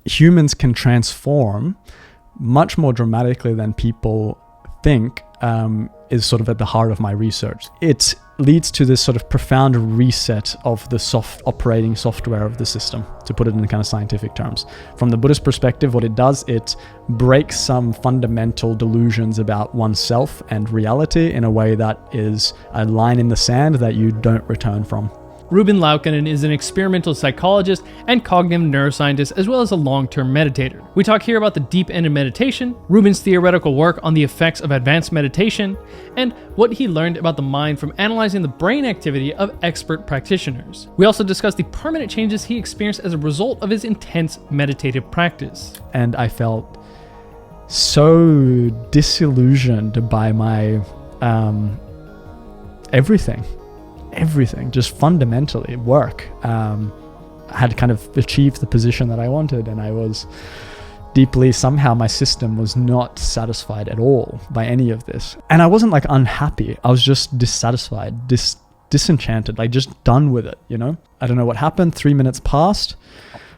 humans can transform much more dramatically than people think, is sort of at the heart of my research. It leads to this sort of profound reset of the operating software of the system, to put it in kind of scientific terms. From the Buddhist perspective, what it does, it breaks some fundamental delusions about oneself and reality in a way that is a line in the sand that you don't return from. Ruben Laukkonen is an experimental psychologist and cognitive neuroscientist, as well as a long-term meditator. We talk here about the deep end of meditation, Ruben's theoretical work on the effects of advanced meditation, and what he learned about the mind from analyzing the brain activity of expert practitioners. We also discuss the permanent changes he experienced as a result of his intense meditative practice. And I felt so disillusioned by my everything, just fundamentally work. I had kind of achieved the position that I wanted, and I was deeply, somehow my system was not satisfied at all by any of this. And I wasn't like unhappy, I was just dissatisfied, disenchanted, like just done with it, you know? I don't know what happened, 3 minutes passed,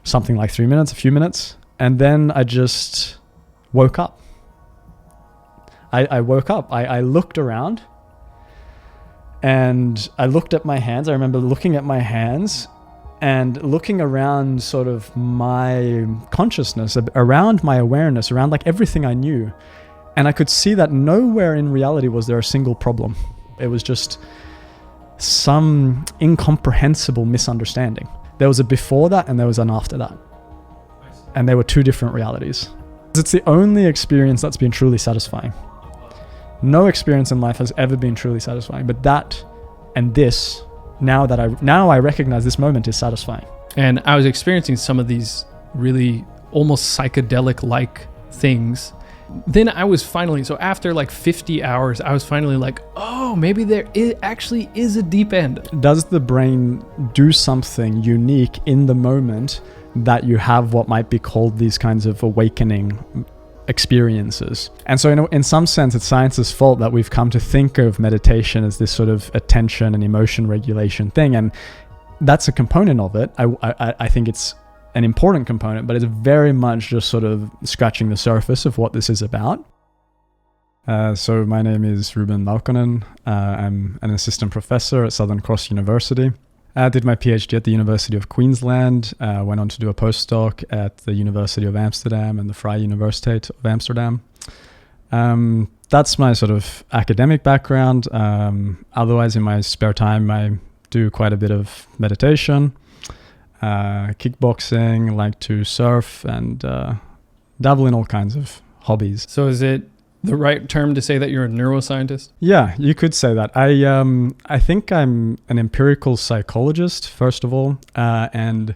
something like 3 minutes, a few minutes, and then I just woke up. I woke up, I looked around, and I looked at my hands. I remember looking at my hands and looking around sort of my consciousness, around my awareness, around like everything I knew. And I could see that nowhere in reality was there a single problem. It was just some incomprehensible misunderstanding. There was a before that and there was an after that. And they were two different realities. It's the only experience that's been truly satisfying. No experience in life has ever been truly satisfying, but that and this, now I recognize this moment is satisfying. And I was experiencing some of these really almost psychedelic-like things. Then I was finally, so after like 50 hours, I was finally like, oh, maybe there actually is a deep end. Does the brain do something unique in the moment that you have what might be called these kinds of awakening experiences? And so in some sense, it's science's fault that we've come to think of meditation as this sort of attention and emotion regulation thing. And that's a component of it. I think it's an important component, but it's very much just sort of scratching the surface of what this is about. So my name is Ruben Laukkonen. I'm an assistant professor at Southern Cross University. I did my PhD at the University of Queensland, went on to do a postdoc at the University of Amsterdam and the Vrije Universiteit of Amsterdam. That's my sort of academic background. Otherwise, in my spare time, I do quite a bit of meditation, kickboxing, like to surf, and dabble in all kinds of hobbies. So is it the right term to say that you're a neuroscientist? Yeah, you could say that. I think I'm an empirical psychologist, first of all. And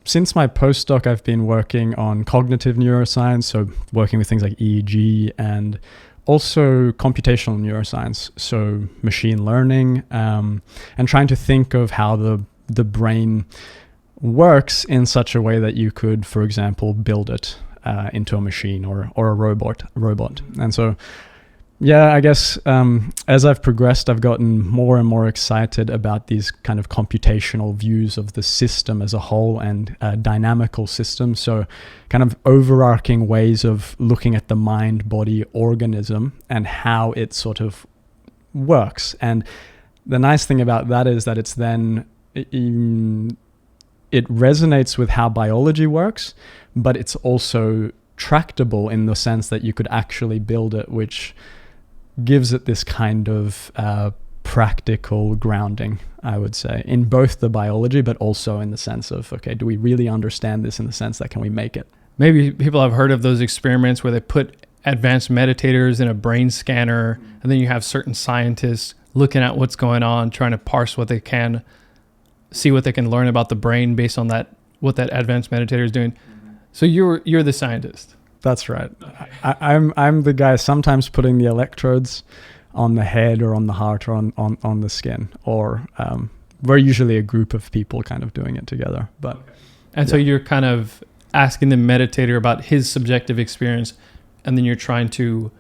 since my postdoc, I've been working on cognitive neuroscience, so working with things like EEG, and also computational neuroscience, so machine learning, and trying to think of how the brain works in such a way that you could, for example, build it into a machine or a robot. And so, yeah, I guess as I've progressed, I've gotten more and more excited about these kind of computational views of the system as a whole and dynamical systems. So kind of overarching ways of looking at the mind-body organism and how it sort of works. And the nice thing about that is that it's then it resonates with how biology works, but it's also tractable in the sense that you could actually build it, which gives it this kind of practical grounding, I would say, in both the biology, but also in the sense of, okay, do we really understand this in the sense that can we make it? Maybe people have heard of those experiments where they put advanced meditators in a brain scanner, and then you have certain scientists looking at what's going on, trying to parse what they can, see what they can learn about the brain based on that, what that advanced meditator is doing. So you're the scientist. That's right. Okay. I'm the guy sometimes putting the electrodes on the head or on the heart or on the skin, or we're usually a group of people kind of doing it together. But okay. And so you're kind of asking the meditator about his subjective experience, and then you're trying to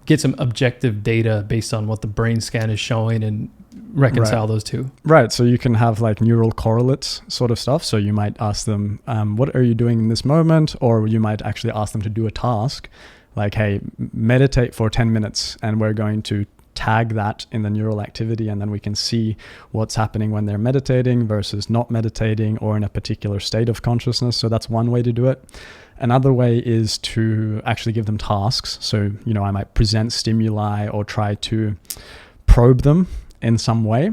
get some objective data based on what the brain scan is showing and reconcile those two. Right. So you can have like neural correlates sort of stuff. So you might ask them, what are you doing in this moment? Or you might actually ask them to do a task like, hey, meditate for 10 minutes and we're going to tag that in the neural activity, and then we can see what's happening when they're meditating versus not meditating or in a particular state of consciousness. So that's one way to do it. Another way is to actually give them tasks. So, I might present stimuli or try to probe them in some way,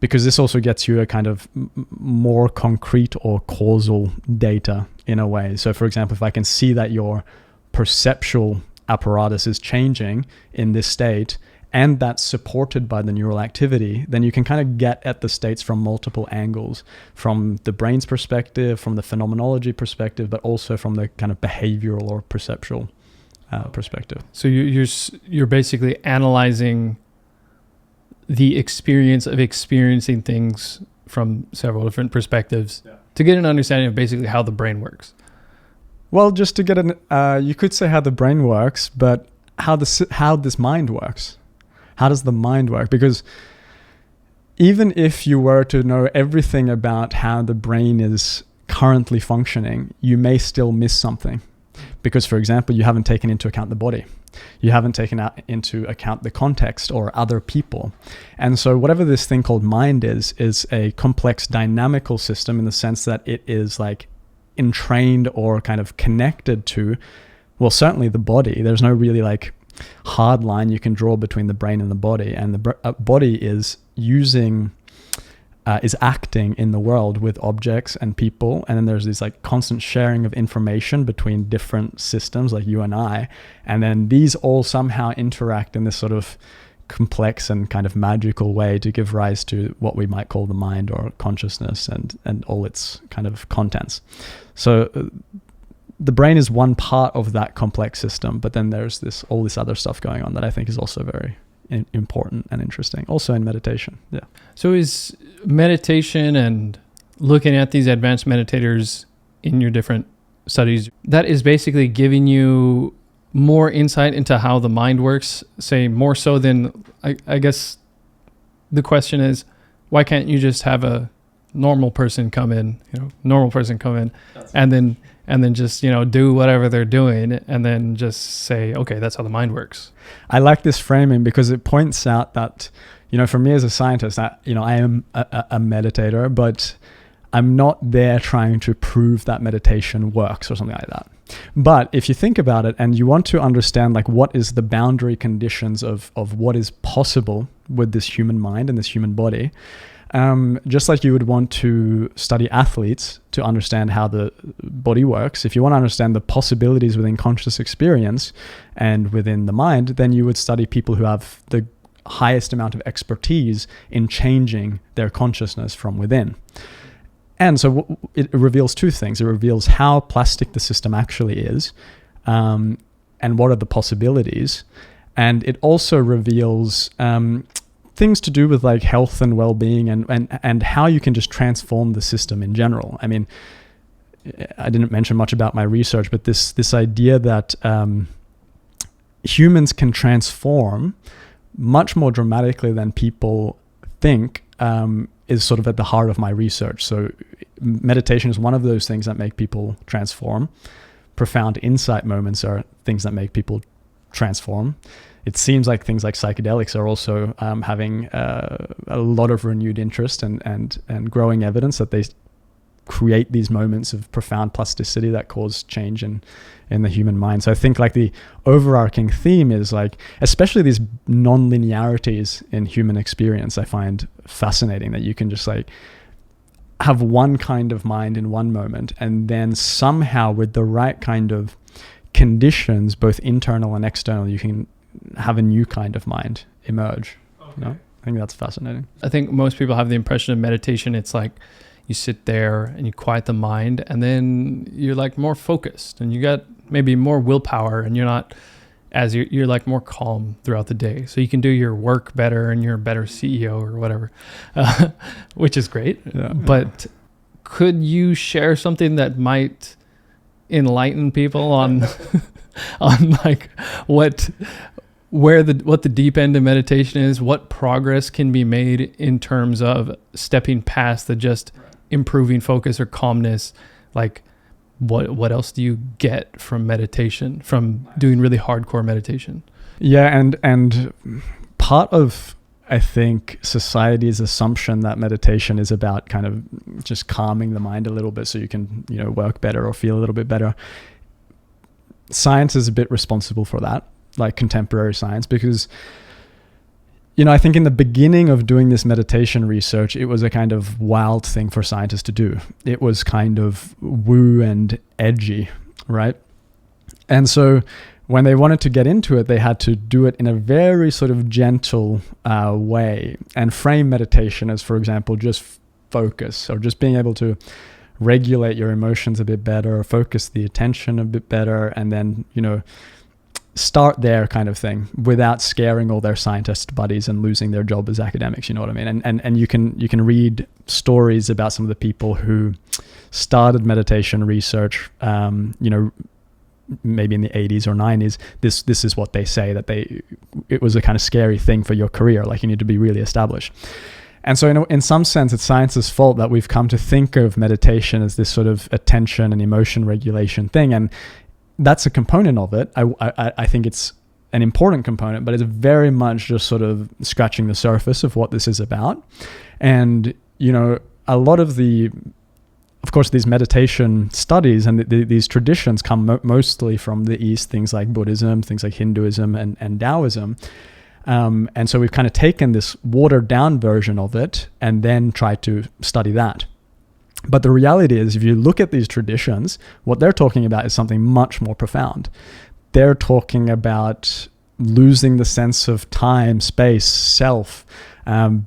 because this also gets you a kind of more concrete or causal data in a way. So for example, if I can see that your perceptual apparatus is changing in this state, and that's supported by the neural activity, then you can kind of get at the states from multiple angles, from the brain's perspective, from the phenomenology perspective, but also from the kind of behavioral or perceptual perspective. So you're basically analyzing the experience of experiencing things from several different perspectives to get an understanding of basically how the brain works. Well, just to get you could say how the brain works, but how this mind works. How does the mind work? Because even if you were to know everything about how the brain is currently functioning, you may still miss something. Because, for example, you haven't taken into account the body. You haven't taken into account the context or other people. And so whatever this thing called mind is a complex dynamical system in the sense that it is like entrained or kind of connected to, well, certainly the body. There's no really like hard line you can draw between the brain and the body. And the body is acting in the world with objects and people, and then there's this like constant sharing of information between different systems like you and I, and then these all somehow interact in this sort of complex and kind of magical way to give rise to what we might call the mind or consciousness and all its kind of contents. So the brain is one part of that complex system, but then there's all this other stuff going on that I think is also very important and interesting, also in meditation. Yeah. So is meditation and looking at these advanced meditators in your different studies, that is basically giving you more insight into how the mind works, say more so than, I guess the question is, why can't you just have a normal person come in, and then just, do whatever they're doing and then just say, okay, that's how the mind works. I like this framing because it points out that, for me as a scientist, I am a meditator, but I'm not there trying to prove that meditation works or something like that. But if you think about it and you want to understand like what is the boundary conditions of what is possible with this human mind and this human body, just like you would want to study athletes to understand how the body works, if you want to understand the possibilities within conscious experience and within the mind, then you would study people who have the highest amount of expertise in changing their consciousness from within. And so it reveals two things. It reveals how plastic the system actually is, and what are the possibilities. And it also reveals things to do with like health and well-being and how you can just transform the system in general. I mean, I didn't mention much about my research, but this idea that humans can transform much more dramatically than people think is sort of at the heart of my research. So meditation is one of those things that make people transform. Profound insight moments are things that make people transform. It seems like things like psychedelics are also having a lot of renewed interest and growing evidence that they create these moments of profound plasticity that cause change in the human mind. So I think like the overarching theme is like, especially these non-linearities in human experience, I find fascinating, that you can just like have one kind of mind in one moment, and then somehow with the right kind of conditions, both internal and external, you can have a new kind of mind emerge. Okay. I think that's fascinating. I think most people have the impression of meditation, it's like you sit there and you quiet the mind, and then you're like more focused and you got maybe more willpower, and you're not as you're like more calm throughout the day, so you can do your work better and you're a better CEO or whatever, which is great. But could you share something that might enlighten people on on like what the deep end of meditation is, what progress can be made in terms of stepping past the just improving focus or calmness? Like what else do you get from meditation, from doing really hardcore meditation? Yeah, and part of, I think, society's assumption that meditation is about kind of just calming the mind a little bit so you can, work better or feel a little bit better. Science is a bit responsible for that, like contemporary science, because, I think in the beginning of doing this meditation research, it was a kind of wild thing for scientists to do. It was kind of woo and edgy, right? And so when they wanted to get into it, they had to do it in a very sort of gentle way and frame meditation as, for example, just focus, or just being able to regulate your emotions a bit better, or focus the attention a bit better, and then, start there kind of thing, without scaring all their scientist buddies and losing their job as academics, you know what I mean? And you can read stories about some of the people who started meditation research, maybe in the 80s or 90s. This is what they say, that it was a kind of scary thing for your career, like you need to be really established. And so in some sense, it's science's fault that we've come to think of meditation as this sort of attention and emotion regulation thing. And that's a component of it. I think it's an important component, but it's very much just sort of scratching the surface of what this is about. And, a lot of of course, these meditation studies and these traditions come mostly from the East, things like Buddhism, things like Hinduism and Taoism. And so we've kind of taken this watered down version of it and then tried to study that. But the reality is, if you look at these traditions, what they're talking about is something much more profound. They're talking about losing the sense of time, space, self,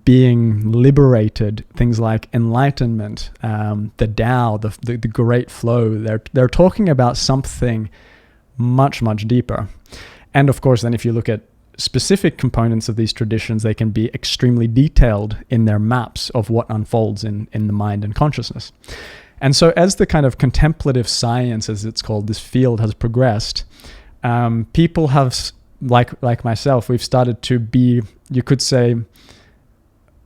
being liberated, things like enlightenment, the Tao, the great flow. They're talking about something much, much deeper. And of course, then if you look at specific components of these traditions, they can be extremely detailed in their maps of what unfolds in the mind and consciousness. And so as the kind of contemplative science, as it's called, this field has progressed, people have, like myself, we've started to be, you could say,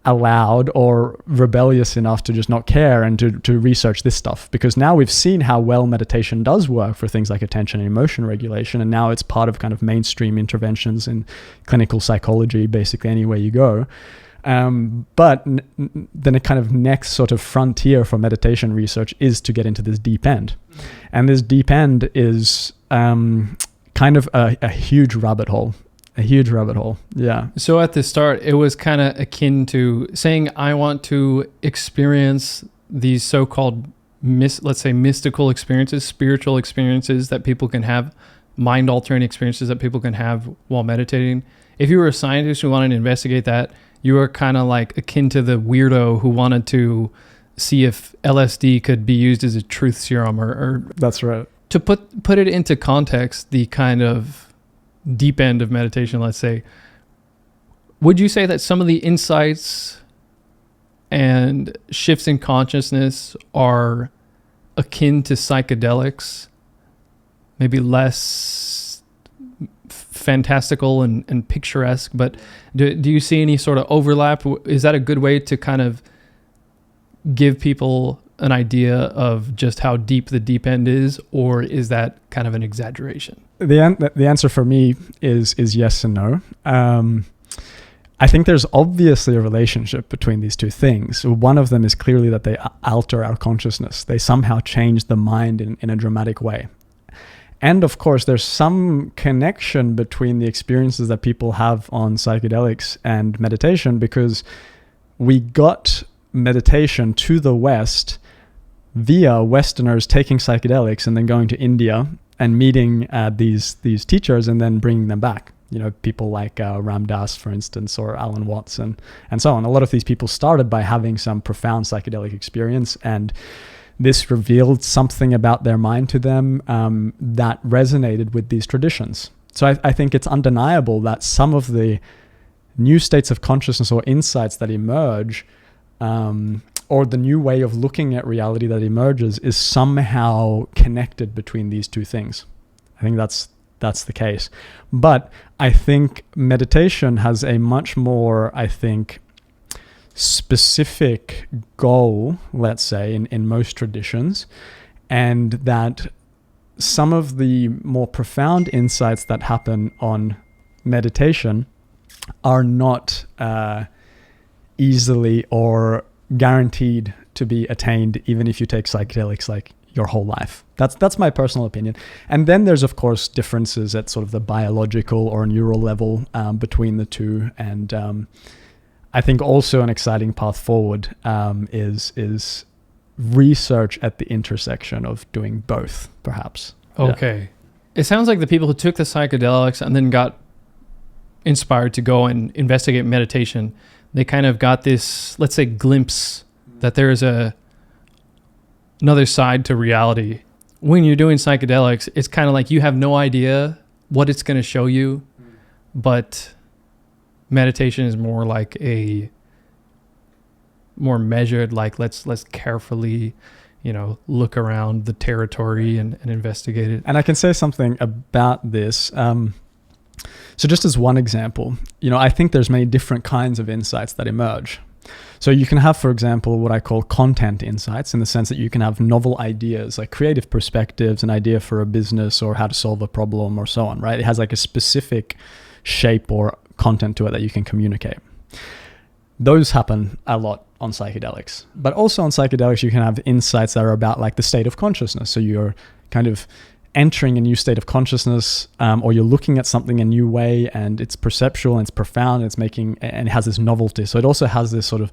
allowed or rebellious enough to just not care and to research this stuff, because now we've seen how well meditation does work for things like attention and emotion regulation, and now it's part of kind of mainstream interventions in clinical psychology, basically anywhere you go. But then a kind of next sort of frontier for meditation research is to get into this deep end. And this deep end is kind of a huge rabbit hole. A huge rabbit hole. Yeah. So at the start, it was kind of akin to saying, I want to experience these so-called, let's say, mystical experiences, spiritual experiences that people can have, mind-altering experiences that people can have while meditating. If you were a scientist who wanted to investigate that, you were kind of like akin to the weirdo who wanted to see if LSD could be used as a truth serum or That's right. To put it into context, the kind of deep end of meditation, let's say, would you say that some of the insights and shifts in consciousness are akin to psychedelics, maybe less fantastical and picturesque, but do you see any sort of overlap? Is that a good way to kind of give people an idea of just how deep the deep end is, or is that kind of an exaggeration? The answer for me is yes and no. I think there's obviously a relationship between these two things. One of them is clearly that they alter our consciousness. They somehow change the mind in a dramatic way. And of course, there's some connection between the experiences that people have on psychedelics and meditation, because we got meditation to the West via Westerners taking psychedelics and then going to India and meeting these teachers and then bringing them back. People like Ram Dass, for instance, or Alan Watts and so on. A lot of these people started by having some profound psychedelic experience, and this revealed something about their mind to them that resonated with these traditions. So I think it's undeniable that some of the new states of consciousness or insights that emerge or the new way of looking at reality that emerges is somehow connected between these two things. I think that's the case. But I think meditation has a much more, specific goal, let's say, in most traditions, and that some of the more profound insights that happen on meditation are not easily or guaranteed to be attained, even if you take psychedelics like your whole life. That's my personal opinion. And then there's, of course, differences at sort of the biological or neural level between the two. And I think also an exciting path forward is research at the intersection of doing both, perhaps. Okay. Yeah. It sounds like the people who took the psychedelics and then got inspired to go and investigate meditation, they kind of got this, let's say, glimpse that there is another side to reality. When you're doing psychedelics, it's kind of like you have no idea what it's going to show you, but meditation is more like a more measured, like let's carefully, look around the territory and investigate it. And I can say something about this. So just as one example, I think there's many different kinds of insights that emerge. So you can have, for example, what I call content insights, in the sense that you can have novel ideas, like creative perspectives, an idea for a business or how to solve a problem or so on, right? It has like a specific shape or content to it that you can communicate. Those happen a lot on psychedelics. But also on psychedelics, you can have insights that are about like the state of consciousness. So you're kind of entering a new state of consciousness, or you're looking at something a new way, and it's perceptual and it's profound, and it has this novelty. So it also has this sort of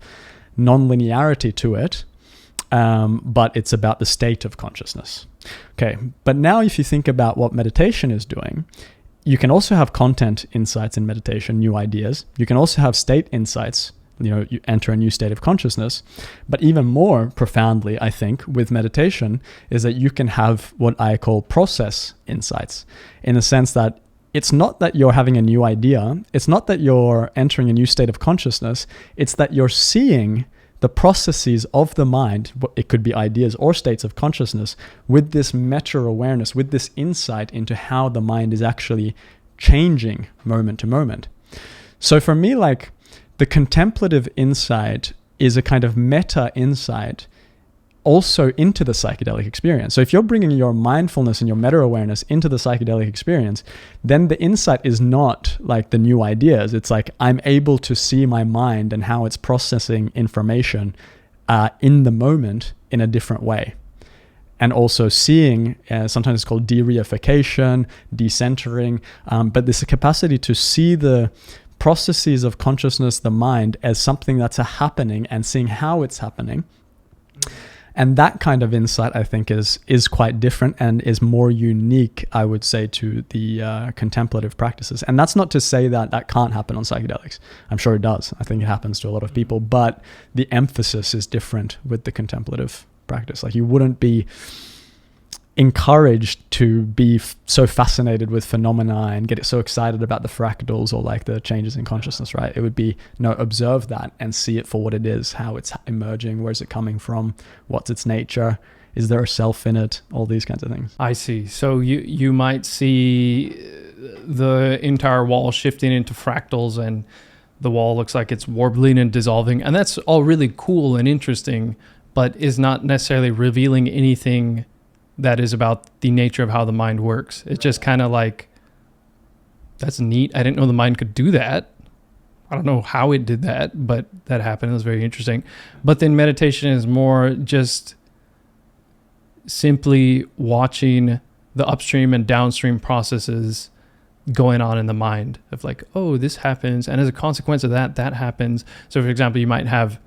non-linearity to it, but it's about the state of consciousness. Okay, but now if you think about what meditation is doing, you can also have content insights in meditation, new ideas. You can also have state insights. You enter a new state of consciousness. But even more profoundly, I think, with meditation is that you can have what I call process insights, in the sense that it's not that you're having a new idea. It's not that you're entering a new state of consciousness. It's that you're seeing the processes of the mind, it could be ideas or states of consciousness, with this meta-awareness, with this insight into how the mind is actually changing moment to moment. So for me, like, the contemplative insight is a kind of meta insight also into the psychedelic experience. So if you're bringing your mindfulness and your meta-awareness into the psychedelic experience, then the insight is not like the new ideas. It's like I'm able to see my mind and how it's processing information in the moment in a different way. And also seeing, sometimes it's called de-reification, decentering, but this capacity to see the processes of consciousness, the mind, as something that's happening and seeing how it's happening. And that kind of insight, I think, is quite different and is more unique, I would say, to the contemplative practices. And that's not to say that that can't happen on psychedelics. I'm sure it does. I think it happens to a lot of people. But the emphasis is different with the contemplative practice. Like, you wouldn't be encouraged to be so fascinated with phenomena and get so excited about the fractals or like the changes in consciousness, right? It would be, observe that and see it for what it is, how it's emerging, where's it coming from, what's its nature, is there a self in it, all these kinds of things. I see. So you might see the entire wall shifting into fractals, and the wall looks like it's warbling and dissolving, and that's all really cool and interesting, but is not necessarily revealing anything that is about the nature of how the mind works. It's just kind of like, that's neat. I didn't know the mind could do that. I don't know how it did that, but that happened. It was very interesting. But then meditation is more just simply watching the upstream and downstream processes going on in the mind of like, oh, this happens. And as a consequence of that, that happens. So for example, you might have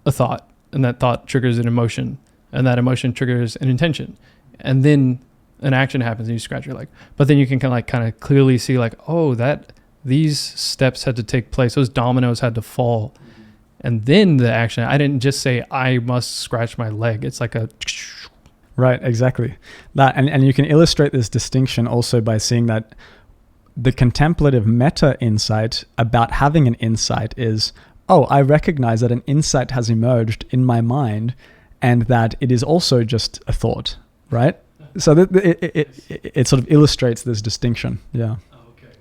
a thought, and that thought triggers an emotion, and that emotion triggers an intention. And then an action happens and you scratch your leg. But then you can kind of clearly see like, oh, that these steps had to take place. Those dominoes had to fall. And then the action, I didn't just say, I must scratch my leg. It's like a... Right, exactly. That, and you can illustrate this distinction also by seeing that the contemplative meta insight about having an insight is, oh, I recognize that an insight has emerged in my mind and that it is also just a thought, right? So it sort of illustrates this distinction. Yeah. Okay.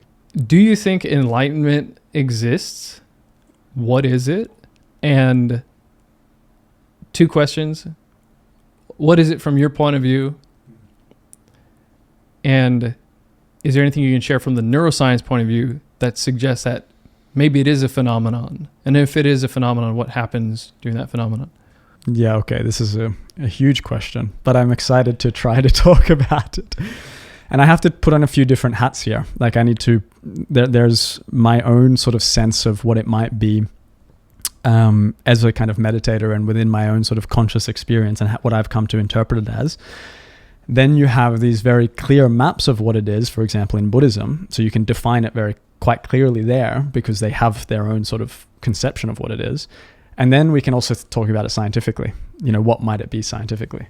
Do you think enlightenment exists? What is it? And 2 questions. What is it from your point of view? And is there anything you can share from the neuroscience point of view that suggests that maybe it is a phenomenon? And if it is a phenomenon, what happens during that phenomenon? Yeah, okay. This is a huge question, but I'm excited to try to talk about it. And I have to put on a few different hats here. Like I need to, there's my own sort of sense of what it might be as a kind of meditator and within my own sort of conscious experience and what I've come to interpret it as. Then you have these very clear maps of what it is, for example, in Buddhism. So you can define it quite clearly there because they have their own sort of conception of what it is. And then we can also talk about it scientifically. You know, what might it be scientifically?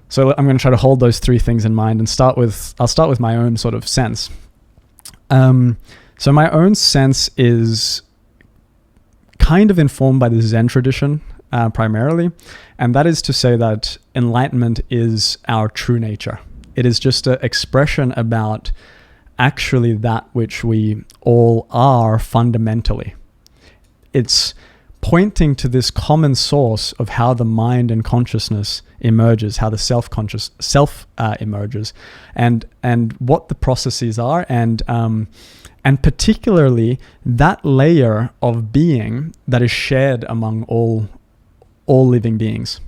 So I'm going to try to hold those 3 things in mind and I'll start with my own sort of sense. So my own sense is kind of informed by the Zen tradition, primarily. And that is to say that enlightenment is our true nature. It is just an expression about actually that which we all are fundamentally. It's pointing to this common source of how the mind and consciousness emerges, how the self emerges, and what the processes are, and particularly that layer of being that is shared among all living beings.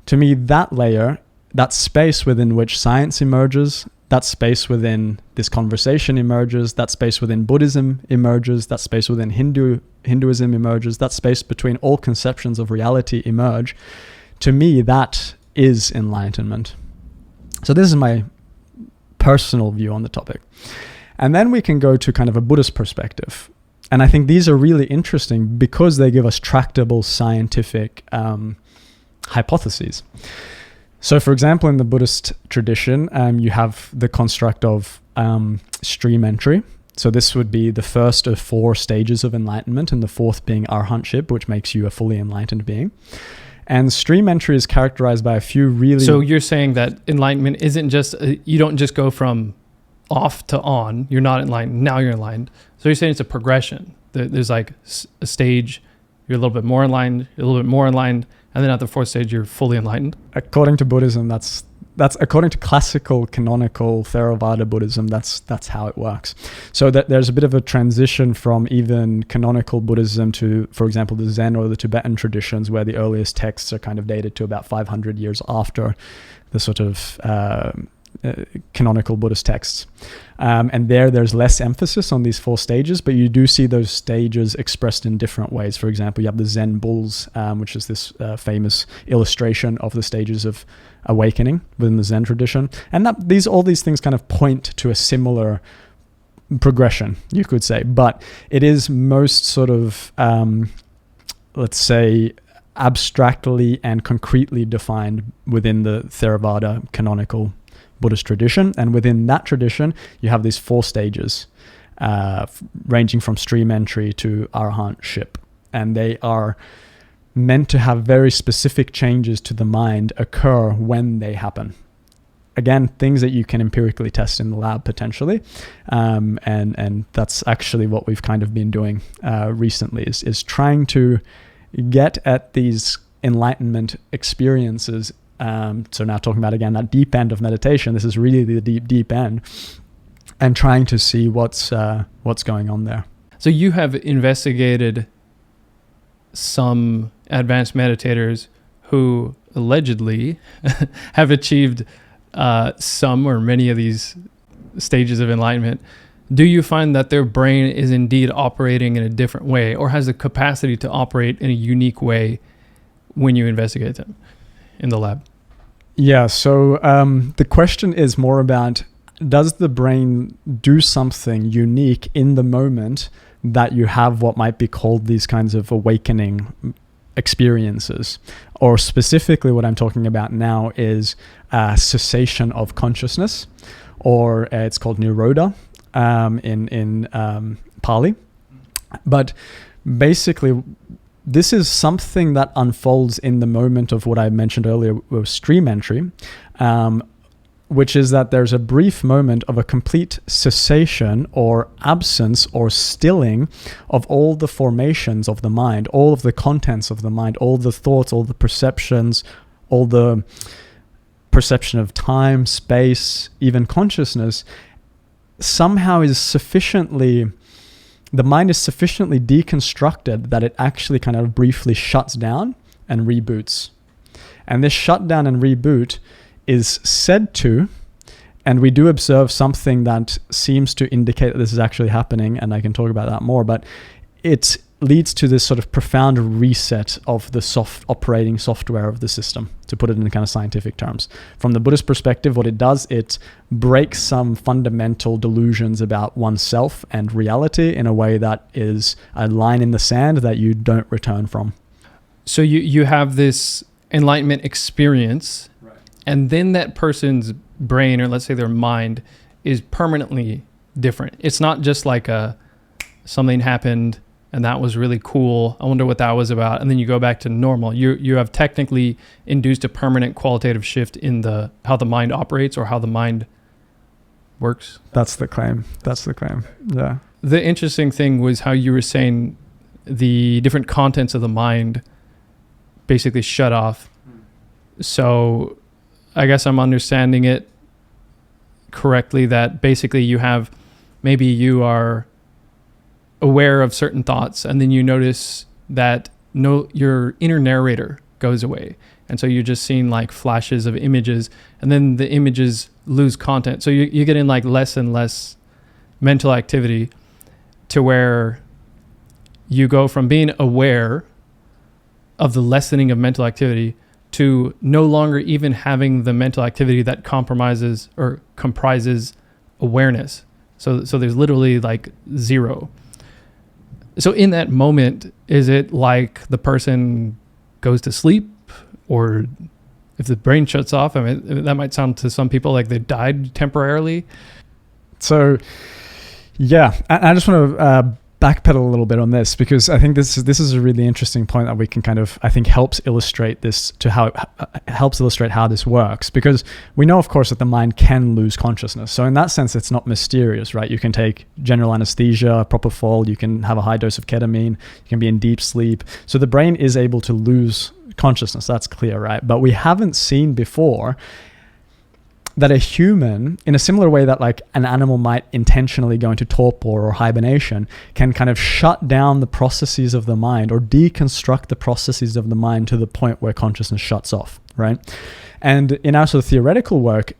To me, that layer, that space within which science emerges, that space within this conversation emerges, that space within Buddhism emerges, that space within Hinduism emerges, that space between all conceptions of reality emerge. To me, that is enlightenment. So this is my personal view on the topic. And then we can go to kind of a Buddhist perspective. And I think these are really interesting because they give us tractable scientific hypotheses. So for example, in the Buddhist tradition, you have the construct of stream entry. So this would be the first of 4 stages of enlightenment, and the 4th being arhatship, which makes you a fully enlightened being. And stream entry is characterized by a few really... So you're saying that enlightenment isn't just, you don't just go from off to on, you're not enlightened, now you're enlightened. So you're saying it's a progression. There's like a stage, you're a little bit more enlightened, you're a little bit more enlightened, and then at the 4th stage, you're fully enlightened? According to Buddhism, that's according to classical, canonical Theravada Buddhism, that's how it works. So that there's a bit of a transition from even canonical Buddhism to, for example, the Zen or the Tibetan traditions, where the earliest texts are kind of dated to about 500 years after the sort of canonical Buddhist texts. And there's less emphasis on these 4 stages, but you do see those stages expressed in different ways. For example, you have the Zen bulls, which is this famous illustration of the stages of awakening within the Zen tradition. And all these things kind of point to a similar progression, you could say. But it is most sort of, let's say, abstractly and concretely defined within the Theravada canonical Buddhist tradition. And within that tradition, you have these 4 stages, ranging from stream entry to arhatship. And they are meant to have very specific changes to the mind occur when they happen. Again, things that you can empirically test in the lab potentially. And that's actually what we've kind of been doing recently is trying to get at these enlightenment experiences. So now talking about, again, that deep end of meditation, this is really the deep end, and trying to see what's going on there. So you have investigated some advanced meditators who allegedly have achieved some or many of these stages of enlightenment. Do you find that their brain is indeed operating in a different way, or has the capacity to operate in a unique way when you investigate them in the lab? Yeah, so the question is more about, does the brain do something unique in the moment that you have what might be called these kinds of awakening experiences? Or specifically what I'm talking about now is cessation of consciousness, or it's called nirodha in Pali. But basically, this is something that unfolds in the moment of what I mentioned earlier with stream entry, which is that there's a brief moment of a complete cessation or absence or stilling of all the formations of the mind, all of the contents of the mind, all the thoughts, all the perceptions, all the perception of time, space, even consciousness, somehow is sufficiently, the mind is sufficiently deconstructed that it actually kind of briefly shuts down and reboots. And this shutdown and reboot is said to, and we do observe something that seems to indicate that this is actually happening, and I can talk about that more, but it leads to this sort of profound reset of the operating software of the system, to put it in kind of scientific terms. From the Buddhist perspective, what it does, it breaks some fundamental delusions about oneself and reality in a way that is a line in the sand that you don't return from. So you have this enlightenment experience, right, and then that person's brain, or let's say their mind, is permanently different. It's not just like something happened and that was really cool, I wonder what that was about, and then you go back to normal. You have technically induced a permanent qualitative shift in how the mind operates or how the mind works. That's the claim. Yeah. The interesting thing was how you were saying the different contents of the mind basically shut off. So I guess I'm understanding it correctly that basically you are aware of certain thoughts, and then you notice that your inner narrator goes away, and so you're just seeing like flashes of images, and then the images lose content, so you get in like less and less mental activity, to where you go from being aware of the lessening of mental activity to no longer even having the mental activity that comprises awareness. So there's literally like zero. So in that moment, is it like the person goes to sleep, or if the brain shuts off? I mean, that might sound to some people like they died temporarily. So, yeah, I just want to backpedal a little bit on this, because I think this is a really interesting point that we can kind of, I think, helps illustrate how this works, because we know, of course, that the mind can lose consciousness. So in that sense, it's not mysterious, right? You can take general anesthesia, propofol, you can have a high dose of ketamine, you can be in deep sleep. So the brain is able to lose consciousness, that's clear, right? But we haven't seen before that a human, in a similar way that like an animal might intentionally go into torpor or hibernation, can kind of shut down the processes of the mind or deconstruct the processes of the mind to the point where consciousness shuts off, right? And in our sort of theoretical work,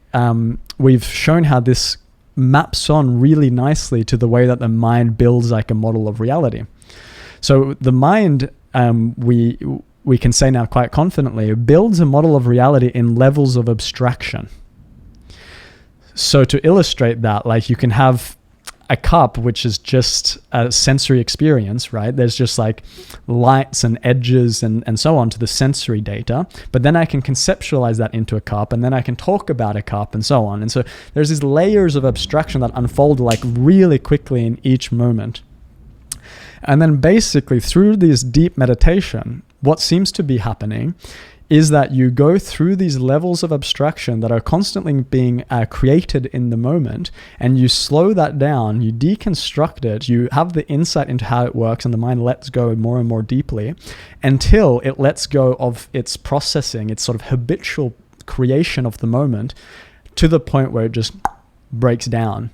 we've shown how this maps on really nicely to the way that the mind builds like a model of reality. So the mind, we can say now quite confidently, builds a model of reality in levels of abstraction. So to illustrate that, like you can have a cup, which is just a sensory experience, right? There's just like lights and edges and so on to the sensory data. But then I can conceptualize that into a cup, and then I can talk about a cup and so on. And so there's these layers of abstraction that unfold like really quickly in each moment. And then basically through this deep meditation, what seems to be happening is that you go through these levels of abstraction that are constantly being created in the moment, and you slow that down, you deconstruct it, you have the insight into how it works, and the mind lets go more and more deeply until it lets go of its processing, its sort of habitual creation of the moment, to the point where it just breaks down.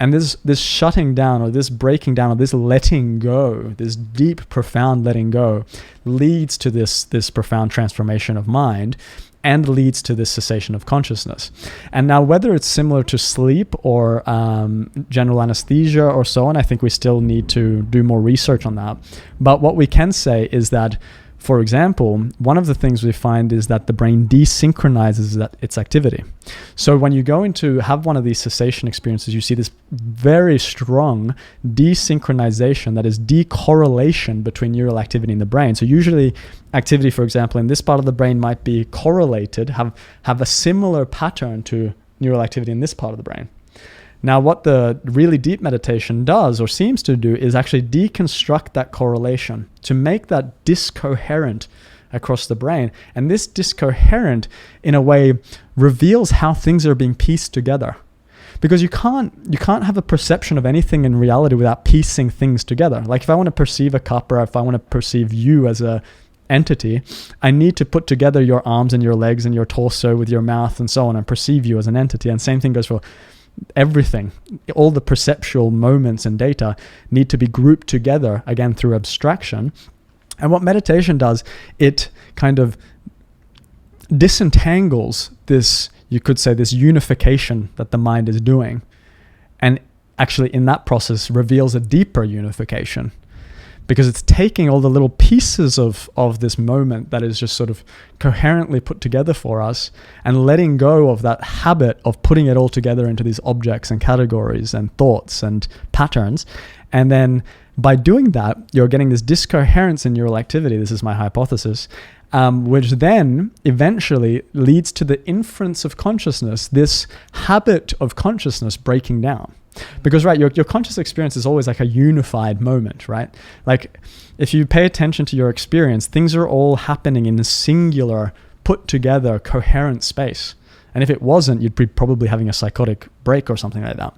And this shutting down, or this breaking down, or this letting go, this deep, profound letting go, leads to this profound transformation of mind, and leads to this cessation of consciousness. And now, whether it's similar to sleep or general anesthesia or so on, I think we still need to do more research on that. But what we can say is that, for example, one of the things we find is that the brain desynchronizes its activity. So when you go into have one of these cessation experiences, you see this very strong desynchronization, that is decorrelation between neural activity in the brain. So usually activity, for example, in this part of the brain might be correlated, have a similar pattern to neural activity in this part of the brain. Now, what the really deep meditation does or seems to do is actually deconstruct that correlation to make that discoherent across the brain. And this discoherent, in a way, reveals how things are being pieced together. Because you can't have a perception of anything in reality without piecing things together. Like if I want to perceive a cup, or if I want to perceive you as a entity, I need to put together your arms and your legs and your torso with your mouth and so on, and perceive you as an entity. And same thing goes for everything. All the perceptual moments and data need to be grouped together, again, through abstraction. And what meditation does, it kind of disentangles this, you could say, this unification that the mind is doing, and actually in that process reveals a deeper unification, because it's taking all the little pieces of this moment that is just sort of coherently put together for us, and letting go of that habit of putting it all together into these objects and categories and thoughts and patterns. And then by doing that, you're getting this discoherence in neural activity. This is my hypothesis, which then eventually leads to the inference of consciousness, this habit of consciousness breaking down. Because, right, your conscious experience is always like a unified moment, right? Like if you pay attention to your experience, things are all happening in a singular, put together, coherent space. And if it wasn't, you'd be probably having a psychotic break or something like that.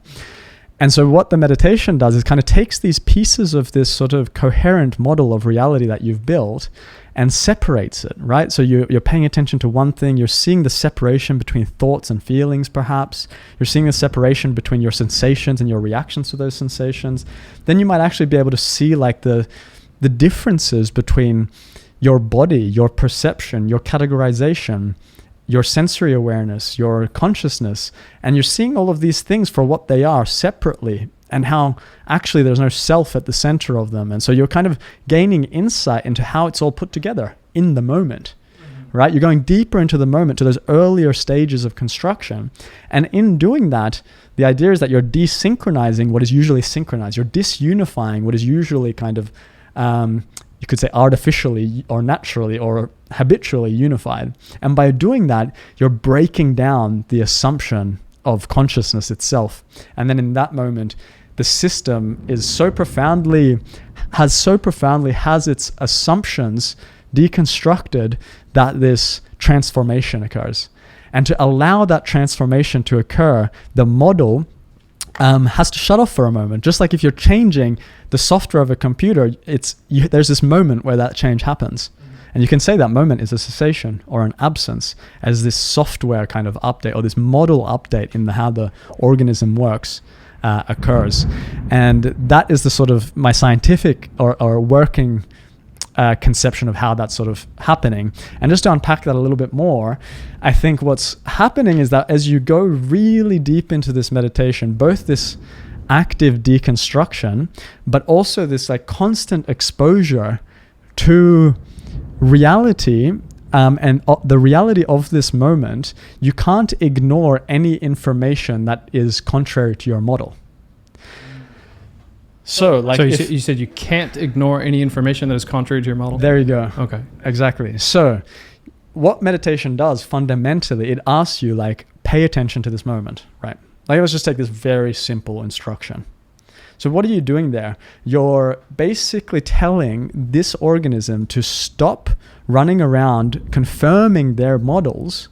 And so what the meditation does is kind of takes these pieces of this sort of coherent model of reality that you've built and separates it, right? So you're paying attention to one thing, you're seeing the separation between thoughts and feelings, perhaps. You're seeing the separation between your sensations and your reactions to those sensations. Then you might actually be able to see like the differences between your body, your perception, your categorization, your sensory awareness, your consciousness, and you're seeing all of these things for what they are separately, and how actually there's no self at the center of them. And so you're kind of gaining insight into how it's all put together in the moment, right? You're going deeper into the moment, to those earlier stages of construction. And in doing that, the idea is that you're desynchronizing what is usually synchronized. You're disunifying what is usually kind of, you could say, artificially or naturally or habitually unified. And by doing that, you're breaking down the assumption of consciousness itself. And then in that moment, the system is has its assumptions deconstructed, that this transformation occurs. And to allow that transformation to occur, the model has to shut off for a moment. Just like if you're changing the software of a computer, there's this moment where that change happens. And you can say that moment is a cessation or an absence, as this software kind of update or this model update in how the organism works occurs. And that is the sort of my scientific or working conception of how that's sort of happening. And just to unpack that a little bit more, I think what's happening is that as you go really deep into this meditation, both this active deconstruction, but also this like constant exposure to reality, and the reality of this moment, you can't ignore any information that is contrary to your model. So you said you can't ignore any information that is contrary to your model? There you go. Okay. Exactly. So what meditation does fundamentally, it asks you like, pay attention to this moment, right? Like let's just take this very simple instruction. So what are you doing there? You're basically telling this organism to stop running around confirming their models,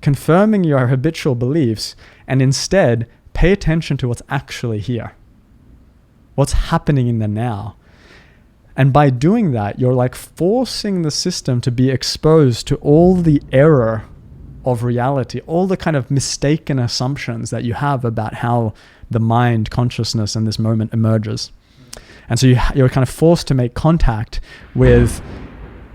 confirming your habitual beliefs, and instead pay attention to what's actually here. What's happening in the now. And by doing that, you're like forcing the system to be exposed to all the error of reality, all the kind of mistaken assumptions that you have about how the mind, consciousness, and this moment emerges. And so you're kind of forced to make contact with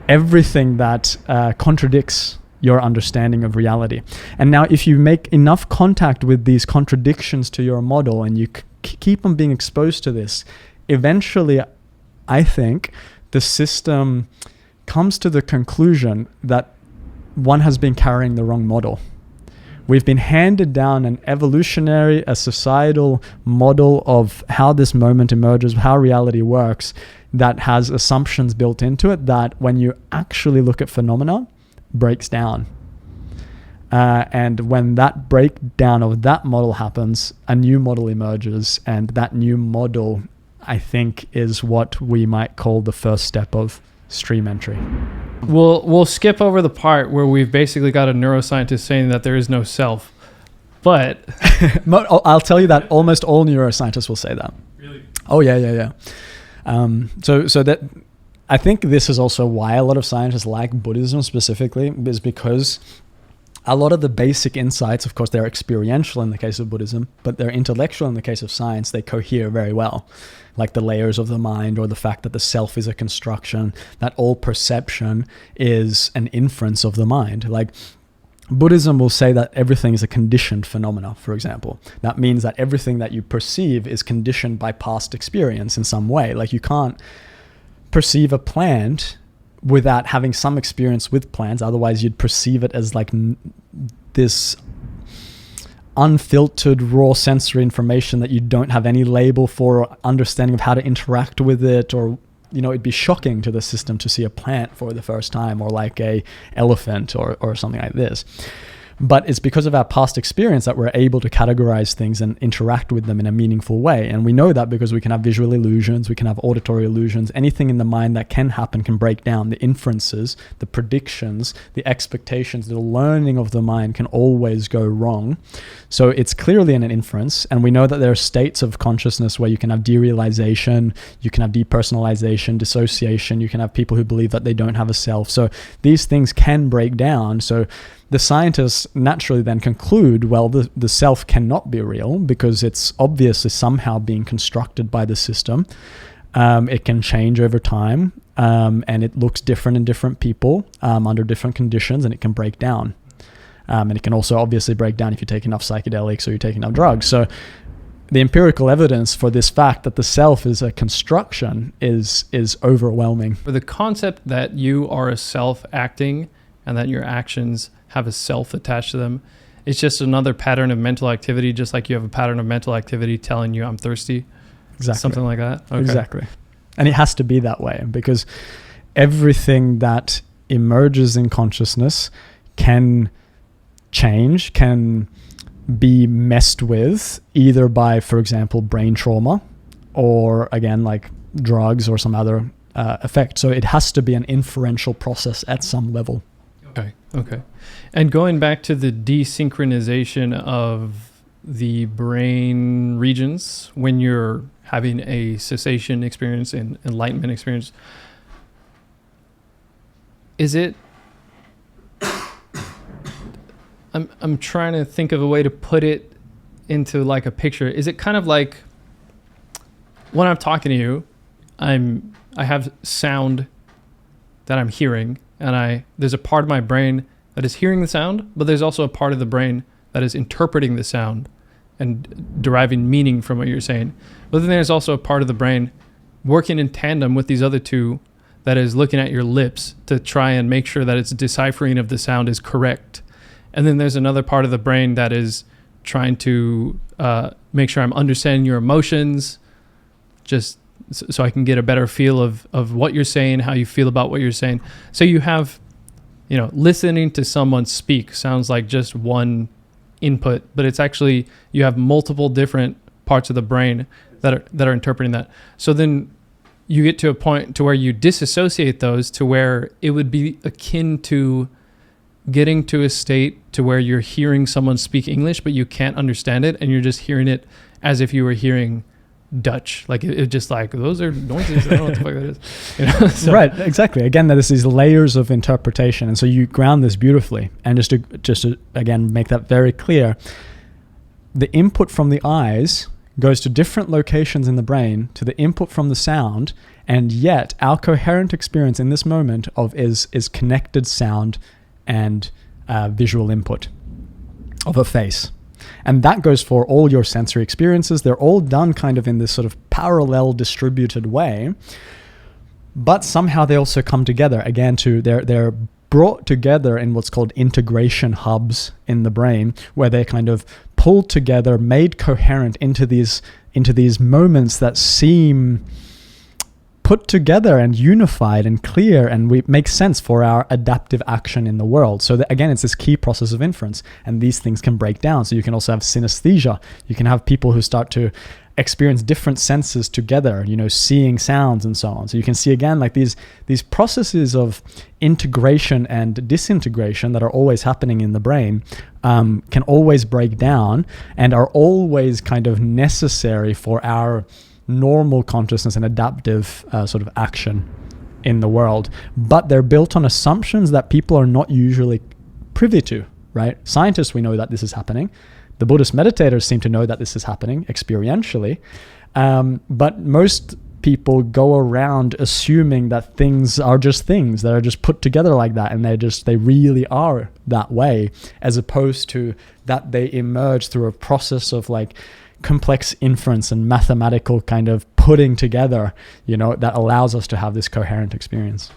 everything that contradicts your understanding of reality. And now if you make enough contact with these contradictions to your model, and you keep on being exposed to this, eventually I think the system comes to the conclusion that one has been carrying the wrong model. We've been handed down an evolutionary, a societal model of how this moment emerges, how reality works, that has assumptions built into it that when you actually look at phenomena, breaks down. And when that breakdown of that model happens, a new model emerges, and that new model, I think, is what we might call the first step of stream entry. We'll skip over the part where we've basically got a neuroscientist saying that there is no self, but I'll tell you that almost all neuroscientists will say that. Really? Oh yeah. So that I think this is also why a lot of scientists like Buddhism specifically, is because a lot of the basic insights, of course, they're experiential in the case of Buddhism, but they're intellectual in the case of science. They cohere very well, like the layers of the mind, or the fact that the self is a construction, that all perception is an inference of the mind. Like Buddhism will say that everything is a conditioned phenomena, for example. That means that everything that you perceive is conditioned by past experience in some way. Like you can't perceive a plant without having some experience with plants. Otherwise you'd perceive it as like this unfiltered raw sensory information that you don't have any label for or understanding of how to interact with it, or it'd be shocking to the system to see a plant for the first time, or like a elephant or something like this. But it's because of our past experience that we're able to categorize things and interact with them in a meaningful way. And we know that because we can have visual illusions, we can have auditory illusions. Anything in the mind that can happen can break down. The inferences, the predictions, the expectations, the learning of the mind can always go wrong. So it's clearly an inference. And we know that there are states of consciousness where you can have derealization, you can have depersonalization, dissociation, you can have people who believe that they don't have a self. So these things can break down. So the scientists naturally then conclude, well, the self cannot be real because it's obviously somehow being constructed by the system. It can change over time, and it looks different in different people under different conditions, and it can break down. And it can also obviously break down if you take enough psychedelics or you take enough drugs. So the empirical evidence for this fact that the self is a construction is overwhelming. For the concept that you are a self acting and that your actions have a self attached to them, it's just another pattern of mental activity, just like you have a pattern of mental activity telling you I'm thirsty. Exactly. Something like that. Okay. Exactly. And it has to be that way because everything that emerges in consciousness can change, can be messed with either by, for example, brain trauma, or again, like drugs or some other effect. So it has to be an inferential process at some level. Okay. And going back to the desynchronization of the brain regions when you're having a cessation experience and enlightenment experience, is it... I'm trying to think of a way to put it into like a picture. Is it kind of like when I'm talking to you, I have sound that I'm hearing, and there's a part of my brain that is hearing the sound, but there's also a part of the brain that is interpreting the sound and deriving meaning from what you're saying. But then there's also a part of the brain working in tandem with these other two that is looking at your lips to try and make sure that its deciphering of the sound is correct. And then there's another part of the brain that is trying to make sure I'm understanding your emotions, just so I can get a better feel of what you're saying, how you feel about what you're saying. So you have, listening to someone speak sounds like just one input, but it's actually, you have multiple different parts of the brain that are interpreting that. So then you get to a point to where you disassociate those to where it would be akin to getting to a state to where you're hearing someone speak English, but you can't understand it, and you're just hearing it as if you were hearing Dutch. Like it just like, those are noises. I don't know what the fuck that is. So. Right, exactly. Again, there's these layers of interpretation, and so you ground this beautifully. And just to again make that very clear, the input from the eyes goes to different locations in the brain to the input from the sound, and yet our coherent experience in this moment is connected sound and visual input of a face. And that goes for all your sensory experiences. They're all done kind of in this sort of parallel distributed way, but somehow they also come together again they're brought together in what's called integration hubs in the brain, where they're kind of pulled together, made coherent into these moments that seem put together and unified and clear, and we make sense for our adaptive action in the world. So that, again, it's this key process of inference, and these things can break down. So you can also have synesthesia. You can have people who start to experience different senses together, seeing sounds and so on. So you can see, again, like these processes of integration and disintegration that are always happening in the brain can always break down and are always kind of necessary for our normal consciousness and adaptive sort of action in the world. But they're built on assumptions that people are not usually privy to, right? Scientists, we know that this is happening. The Buddhist meditators seem to know that this is happening experientially, but most people go around assuming that things are just things that are just put together like that, and they really are that way, as opposed to that they emerge through a process of like complex inference and mathematical kind of putting together, that allows us to have this coherent experience.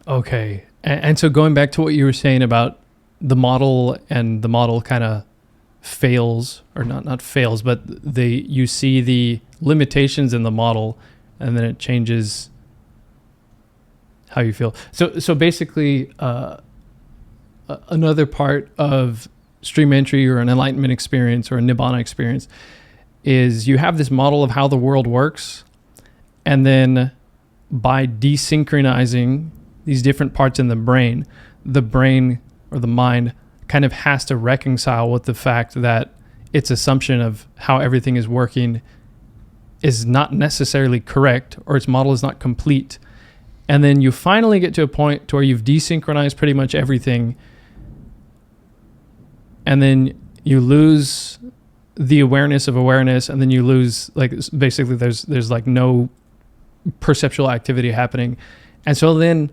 Okay, and so going back to what you were saying about the model, and the model kind of fails, or not fails, but you see the limitations in the model, and then it changes how you feel. So basically, another part of stream entry or an enlightenment experience or a nibbana experience is you have this model of how the world works, and then by desynchronizing these different parts in the brain or the mind kind of has to reconcile with the fact that its assumption of how everything is working is not necessarily correct, or its model is not complete. And then you finally get to a point to where you've desynchronized pretty much everything, and then you lose the awareness of awareness, and then you lose, like, basically there's like no perceptual activity happening. And so then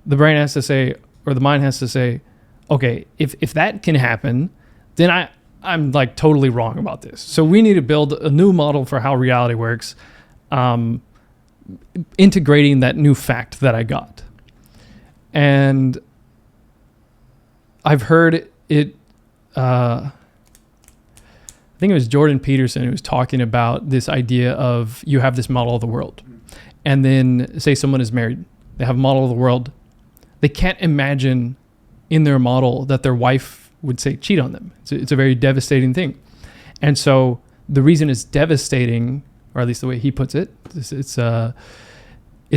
the brain has to say, or the mind has to say, okay, if that can happen, then I'm like totally wrong about this. So we need to build a new model for how reality works, integrating that new fact that I got. And I've heard it, I think it was Jordan Peterson who was talking about this idea of you have this model of the world. And then say someone is married, they have a model of the world. They can't imagine in their model that their wife would say cheat on them. It's a very devastating thing. And so the reason it's devastating, or at least the way he puts it, it's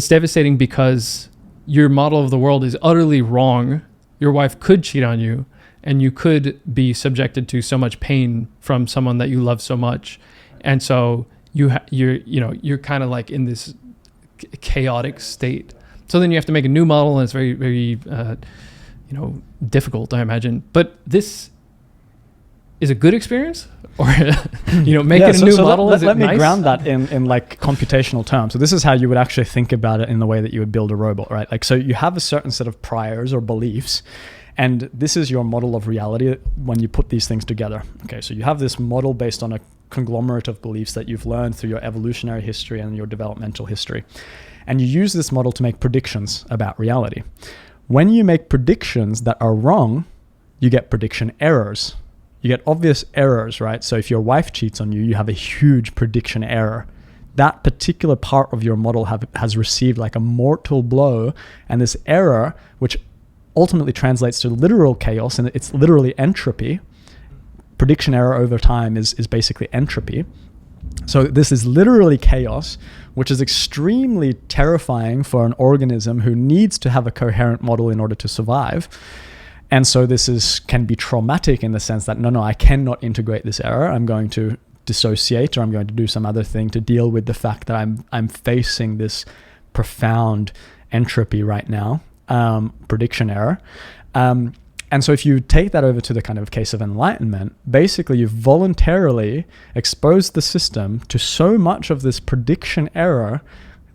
devastating because your model of the world is utterly wrong. Your wife could cheat on you, and you could be subjected to so much pain from someone that you love so much. And so you're kind of like in this chaotic state. So then you have to make a new model, and it's very, very difficult, I imagine. But this is a good experience, or making a new model. Let me ground that in like computational terms. So this is how you would actually think about it in the way that you would build a robot, right? Like, so you have a certain set of priors or beliefs, and this is your model of reality when you put these things together. Okay, so you have this model based on a conglomerate of beliefs that you've learned through your evolutionary history and your developmental history. And you use this model to make predictions about reality. When you make predictions that are wrong, you get prediction errors. You get obvious errors, right? So if your wife cheats on you, you have a huge prediction error. That particular part of your model has received like a mortal blow, and this error, which ultimately translates to literal chaos, and it's literally entropy. Prediction error over time is basically entropy. So this is literally chaos, which is extremely terrifying for an organism who needs to have a coherent model in order to survive. And so this can be traumatic in the sense that, no, I cannot integrate this error. I'm going to dissociate, or I'm going to do some other thing to deal with the fact that I'm facing this profound entropy right now, prediction error. And so if you take that over to the kind of case of enlightenment, basically you've voluntarily exposed the system to so much of this prediction error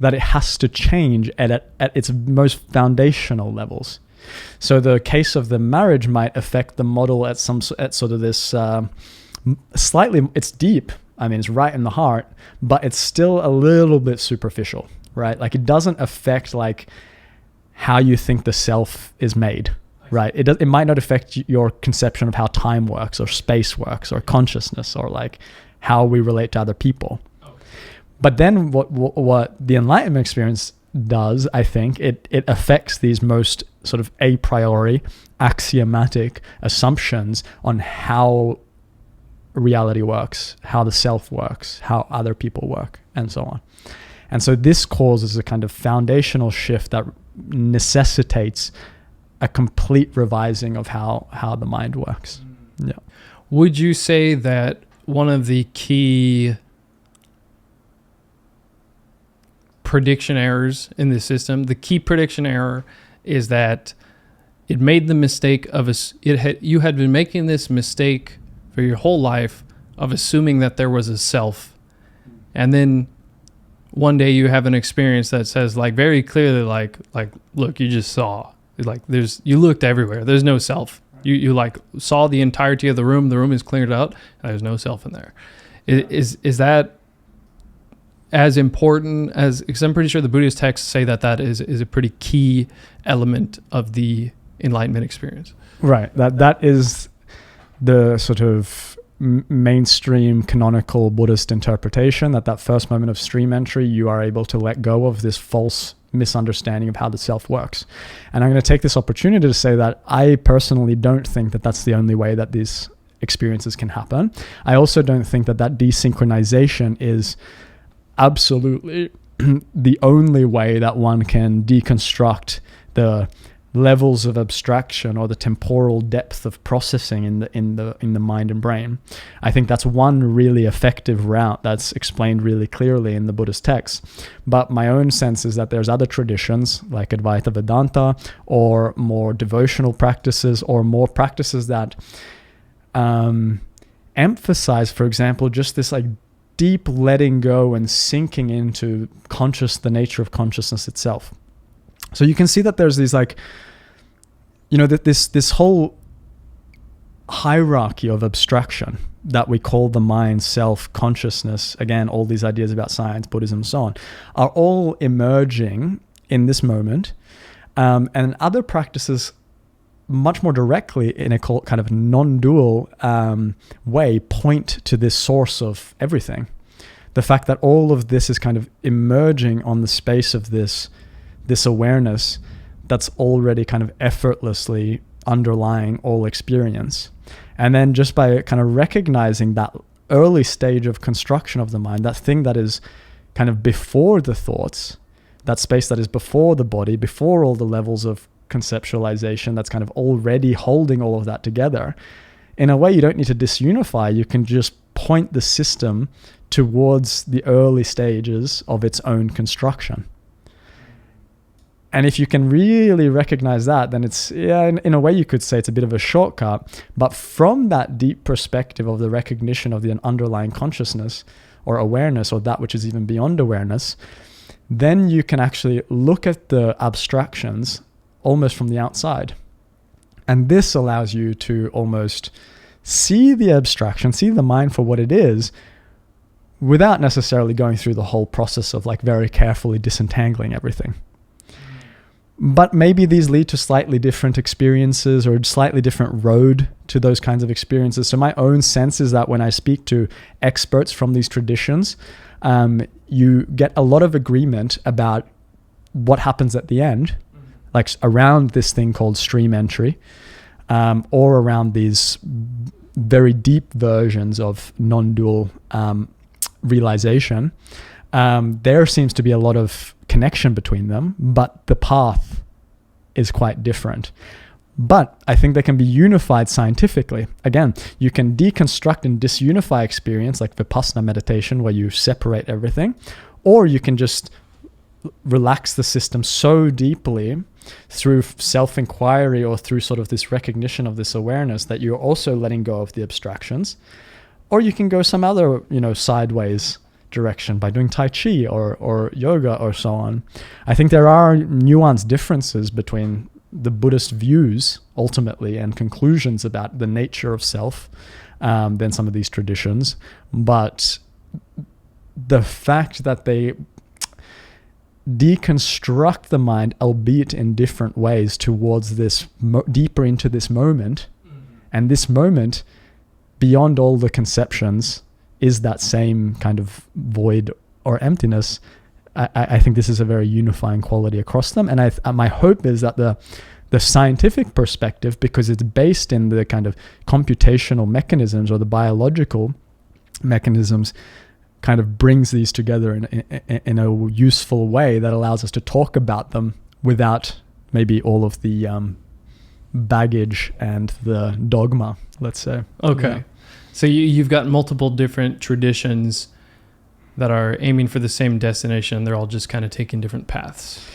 that it has to change at its most foundational levels. So the case of the marriage might affect the model at sort of this slightly, it's deep. I mean, it's right in the heart, but it's still a little bit superficial, right? Like, it doesn't affect like how you think the self is made. Right. It might not affect your conception of how time works, or space works, or consciousness, or like how we relate to other people. Okay. But then what the enlightenment experience does, I think, it affects these most sort of a priori axiomatic assumptions on how reality works, how the self works, how other people work, and so on. And so this causes a kind of foundational shift that necessitates a complete revising of how the mind works. Yeah. Would you say that one of the key prediction errors in this system, the key prediction error is that it made the mistake of you had been making this mistake for your whole life of assuming that there was a self, and then one day you have an experience that says like very clearly like look, you just saw, like you looked everywhere, there's no self. You like saw the entirety of the room is cleared out, and there's no self in there. Is that as important as, because I'm pretty sure the Buddhist texts say that is a pretty key element of the enlightenment experience. Right. That is the sort of mainstream canonical Buddhist interpretation, that first moment of stream entry, you are able to let go of this false misunderstanding of how the self works. And I'm going to take this opportunity to say that I personally don't think that that's the only way that these experiences can happen. I also don't think that desynchronization is absolutely the only way that one can deconstruct the levels of abstraction or the temporal depth of processing in the mind and brain. I think that's one really effective route that's explained really clearly in the Buddhist texts. But my own sense is that there's other traditions like Advaita Vedanta, or more devotional practices, or more practices that emphasize, for example, just this like deep letting go and sinking into the nature of consciousness itself. So you can see that there's these like, this whole hierarchy of abstraction that we call the mind, self, consciousness, again, all these ideas about science, Buddhism, and so on, are all emerging in this moment. And other practices much more directly in a kind of non-dual way point to this source of everything. The fact that all of this is kind of emerging on the space of this awareness that's already kind of effortlessly underlying all experience. And then just by kind of recognizing that early stage of construction of the mind, that thing that is kind of before the thoughts, that space that is before the body, before all the levels of conceptualization, that's kind of already holding all of that together. In a way, you don't need to disunify. You can just point the system towards the early stages of its own construction. And if you can really recognize that, then it's, in a way you could say it's a bit of a shortcut. But from that deep perspective of the recognition of the underlying consciousness or awareness, or that which is even beyond awareness, then you can actually look at the abstractions almost from the outside. And this allows you to almost see the abstraction, see the mind for what it is, without necessarily going through the whole process of like very carefully disentangling everything. But maybe these lead to slightly different experiences or a slightly different road to those kinds of experiences. So my own sense is that when I speak to experts from these traditions, you get a lot of agreement about what happens at the end, like around this thing called stream entry, or around these very deep versions of non-dual realization. There seems to be a lot of connection between them, but the path is quite different. But I think they can be unified scientifically. Again, you can deconstruct and disunify experience like Vipassana meditation, where you separate everything, or you can just relax the system so deeply through self-inquiry or through sort of this recognition of this awareness that you're also letting go of the abstractions. Or you can go some other, sideways direction by doing Tai Chi or yoga or so on. I think there are nuanced differences between the Buddhist views ultimately and conclusions about the nature of self than some of these traditions. But the fact that they deconstruct the mind, albeit in different ways, towards this deeper into this moment, and this moment beyond all the conceptions is that same kind of void or emptiness, I think this is a very unifying quality across them. And my hope is that the scientific perspective, because it's based in the kind of computational mechanisms or the biological mechanisms, kind of brings these together in a useful way that allows us to talk about them without maybe all of the baggage and the dogma, let's say. Okay. Yeah. So you've got multiple different traditions that are aiming for the same destination. They're all just kind of taking different paths.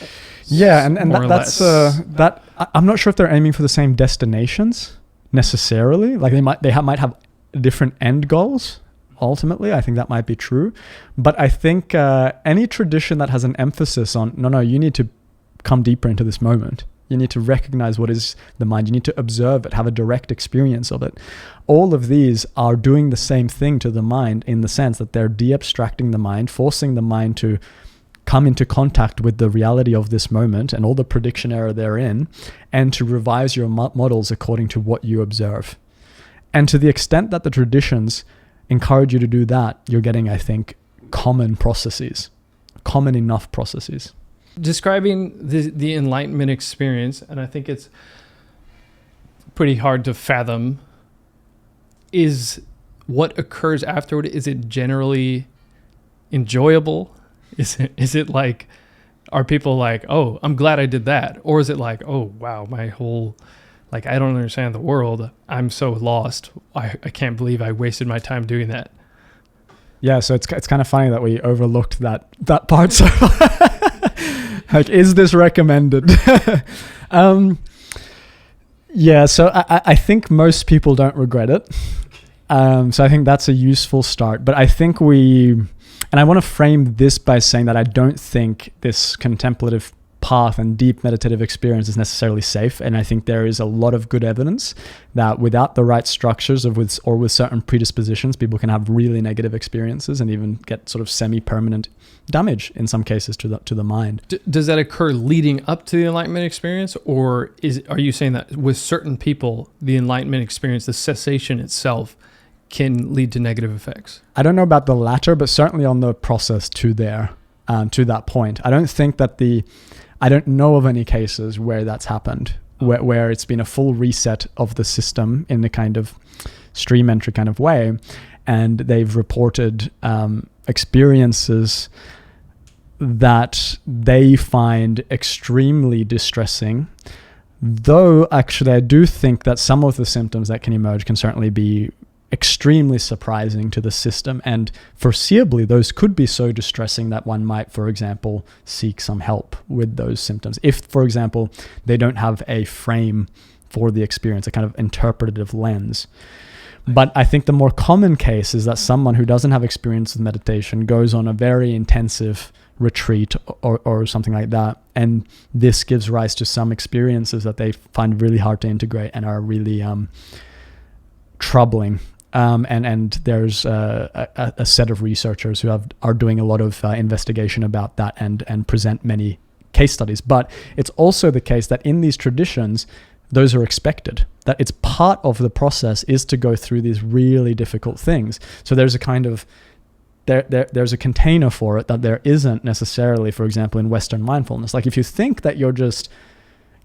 Yeah, and that's that I'm not sure if they're aiming for the same destinations necessarily. Like they might have different end goals. Ultimately, I think that might be true, but I think any tradition that has an emphasis on no, you need to come deeper into this moment. You need to recognize what is the mind. You need to observe it, have a direct experience of it. All of these are doing the same thing to the mind in the sense that they're de-abstracting the mind, forcing the mind to come into contact with the reality of this moment and all the prediction error therein, and to revise your models according to what you observe. And to the extent that the traditions encourage you to do that, you're getting, I think, common enough processes. Describing the enlightenment experience, and I think it's pretty hard to fathom, is what occurs afterward. Is it generally enjoyable? Is it like, are people like, oh, I'm glad I did that? Or is it like, oh, wow, my whole, like, I don't understand the world. I'm so lost. I can't believe I wasted my time doing that. Yeah, so it's kind of funny that we overlooked that part so far. Like, is this recommended? Yeah, so I think most people don't regret it. So I think that's a useful start. But I think and I want to frame this by saying that I don't think this contemplative path and deep meditative experience is necessarily safe. And I think there is a lot of good evidence that without the right structures or with certain predispositions, people can have really negative experiences and even get sort of semi-permanent damage in some cases to the mind. Does that occur leading up to the enlightenment experience, or are you saying that with certain people, the enlightenment experience, the cessation itself, can lead to negative effects? I don't know about the latter, but certainly on the process to that point. I don't think that I don't know of any cases where that's happened, where it's been a full reset of the system in the kind of stream entry kind of way, and they've reported experiences that they find extremely distressing. Though actually I do think that some of the symptoms that can emerge can certainly be extremely surprising to the system, and foreseeably those could be so distressing that one might, for example, seek some help with those symptoms. If, for example, they don't have a frame for the experience, a kind of interpretative lens. But I think the more common case is that someone who doesn't have experience with meditation goes on a very intensive retreat or something like that, and this gives rise to some experiences that they find really hard to integrate and are really troubling. And there's a set of researchers who are doing a lot of investigation about that and present many case studies. But it's also the case that in these traditions, those are expected, that it's part of the process is to go through these really difficult things. So there's a kind of, there's a container for it that there isn't necessarily, for example, in Western mindfulness. Like if you think that you're just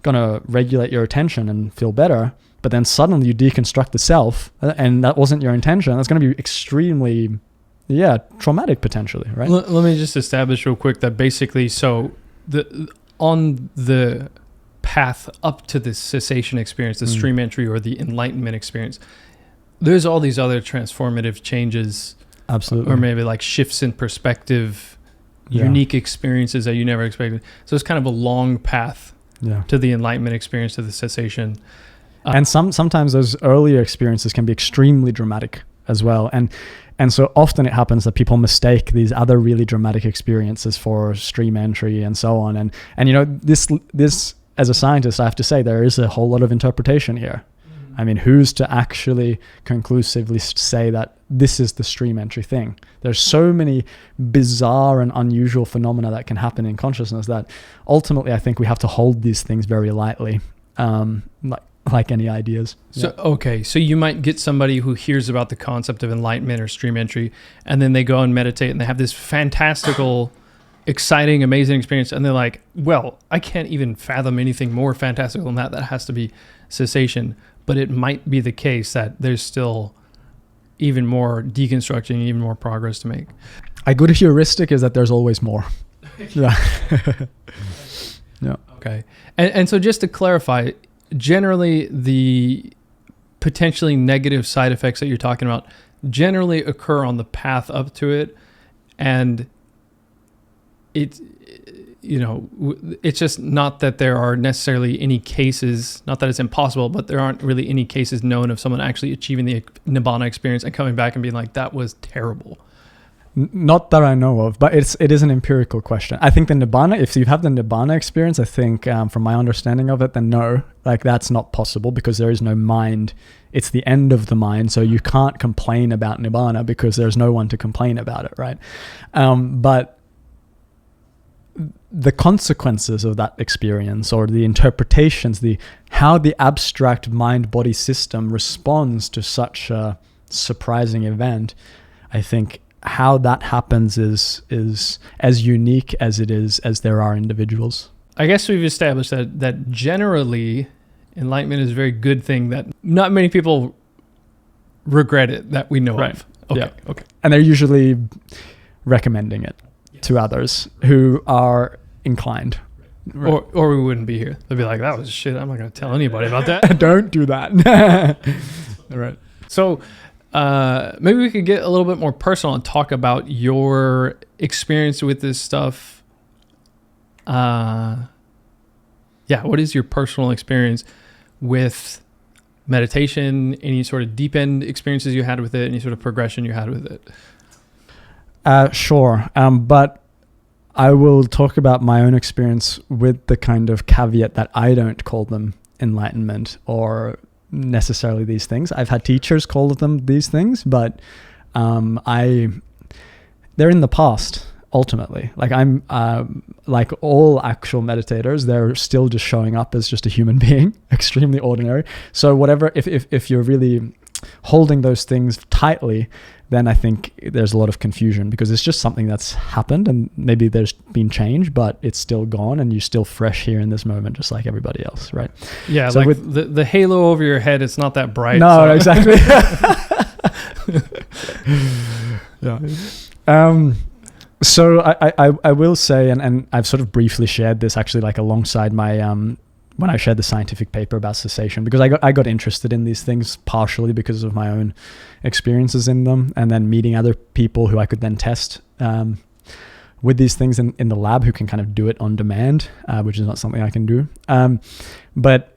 going to regulate your attention and feel better, but then suddenly you deconstruct the self and that wasn't your intention, that's going to be extremely, traumatic potentially, right? Let me just establish real quick that basically, so on the path up to the cessation experience, the stream entry or the enlightenment experience, there's all these other transformative changes. Absolutely. Or maybe like shifts in perspective, unique experiences that you never expected. So it's kind of a long path to the enlightenment experience, to the cessation. And sometimes those earlier experiences can be extremely dramatic as well. And so often it happens that people mistake these other really dramatic experiences for stream entry and so on. And you know, this as a scientist, I have to say there is a whole lot of interpretation here. I mean, who's to actually conclusively say that this is the stream entry thing? There's so many bizarre and unusual phenomena that can happen in consciousness that ultimately I think we have to hold these things very lightly. Like like any ideas. So, okay. So you might get somebody who hears about the concept of enlightenment or stream entry, and then they go and meditate and they have this fantastical, exciting, amazing experience. And they're like, well, I can't even fathom anything more fantastical than that. That has to be cessation. But it might be the case that there's still even more deconstructing, even more progress to make. A good heuristic is that there's always more. Yeah. Yeah. Okay. And so just to clarify, generally the potentially negative side effects that you're talking about generally occur on the path up to it. And it's just not that there are necessarily any cases, not that it's impossible, but there aren't really any cases known of someone actually achieving the Nibbana experience and coming back and being like, that was terrible. Not that I know of, but it is an empirical question. I think the Nibbana, if you have the Nibbana experience, I think from my understanding of it, then no, like that's not possible because there is no mind. It's the end of the mind. So you can't complain about Nibbana because there's no one to complain about it, right? But the consequences of that experience or the interpretations, how the abstract mind-body system responds to such a surprising event, I think how that happens is as unique as it is as there are individuals. I guess we've established that generally enlightenment is a very good thing that not many people regret it that we know of. Okay. Yeah. Okay. And they're usually recommending it to others who are inclined. Right. Or we wouldn't be here. They'd be like, that was shit. I'm not going to tell anybody about that. Don't do that. Right. So maybe we could get a little bit more personal and talk about your experience with this stuff. What is your personal experience with meditation? Any sort of deep end experiences you had with it? Any sort of progression you had with it? Sure. But I will talk about my own experience with the kind of caveat that I don't call them enlightenment or necessarily these things. I've had teachers call them these things, but they're in the past ultimately. Like I'm like all actual meditators, they're still just showing up as just a human being, extremely ordinary. So whatever, if you're really holding those things tightly, then I think there's a lot of confusion because it's just something that's happened and maybe there's been change, but it's still gone and you're still fresh here in this moment, just like everybody else, right? Yeah, so like with the halo over your head, it's not that bright. No, exactly. Yeah. So I will say, and I've sort of briefly shared this actually like alongside my when I shared the scientific paper about cessation, because I got interested in these things partially because of my own experiences in them, and then meeting other people who I could then test with these things in the lab who can kind of do it on demand, which is not something I can do. But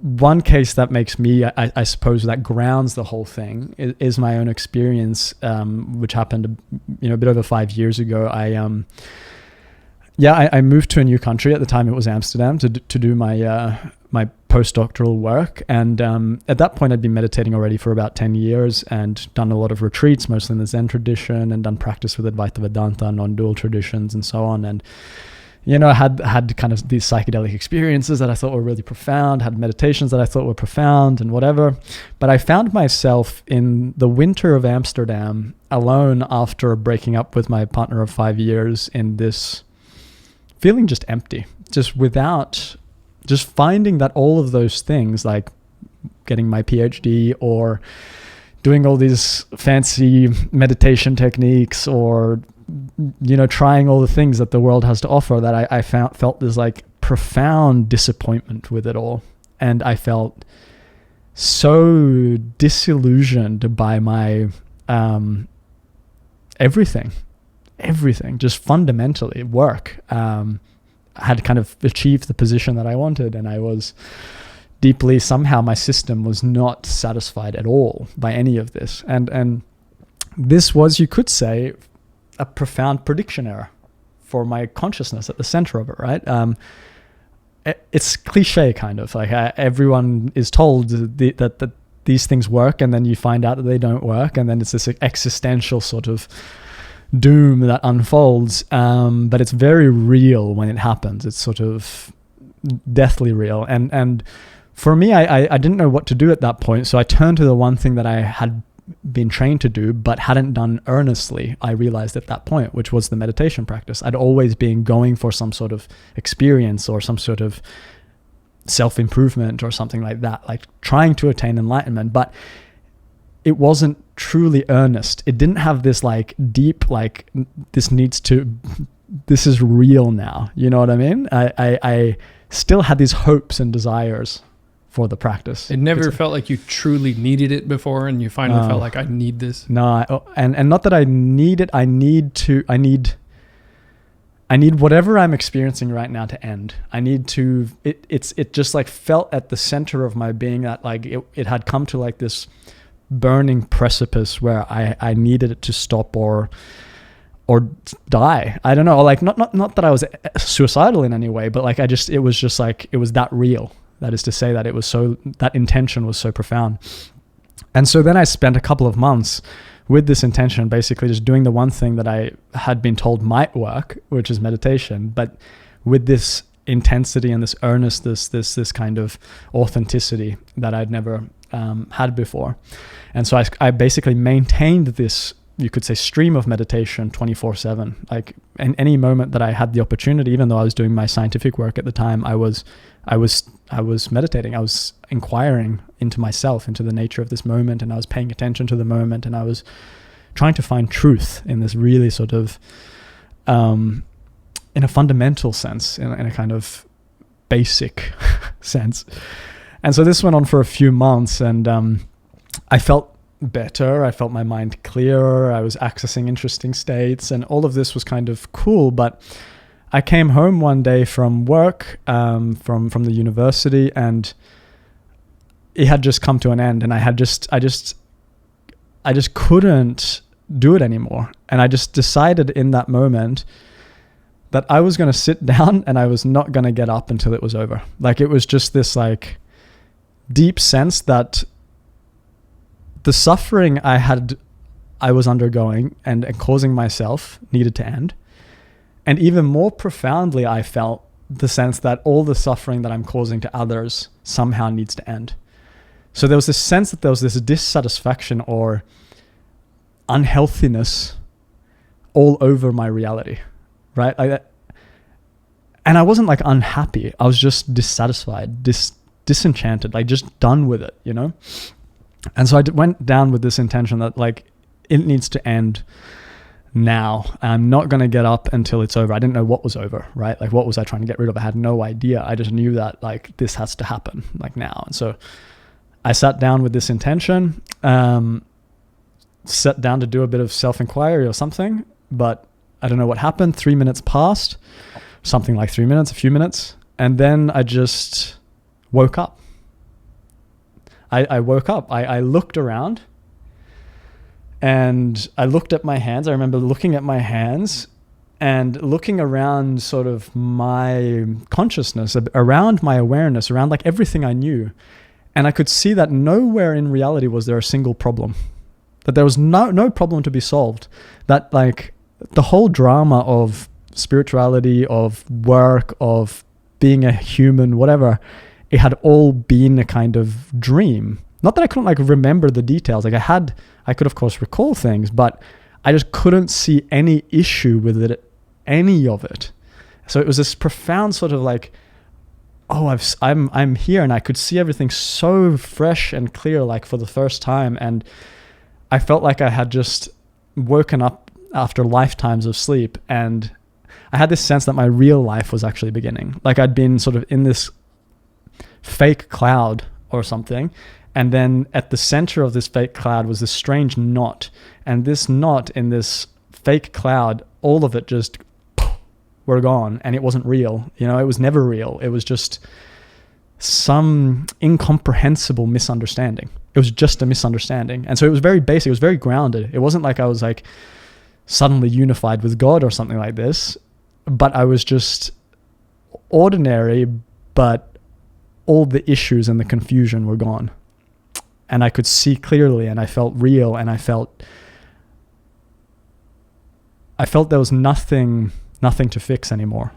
one case that makes me, I suppose, that grounds the whole thing is my own experience, which happened, a bit over 5 years ago. I moved to a new country. At the time, it was Amsterdam to do my my postdoctoral work. And at that point, I'd been meditating already for about 10 years and done a lot of retreats, mostly in the Zen tradition, and done practice with Advaita Vedanta, non-dual traditions, and so on. And I had kind of these psychedelic experiences that I thought were really profound, had meditations that I thought were profound and whatever. But I found myself in the winter of Amsterdam alone after breaking up with my partner of 5 years in this feeling just empty, just finding that all of those things, like getting my PhD or doing all these fancy meditation techniques or trying all the things that the world has to offer, that I felt this like profound disappointment with it all. And I felt so disillusioned by my everything, just fundamentally work. Had kind of achieved the position that I wanted, and I was deeply, somehow my system was not satisfied at all by any of this. And this was, you could say, a profound prediction error for my consciousness at the center of it, right? It's cliche kind of, like everyone is told that these things work, and then you find out that they don't work, and then it's this existential sort of doom that unfolds, but it's very real when it happens. It's sort of deathly real. And for me, I didn't know what to do at that point. So I turned to the one thing that I had been trained to do, but hadn't done earnestly, I realized at that point, which was the meditation practice. I'd always been going for some sort of experience or some sort of self-improvement or something like that, like trying to attain enlightenment, but it wasn't truly earnest. It didn't have this like deep, like this is real now. You know what I mean? I still had these hopes and desires for the practice. It never felt like you truly needed it before, and you finally felt like, I need this. No, and not that I need it. I need whatever I'm experiencing right now to end. I need to. It just like felt at the center of my being that like it had come to like this burning precipice where I needed it to stop or die. I don't know. Like not that I was suicidal in any way, but like it was that real. That is to say that that intention was so profound. And so then I spent a couple of months with this intention, basically just doing the one thing that I had been told might work, which is meditation, but with this intensity and this earnestness, this kind of authenticity that I'd never had before. And so I basically maintained this, you could say, stream of meditation 24/7. Like in any moment that I had the opportunity, even though I was doing my scientific work at the time, I was meditating. I was inquiring into myself, into the nature of this moment, and I was paying attention to the moment, and I was trying to find truth in this really sort of, in a fundamental sense, in a kind of basic sense. And so this went on for a few months, and I felt better. I felt my mind clearer. I was accessing interesting states, and all of this was kind of cool. But I came home one day from work, from the university, and it had just come to an end, and I just couldn't do it anymore. And I just decided in that moment that I was going to sit down and I was not going to get up until it was over. Like it was just this like deep sense that the suffering I was undergoing and causing myself needed to end. And even more profoundly, I felt the sense that all the suffering that I'm causing to others somehow needs to end. So there was this sense that there was this dissatisfaction or unhealthiness all over my reality, right? And I wasn't like unhappy. I was just dissatisfied, disenchanted, like just done with it, you know? And so I went down with this intention that like it needs to end now. I'm not going to get up until it's over. I didn't know what was over, right? Like what was I trying to get rid of? I had no idea. I just knew that like this has to happen like now. And so I sat down with this intention, sat down to do a bit of self-inquiry or something, but I don't know what happened. 3 minutes passed, something like 3 minutes, a few minutes. And then I just woke up. I woke up. I looked around and I looked at my hands. I remember looking at my hands and looking around sort of my consciousness, around my awareness, around like everything I knew. And I could see that nowhere in reality was there a single problem, that there was no problem to be solved, that like the whole drama of spirituality, of work, of being a human, whatever, it had all been a kind of dream. Not that I couldn't like remember the details. Like I could of course recall things, but I just couldn't see any issue with it, any of it. So it was this profound sort of like, oh, I'm here, and I could see everything so fresh and clear, like for the first time. And I felt like I had just woken up after lifetimes of sleep, and I had this sense that my real life was actually beginning. Like I'd been sort of in this fake cloud or something, and then at the center of this fake cloud was this strange knot, and this knot in this fake cloud, all of it just were gone, and it wasn't real. You know, it was never real. It was just some incomprehensible misunderstanding. It was just a misunderstanding. And so it was very basic. It was very grounded. It wasn't like I was like suddenly unified with God or something like this, but I was just ordinary, but all the issues and the confusion were gone. And I could see clearly, and I felt real, and I felt there was nothing to fix anymore.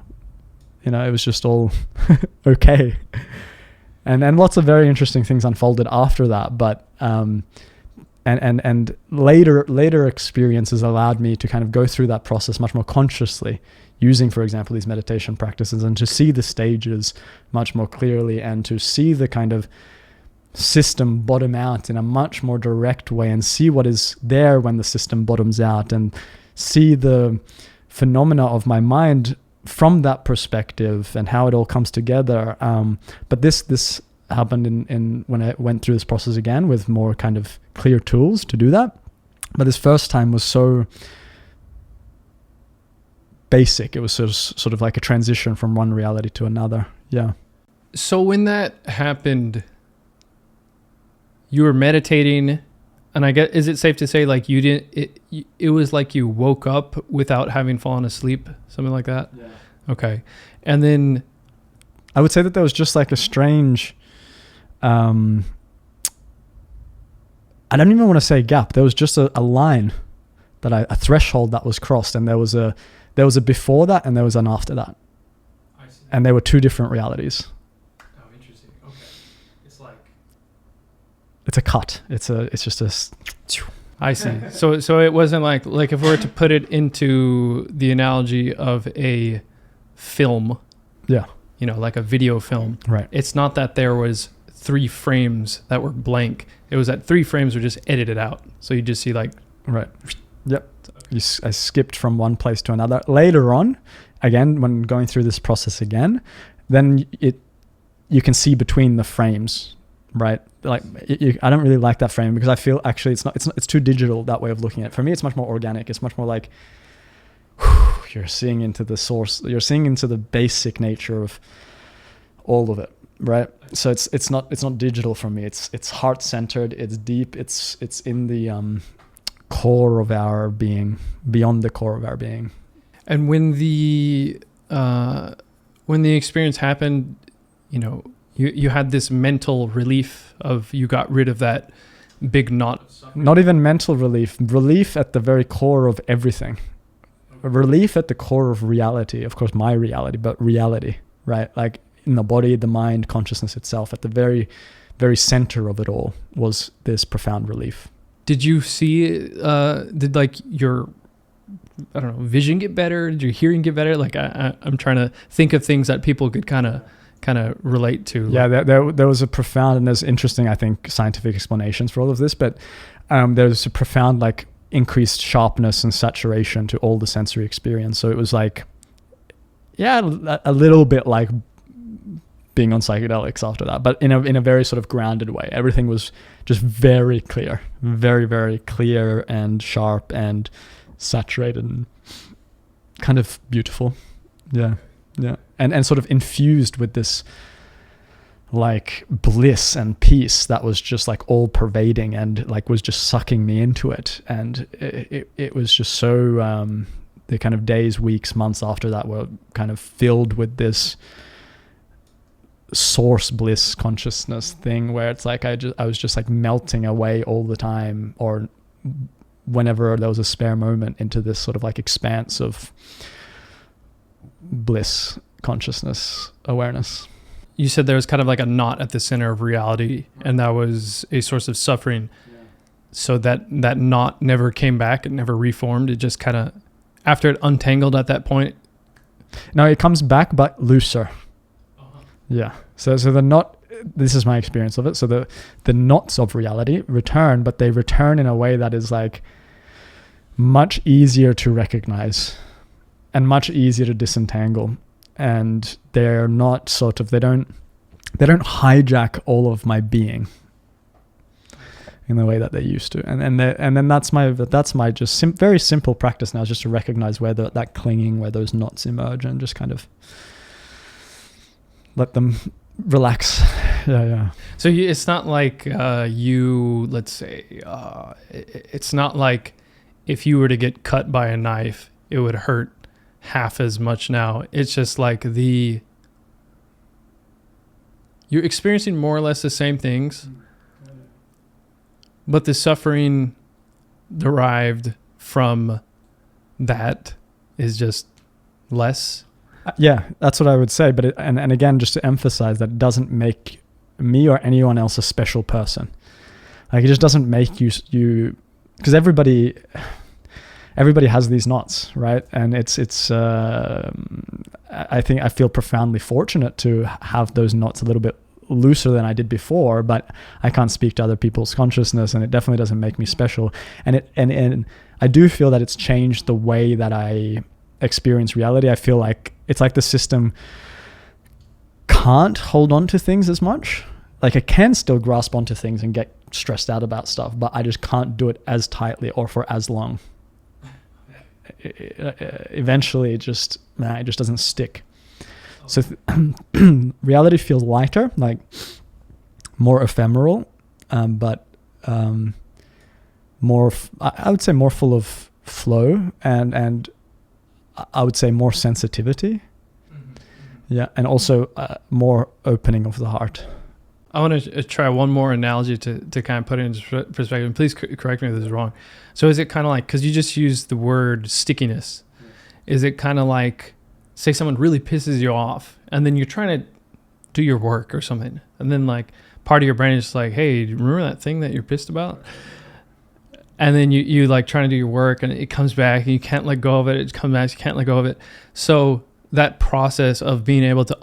You know, it was just all okay. And lots of very interesting things unfolded after that. But and later experiences allowed me to kind of go through that process much more consciously, using, for example, these meditation practices, and to see the stages much more clearly, and to see the kind of system bottom out in a much more direct way, and see what is there when the system bottoms out, and see the phenomena of my mind from that perspective and how it all comes together. But this happened in when I went through this process again with more kind of clear tools to do that. But this first time was so basic. It was sort of like a transition from one reality to another. Yeah. So when that happened, you were meditating, and I guess, is it safe to say like you didn't, it was like you woke up without having fallen asleep, something like that? Yeah. Okay. And then I would say that there was just like a strange, I don't even want to say gap. There was just a line a threshold that was crossed, and there was a before that and there was an after that. I see. And there were two different realities. Oh, interesting. Okay. It's like, it's a cut. It's just a. I see. So it wasn't like if we were to put it into the analogy of a film, Yeah. you know, like a video film. Right. It's not that there was 3 frames that were blank. It was that 3 frames were just edited out. So you just see like. Right. Yep. I skipped from one place to another. Later on, again, when going through this process again, then you can see between the frames, right? Like I don't really like that frame, because I feel actually it's too digital, that way of looking at it. For me, it's much more organic. It's much more like you're seeing into the source. You're seeing into the basic nature of all of it, right? So it's not digital for me. It's heart centered. It's deep. It's in the core of our being, beyond the core of our being. And when the experience happened, you know, you had this mental relief of, you got rid of that big knot. Not even mental relief at the very core of everything. Relief at the core of reality, of course, my reality, but reality, right? Like in the body, the mind, consciousness itself, at the very, very center of it all was this profound relief. Did you see, did like your, I don't know, vision get better? Did your hearing get better? Like I'm trying to think of things that people could kind of relate to. Yeah, there was a profound, and there's interesting, I think, scientific explanations for all of this, but there's a profound like increased sharpness and saturation to all the sensory experience. So it was like, yeah, a little bit like being on psychedelics after that, but in a very sort of grounded way. Everything was just very clear, very, very clear and sharp and saturated and kind of beautiful. Yeah. Yeah. And sort of infused with this like bliss and peace that was just like all pervading and like was just sucking me into it. And it was just so, the kind of days, weeks, months after that were kind of filled with this source bliss consciousness thing, where it's like I was just like melting away all the time, or whenever there was a spare moment, into this sort of like expanse of bliss, consciousness, awareness. You said there was kind of like a knot at the center of reality, and that was a source of suffering. Yeah. So that knot never came back. It never reformed. It just kind of, after it untangled at that point. No, it comes back, but looser. Yeah. So the knot, this is my experience of it. So the knots of reality return, but they return in a way that is like much easier to recognize and much easier to disentangle. And they're not sort of, they don't hijack all of my being in the way that they used to. And then that's my just very simple practice now, is just to recognize where that clinging, where those knots emerge, and just kind of let them relax. Yeah. So it's not like let's say, it's not like if you were to get cut by a knife, it would hurt half as much now. It's just like you're experiencing more or less the same things, but the suffering derived from that is just less. Yeah, that's what I would say. But and again, just to emphasize that it doesn't make me or anyone else a special person. Like, it just doesn't make you because everybody has these knots, right? And it's I think I feel profoundly fortunate to have those knots a little bit looser than I did before, but I can't speak to other people's consciousness, and it definitely doesn't make me special. And I do feel that it's changed the way that I experience reality. I feel like it's like the system can't hold on to things as much. Like, I can still grasp onto things and get stressed out about stuff, but I just can't do it as tightly or for as long. Eventually it just doesn't stick. So reality feels lighter, like more ephemeral, but more, I would say more full of flow, and I would say more sensitivity. Yeah, and also more opening of the heart. I want to try one more analogy to kind of put it into perspective. And please correct me if this is wrong. So is it kind of like, because you just used the word stickiness, is it kind of like, say someone really pisses you off and then you're trying to do your work or something, and then like part of your brain is just like, hey, do you remember that thing that you're pissed about? And then you like trying to do your work and it comes back and you can't let go of it. It comes back, you can't let go of it. So that process of being able to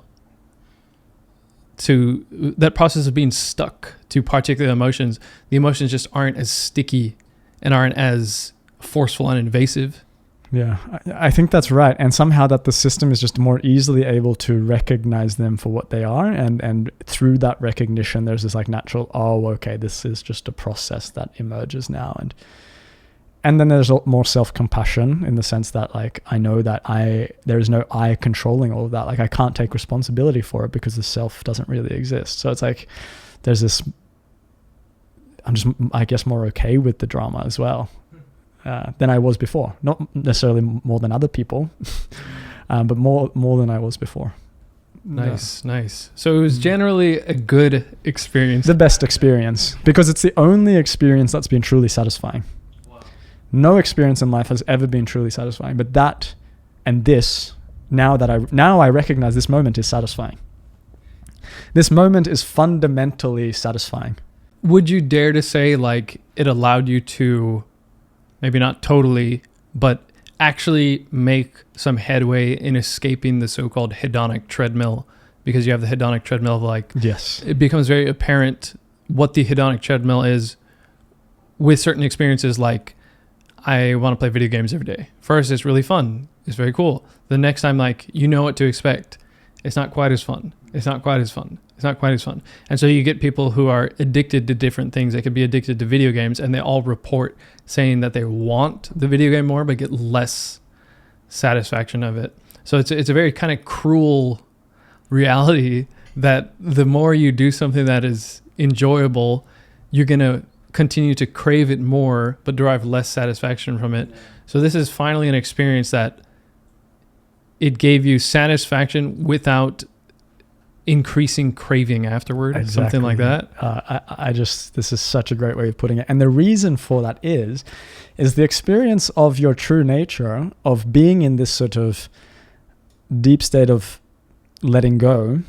that process of being stuck to particular emotions, the emotions just aren't as sticky and aren't as forceful and invasive. Yeah, I think that's right. And somehow that the system is just more easily able to recognize them for what they are. And through that recognition, there's this like natural, oh, okay, this is just a process that emerges now. And then there's more self-compassion in the sense that like, I know that there is no I controlling all of that. Like, I can't take responsibility for it because the self doesn't really exist. So it's like, there's this, I'm just, I guess, more okay with the drama as well than I was before. Not necessarily more than other people, but more than I was before. Nice. So it was generally a good experience. The best experience, because it's the only experience that's been truly satisfying. No experience in life has ever been truly satisfying, but that and this, now I recognize this moment is satisfying. This moment is fundamentally satisfying. Would you dare to say like it allowed you to, maybe not totally, but actually make some headway in escaping the so-called hedonic treadmill? Because you have the hedonic treadmill of like, yes, it becomes very apparent what the hedonic treadmill is with certain experiences. Like, I want to play video games every day. First, it's really fun. It's very cool. The next time, like, you know what to expect. It's not quite as fun. It's not quite as fun. It's not quite as fun. And so you get people who are addicted to different things. They could be addicted to video games, and they all report saying that they want the video game more, but get less satisfaction of it. So it's a very kind of cruel reality that the more you do something that is enjoyable, you're going to continue to crave it more, but derive less satisfaction from it. So this is finally an experience that it gave you satisfaction without increasing craving afterward. Exactly. Something like that. This is such a great way of putting it. And the reason for that is the experience of your true nature, of being in this sort of deep state of letting go,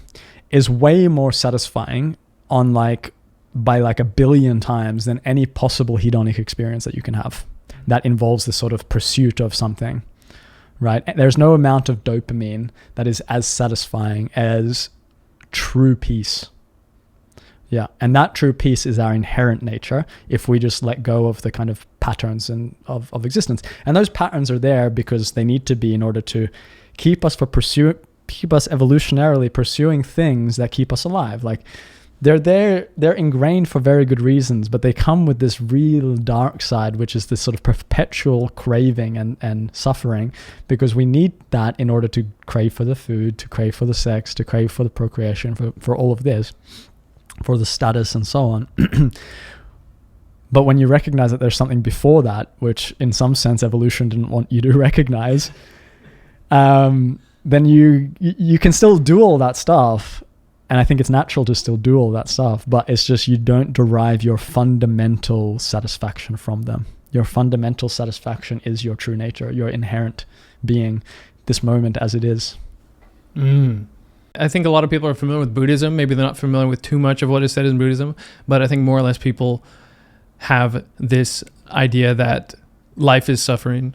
is way more satisfying by like 1 billion times than any possible hedonic experience that you can have that involves this sort of pursuit of something, right? There's no amount of dopamine that is as satisfying as true peace. Yeah, and that true peace is our inherent nature if we just let go of the kind of patterns of existence. And those patterns are there because they need to be in order to keep us evolutionarily pursuing things that keep us alive. Like, they're ingrained for very good reasons, but they come with this real dark side, which is this sort of perpetual craving and suffering, because we need that in order to crave for the food, to crave for the sex, to crave for the procreation, for all of this, for the status and so on. But when you recognize that there's something before that, which in some sense evolution didn't want you to recognize, then you can still do all that stuff. And I think it's natural to still do all that stuff, but it's just you don't derive your fundamental satisfaction from them. Your fundamental satisfaction is your true nature, your inherent being, this moment as it is. I think a lot of people are familiar with Buddhism. Maybe they're not familiar with too much of what is said in Buddhism, but I think more or less people have this idea that life is suffering.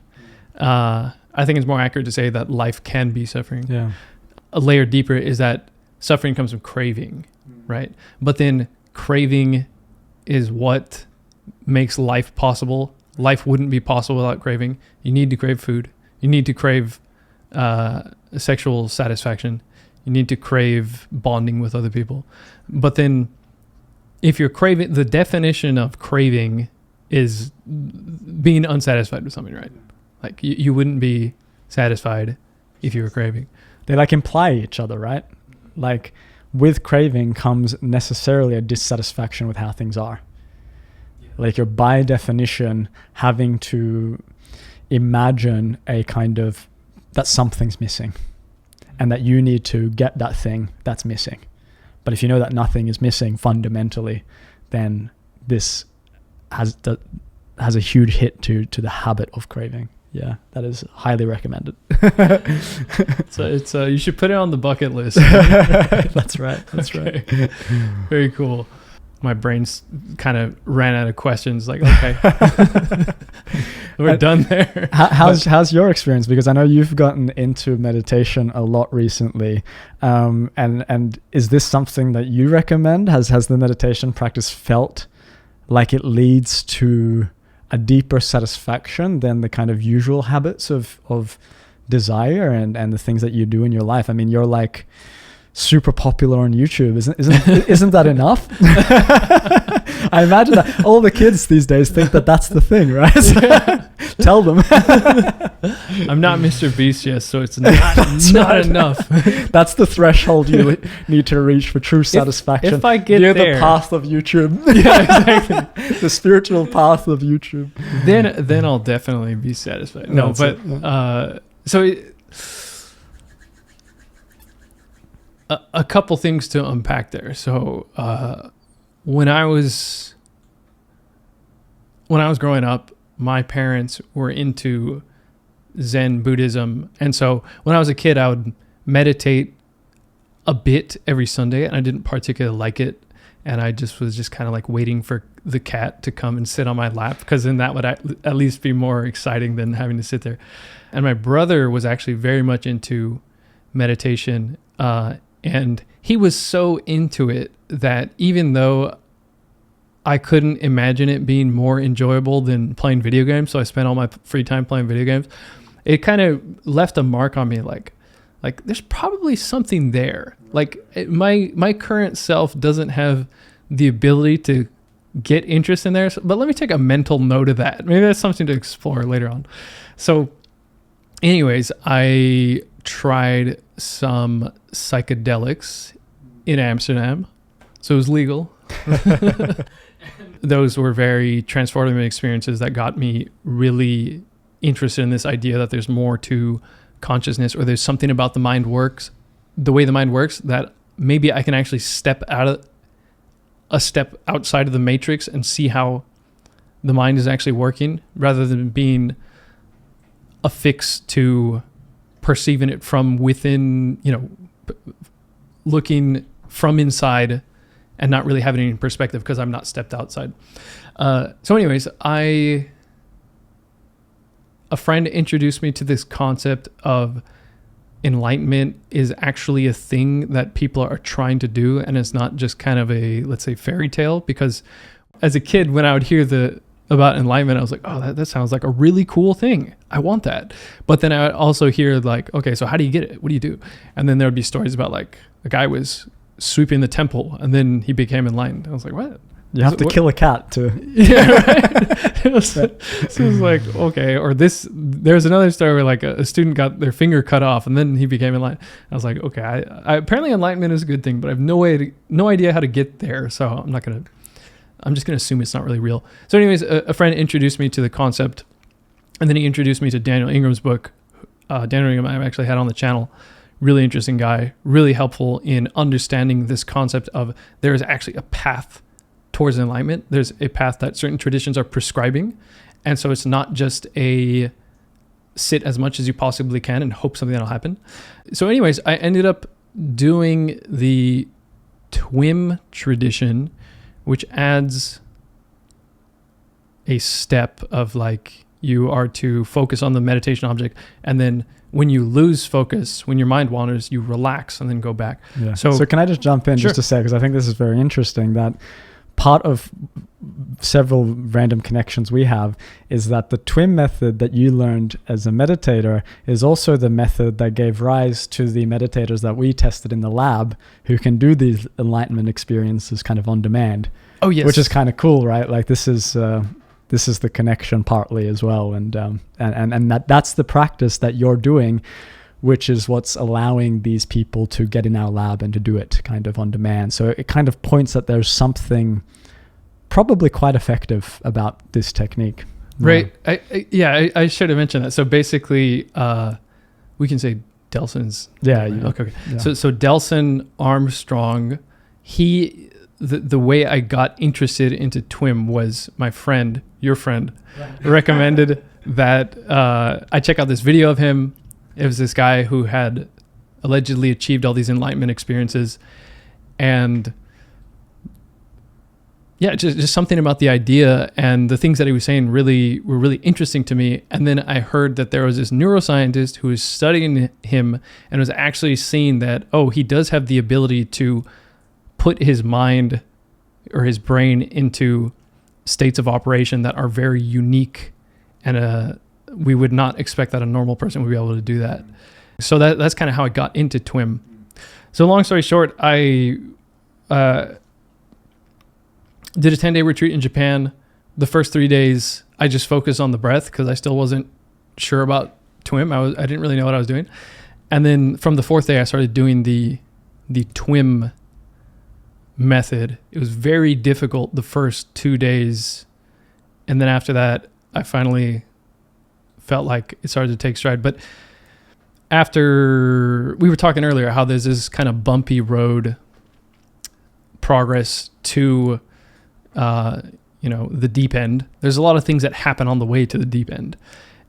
I think it's more accurate to say that life can be suffering. Yeah. A layer deeper is that suffering comes from craving, right? But then craving is what makes life possible. Life wouldn't be possible without craving. You need to crave food. You need to crave sexual satisfaction. You need to crave bonding with other people. But then if you're craving, the definition of craving is being unsatisfied with something, right? Like you wouldn't be satisfied if you were craving. They like imply each other, right? Like with craving comes necessarily a dissatisfaction with how things are. Like you're by definition having to imagine a kind of that something's missing and that you need to get that thing that's missing. But if you know that nothing is missing fundamentally, then this has a huge hit to the habit of craving. Yeah, that is highly recommended. So it's you should put it on the bucket list. That's right. That's right. Very cool. My brain's kind of ran out of questions. Like, okay, we're done there. How's your experience? Because I know you've gotten into meditation a lot recently, and is this something that you recommend? Has the meditation practice felt like it leads to a deeper satisfaction than the kind of usual habits of desire and the things that you do in your life? I mean, you're like super popular on YouTube. Isn't that enough? I imagine that all the kids these days think that that's the thing, right? Tell them. I'm not Mr. Beast yet, so it's not enough. That's the threshold you need to reach for true satisfaction. If I get Near there, the path of YouTube. Yeah, exactly. The spiritual path of YouTube. Then I'll definitely be satisfied. No, but a couple things to unpack there. So when I was growing up, my parents were into Zen Buddhism, and so when I was a kid, I would meditate a bit every Sunday, and I didn't particularly like it, and I was kind of like waiting for the cat to come and sit on my lap, because then that would at least be more exciting than having to sit there. And my brother was actually very much into meditation, and he was so into it that even though I couldn't imagine it being more enjoyable than playing video games, so I spent all my free time playing video games, it kind of left a mark on me, like there's probably something there. Like my current self doesn't have the ability to get interest in there, but let me take a mental note of that. Maybe that's something to explore later on. So anyways, I tried some psychedelics in Amsterdam, so it was legal. Those were very transformative experiences that got me really interested in this idea that there's more to consciousness, or there's something about the way the mind works, that maybe I can actually step outside of the matrix and see how the mind is actually working, rather than being affixed to perceiving it from within, looking from inside and not really having any perspective because I'm not stepped outside. So anyways, a friend introduced me to this concept of enlightenment is actually a thing that people are trying to do, and it's not just kind of a, let's say, fairy tale. Because as a kid, when I would hear about enlightenment, I was like, oh, that sounds like a really cool thing. I want that. But then I would also hear like, okay, so how do you get it? What do you do? And then there would be stories about like a guy was sweeping the temple and then he became enlightened. I was like, what? You have to kill a cat to... Yeah, right? It was like, okay. Or there's another story where like a student got their finger cut off and then he became enlightened. I was like, okay, I apparently enlightenment is a good thing, but I have no idea how to get there. So I'm just going to assume it's not really real. So anyways, a friend introduced me to the concept, and then he introduced me to Daniel Ingram's book. Daniel Ingram I've actually had on the channel. Really interesting guy, really helpful in understanding this concept of there is actually a path towards enlightenment. There's a path that certain traditions are prescribing. And so it's not just a sit as much as you possibly can and hope something will happen. So anyways, I ended up doing the TWIM tradition, which adds a step of like you are to focus on the meditation object, and then when you lose focus, when your mind wanders, you relax and then go back. Yeah. So can I just jump in just to say, because I think this is very interesting, that part of several random connections we have is that the TWIM method that you learned as a meditator is also the method that gave rise to the meditators that we tested in the lab who can do these enlightenment experiences kind of on demand. Oh, yes. Which is kind of cool, right? Like this is the connection partly as well. And that's the practice that you're doing, which is what's allowing these people to get in our lab and to do it kind of on demand. So it kind of points that there's something probably quite effective about this technique. Right. I should have mentioned that. So basically, we can say Delson's. Yeah. Okay. Yeah. So Delson Armstrong, the way I got interested into TWIM was my friend, your friend, recommended that I check out this video of him. It was this guy who had allegedly achieved all these enlightenment experiences, and yeah, just something about the idea and the things that he was saying were really interesting to me. And then I heard that there was this neuroscientist who was studying him and was actually seeing that, oh, he does have the ability to put his mind or his brain into states of operation that are very unique, and we would not expect that a normal person would be able to do that. So that's kind of how I got into TWIM. So long story short, I did a 10-day retreat in Japan. The first 3 days, I just focused on the breath because I still wasn't sure about TWIM. I didn't really know what I was doing. And then from the fourth day, I started doing the TWIM method. It was very difficult the first 2 days. And then after that, I finally felt like it started to take stride. But after, we were talking earlier how there's this kind of bumpy road progress to the deep end. There's a lot of things that happen on the way to the deep end.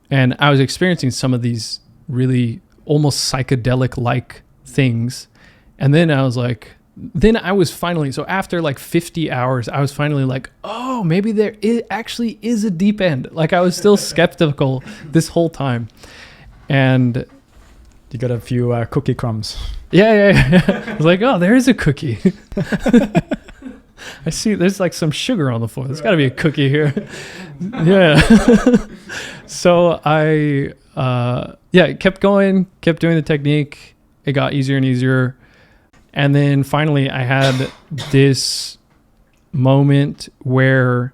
And I was experiencing some of these really almost psychedelic-like things. And then I was finally, so after like 50 hours, I was finally like, oh, maybe there actually is a deep end. Like I was still skeptical this whole time. And you got a few cookie crumbs. Yeah. I was like, oh, there is a cookie. I see there's like some sugar on the floor. There's got to be a cookie here. Yeah. So I kept going, kept doing the technique. It got easier and easier. And then finally I had this moment where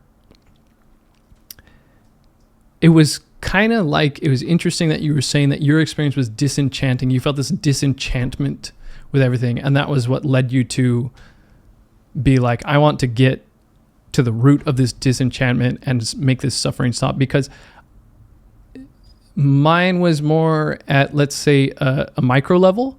it was kind of like, it was interesting that you were saying that your experience was disenchanting. You felt this disenchantment with everything. And that was what led you to be like, I want to get to the root of this disenchantment and make this suffering stop. Because mine was more at, let's say, a micro level.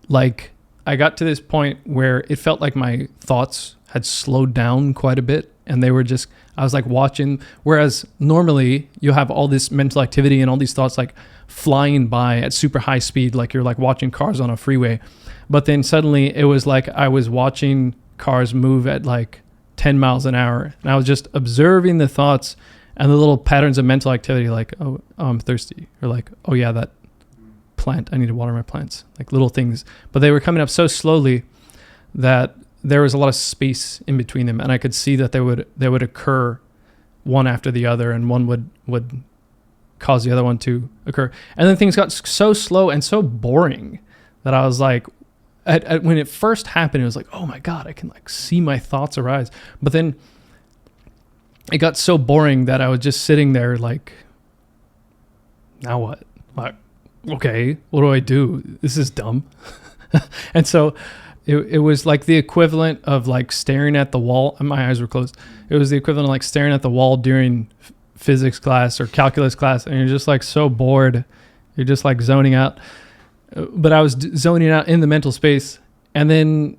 Like I got to this point where it felt like my thoughts had slowed down quite a bit, and they were just, I was like watching, whereas normally you have all this mental activity and all these thoughts like flying by at super high speed, like you're like watching cars on a freeway. But then suddenly it was like I was watching cars move at like 10 miles an hour, and I was just observing the thoughts and the little patterns of mental activity, like, oh, I'm thirsty, or like, oh yeah, that plant, I need to water my plants, like little things. But they were coming up so slowly that there was a lot of space in between them, and I could see that they would occur one after the other, and one would cause the other one to occur. And then things got so slow and so boring that I was like, when it first happened, it was like, oh my God, I can like see my thoughts arise. But then it got so boring that I was just sitting there like, now what? Like, okay, what do I do? This is dumb. And so it was like the equivalent of like staring at the wall. My eyes were closed. It was the equivalent of like staring at the wall during physics class or calculus class, and you're just like so bored. You're just like zoning out. But I was zoning out in the mental space. And then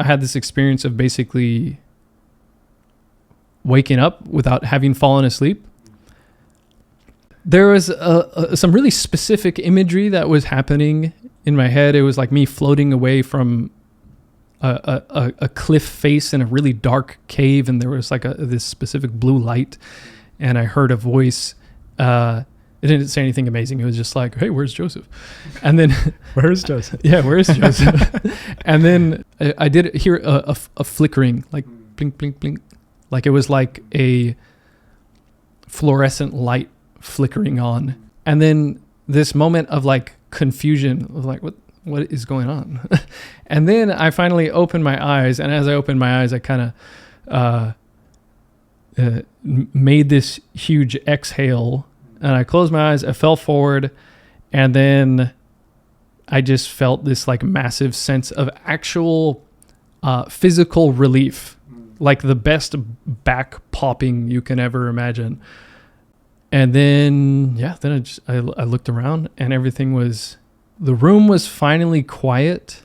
I had this experience of basically waking up without having fallen asleep. There was some really specific imagery that was happening in my head, it was like me floating away from a cliff face in a really dark cave, and there was like this specific blue light, and I heard a voice. It didn't say anything amazing. It was just like, "Hey, where's Joseph?" And then, Where's Joseph? Yeah, where's Joseph? And then I did hear a flickering, like blink, blink, blink, like it was like a fluorescent light flickering on. And then this moment of like confusion of like, what is going on? And then I finally opened my eyes, and as I opened my eyes, I kind of made this huge exhale, and I closed my eyes, I fell forward, and then I just felt this like massive sense of actual physical relief, like the best back popping you can ever imagine. And then, I looked around, and the room was finally quiet,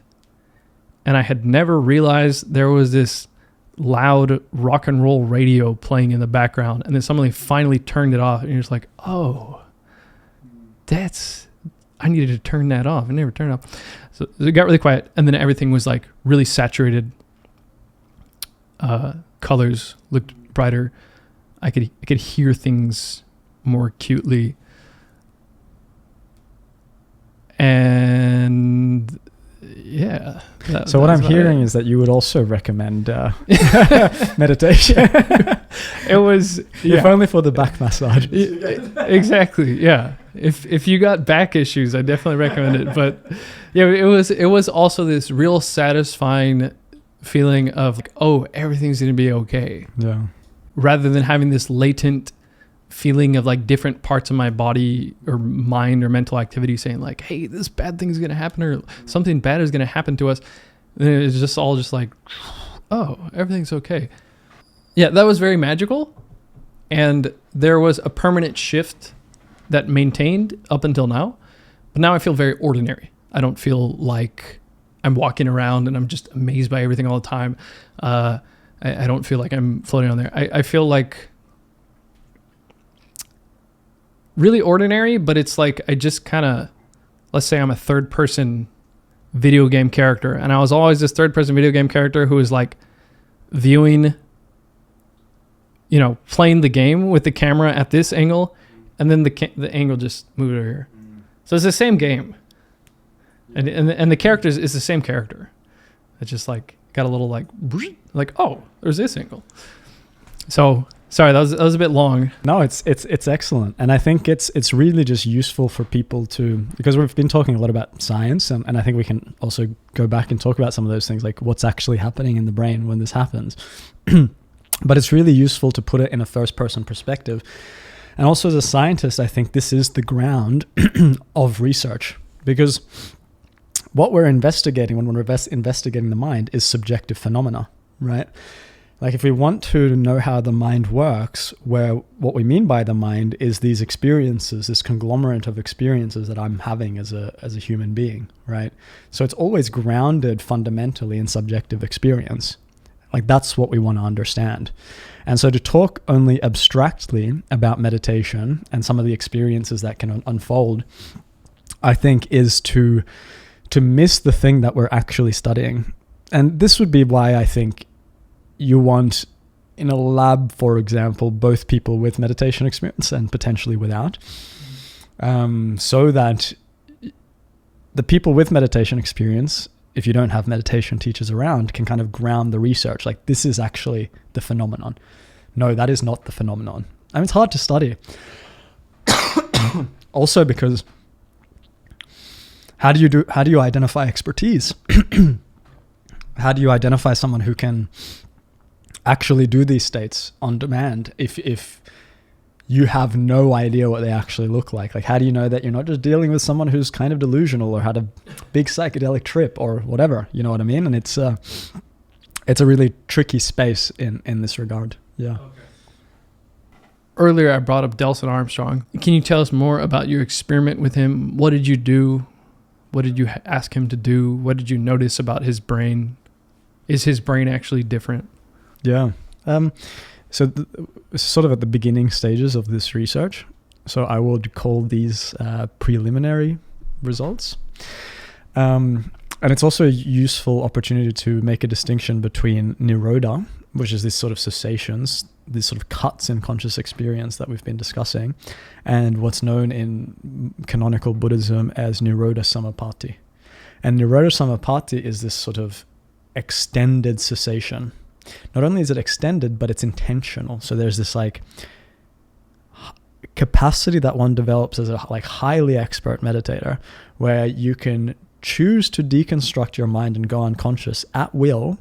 and I had never realized there was this loud rock and roll radio playing in the background, and then somebody finally turned it off, and you're just like, oh, I needed to turn that off. I never turned it off. So it got really quiet, and then everything was like really saturated. Colors looked brighter. I could hear things more acutely. And yeah. So what I'm hearing is that you would also recommend meditation. It was, if only for the back massage. Exactly. Yeah. If you got back issues, I definitely recommend it. But yeah, it was also this real satisfying feeling of like, oh, everything's going to be okay. Yeah. Rather than having this latent feeling of like different parts of my body or mind or mental activity saying like, hey, this bad thing is going to happen, or something bad is going to happen to us. And it's just all just like, oh, everything's okay. Yeah, that was very magical. And there was a permanent shift that maintained up until now. But now I feel very ordinary. I don't feel like I'm walking around and I'm just amazed by everything all the time. I don't feel like I'm floating on there. I feel like really ordinary, but it's like I just kind of, let's say I'm a third person video game character, and I was always this third person video game character who was like viewing, playing the game with the camera at this angle, and then the angle just moved over here. So it's the same game, and the characters is the same character. It's just like got a little like oh, there's this angle. So sorry, that was a bit long. No, it's excellent, and I think it's really just useful for people because we've been talking a lot about science, and I think we can also go back and talk about some of those things, like what's actually happening in the brain when this happens. But it's really useful to put it in a first-person perspective, and also as a scientist, I think this is the ground of research, because what we're investigating when we're investigating the mind is subjective phenomena, right? Like if we want to know how the mind works, where what we mean by the mind is these experiences, this conglomerate of experiences that I'm having as a human being, right? So it's always grounded fundamentally in subjective experience. Like that's what we want to understand. And so to talk only abstractly about meditation and some of the experiences that can unfold, I think is to miss the thing that we're actually studying. And this would be why I think you want, in a lab, for example, both people with meditation experience and potentially without, so that the people with meditation experience, if you don't have meditation teachers around, can kind of ground the research. Like, this is actually the phenomenon. No, that is not the phenomenon. I mean, it's hard to study. Also because how do you identify expertise? How do you identify someone who can actually do these states on demand if you have no idea what they actually look like? Like, how do you know that you're not just dealing with someone who's kind of delusional or had a big psychedelic trip or whatever? You know what I mean? And it's a really tricky space in this regard. Yeah. Okay. Earlier, I brought up Delson Armstrong. Can you tell us more about your experiment with him? What did you do? What did you ask him to do? What did you notice about his brain? Is his brain actually different? Yeah. So sort of at the beginning stages of this research. So I would call these preliminary results. And it's also a useful opportunity to make a distinction between nirodha, which is this sort of cessations, these sort of cuts in conscious experience that we've been discussing, and what's known in canonical Buddhism as nirodha samapatti. And nirodha samapatti is this sort of extended cessation. Not only is it extended, but it's intentional. So there's this like capacity that one develops as a like highly expert meditator, where you can choose to deconstruct your mind and go unconscious at will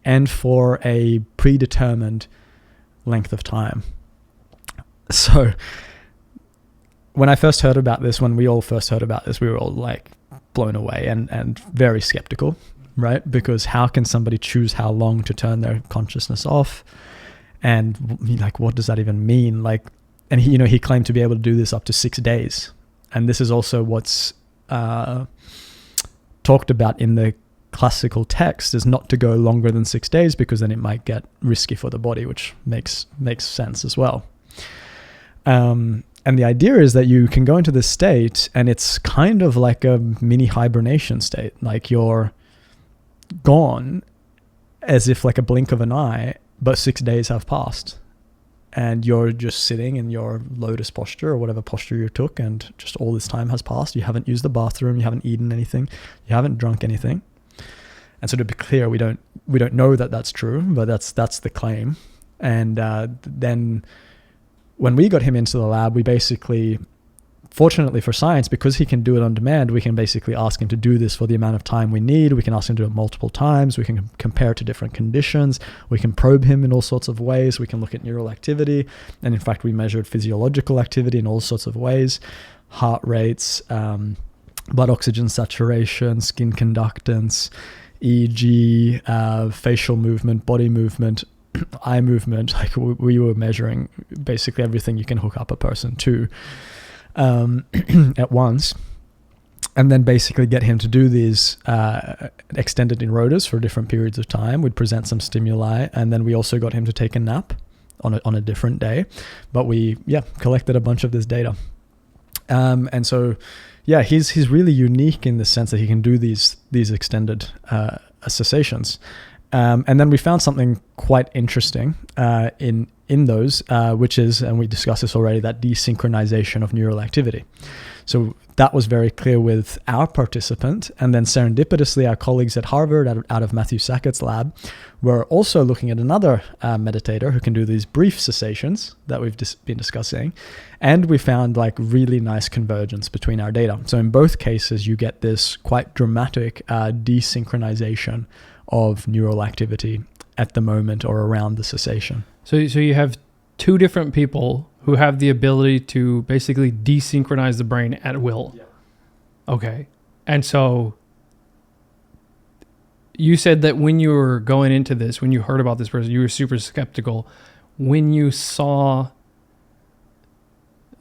and for a predetermined length of time. So when I first heard about this, when we all first heard about this, we were all like blown away and very skeptical, right? Because how can somebody choose how long to turn their consciousness off? And like, what does that even mean? Like, and he claimed to be able to do this up to 6 days. And this is also what's talked about in the classical text, is not to go longer than 6 days, because then it might get risky for the body, which makes sense as well. And the idea is that you can go into this state and it's kind of like a mini hibernation state. Like you're gone as if like a blink of an eye, but 6 days have passed. And you're just sitting in your lotus posture or whatever posture you took, and just all this time has passed. You haven't used the bathroom, you haven't eaten anything, you haven't drunk anything. And so to be clear, we don't know that that's true, but that's the claim. And then when we got him into the lab, we basically, fortunately for science, because he can do it on demand, we can basically ask him to do this for the amount of time we need. We can ask him to do it multiple times. We can compare to different conditions. We can probe him in all sorts of ways. We can look at neural activity. And in fact, we measured physiological activity in all sorts of ways: heart rates, blood oxygen saturation, skin conductance, EEG, facial movement, body movement, eye movement. Like we were measuring basically everything you can hook up a person to at once, and then basically get him to do these extended nirodhas for different periods of time. We'd present some stimuli, and then we also got him to take a nap on a different day. But we collected a bunch of this data, and so he's really unique in the sense that he can do these extended cessations. And then we found something quite interesting in those, which is, and we discussed this already, that desynchronization of neural activity. So that was very clear with our participant. And then serendipitously, our colleagues at Harvard, out of Matthew Sackett's lab, were also looking at another meditator who can do these brief cessations that we've been discussing. And we found like really nice convergence between our data. So in both cases, you get this quite dramatic desynchronization of neural activity at the moment or around the cessation. So you have two different people who have the ability to basically desynchronize the brain at will. Yeah. Okay. And so you said that when you were going into this, when you heard about this person, you were super skeptical. When you saw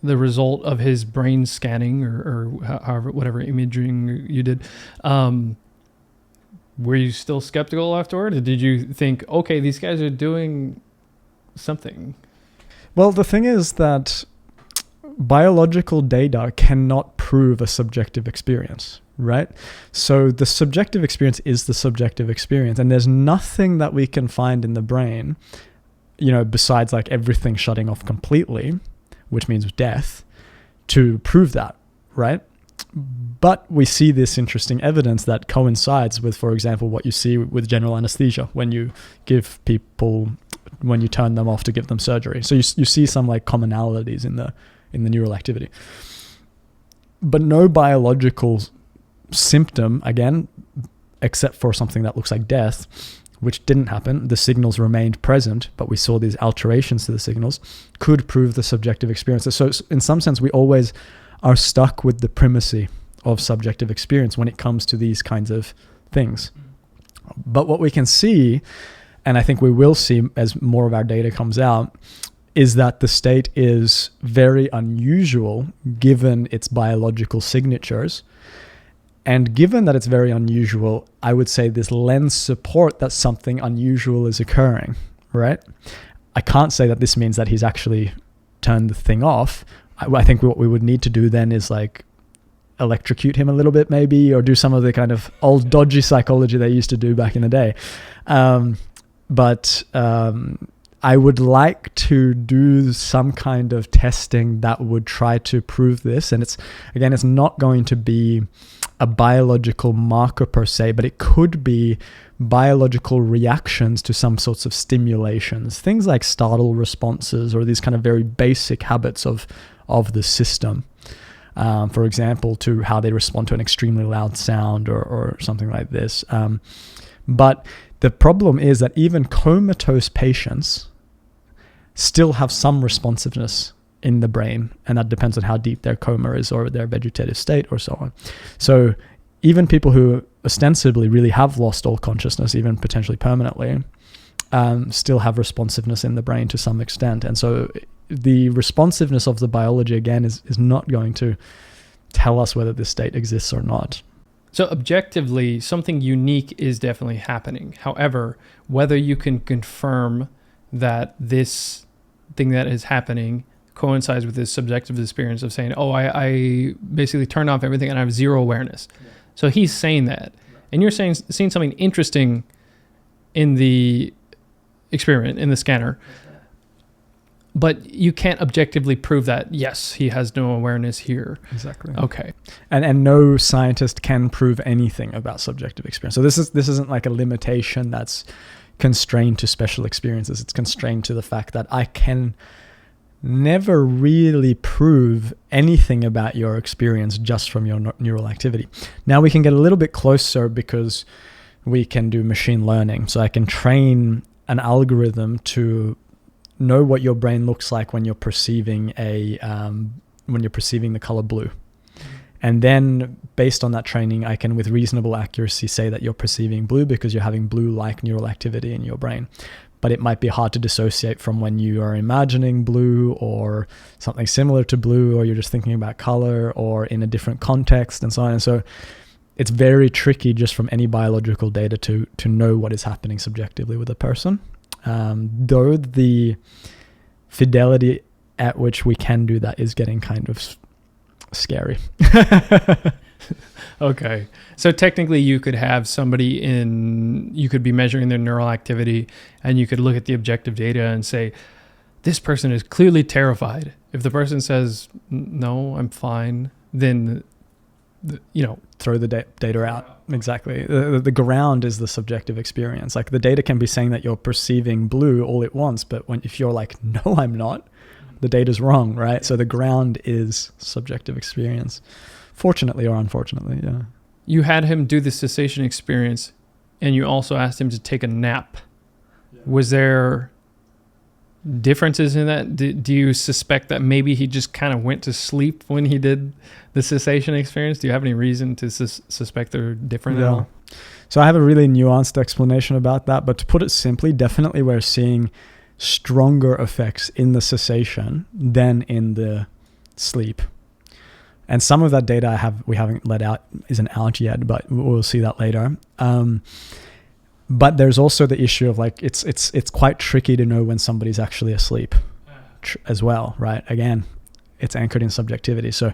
the result of his brain scanning or however, whatever imaging you did, were you still skeptical afterward? Or did you think, okay, these guys are doing something? Well, the thing is that biological data cannot prove a subjective experience, right? So the subjective experience is the subjective experience, and there's nothing that we can find in the brain, besides like everything shutting off completely, which means death, to prove that, right? But we see this interesting evidence that coincides with, for example, what you see with general anesthesia when you give people, when you turn them off to give them surgery. So you see some like commonalities in the neural activity, but no biological symptom, again, except for something that looks like death, which didn't happen. The signals remained present, but we saw these alterations to the signals, could prove the subjective experiences. So in some sense, we always are stuck with the primacy of subjective experience when it comes to these kinds of things. But what we can see, and I think we will see as more of our data comes out, is that the state is very unusual given its biological signatures. And given that it's very unusual, I would say this lends support that something unusual is occurring, right? I can't say that this means that he's actually turned the thing off. I think what we would need to do then is like electrocute him a little bit maybe, or do some of the kind of old dodgy psychology they used to do back in the day. But I would like to do some kind of testing that would try to prove this. And it's not going to be a biological marker per se, but it could be biological reactions to some sorts of stimulations, things like startle responses, or these kind of very basic habits of the system. For example, to how they respond to an extremely loud sound or something like this. But the problem is that even comatose patients still have some responsiveness in the brain, and that depends on how deep their coma is or their vegetative state or so on. So even people who ostensibly really have lost all consciousness, even potentially permanently, still have responsiveness in the brain to some extent. And so the responsiveness of the biology, again, is not going to tell us whether this state exists or not. So objectively, something unique is definitely happening. However, whether you can confirm that this thing that is happening coincides with this subjective experience of saying, oh, I basically turned off everything and I have zero awareness. Yeah. So he's saying that. Yeah. And you're seeing something interesting in the experiment, in the scanner. But you can't objectively prove that, yes, he has no awareness here. Exactly. Okay. And no scientist can prove anything about subjective experience. So this isn't like a limitation that's constrained to special experiences. It's constrained to the fact that I can never really prove anything about your experience just from your neural activity. Now we can get a little bit closer because we can do machine learning. So I can train an algorithm to know what your brain looks like when you're perceiving the color blue. And then based on that training, I can with reasonable accuracy say that you're perceiving blue because you're having blue-like neural activity in your brain. But it might be hard to dissociate from when you are imagining blue or something similar to blue, or you're just thinking about color or in a different context and so on. And so it's very tricky just from any biological data to know what is happening subjectively with a person. Though the fidelity at which we can do that is getting kind of scary. Okay. So technically you could have somebody you could be measuring their neural activity, and you could look at the objective data and say, this person is clearly terrified. If the person says, no, I'm fine, then, throw the data out. Exactly. The ground is the subjective experience. Like the data can be saying that you're perceiving blue all at once, but if you're like, no, I'm not, the data's wrong, right? So the ground is subjective experience. Fortunately or unfortunately, yeah. You had him do the cessation experience, and you also asked him to take a nap. Yeah. Was there differences in that? Do you suspect that maybe he just kind of went to sleep when he did the cessation experience? Do you have any reason to suspect they're different at all? So I have a really nuanced explanation about that, but to put it simply, definitely we're seeing stronger effects in the cessation than in the sleep. And some of that data we haven't isn't out yet, but we'll see that later. But there's also the issue of like it's quite tricky to know when somebody's actually asleep as well, right? Again, it's anchored in subjectivity. So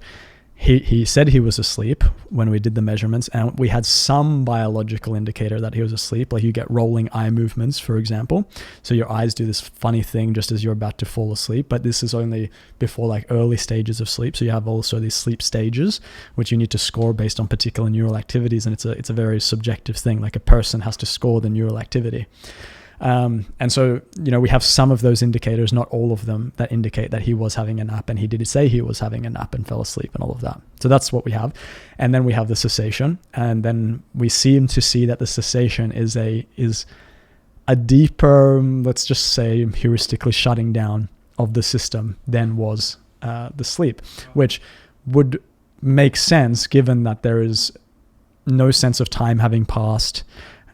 he said he was asleep when we did the measurements, and we had some biological indicator that he was asleep. Like you get rolling eye movements, for example. So your eyes do this funny thing just as you're about to fall asleep, but this is only before like early stages of sleep. So you have also these sleep stages, which you need to score based on particular neural activities. And it's a very subjective thing. Like a person has to score the neural activity. And so, we have some of those indicators, not all of them, that indicate that he was having a nap, and he did say he was having a nap and fell asleep and all of that. So that's what we have. And then we have the cessation, and then we seem to see that the cessation is a deeper, let's just say heuristically shutting down of the system than was the sleep, which would make sense given that there is no sense of time having passed.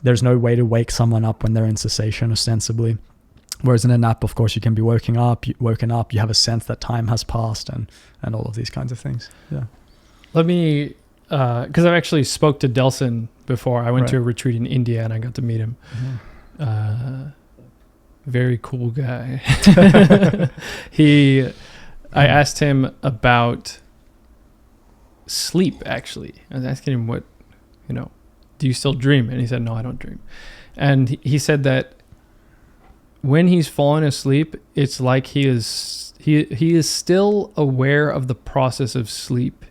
There's no way to wake someone up when they're in cessation, ostensibly. Whereas in a nap, of course, you can be woken up, you have a sense that time has passed and all of these kinds of things. Yeah. Let me, because I've actually spoke to Delson before. I went to a retreat in India and I got to meet him. Mm-hmm. Very cool guy. I asked him about sleep, actually. I was asking him what, do you still dream? And he said, no, I don't dream. And he said that when he's fallen asleep, it's like he is still aware of the process of sleep.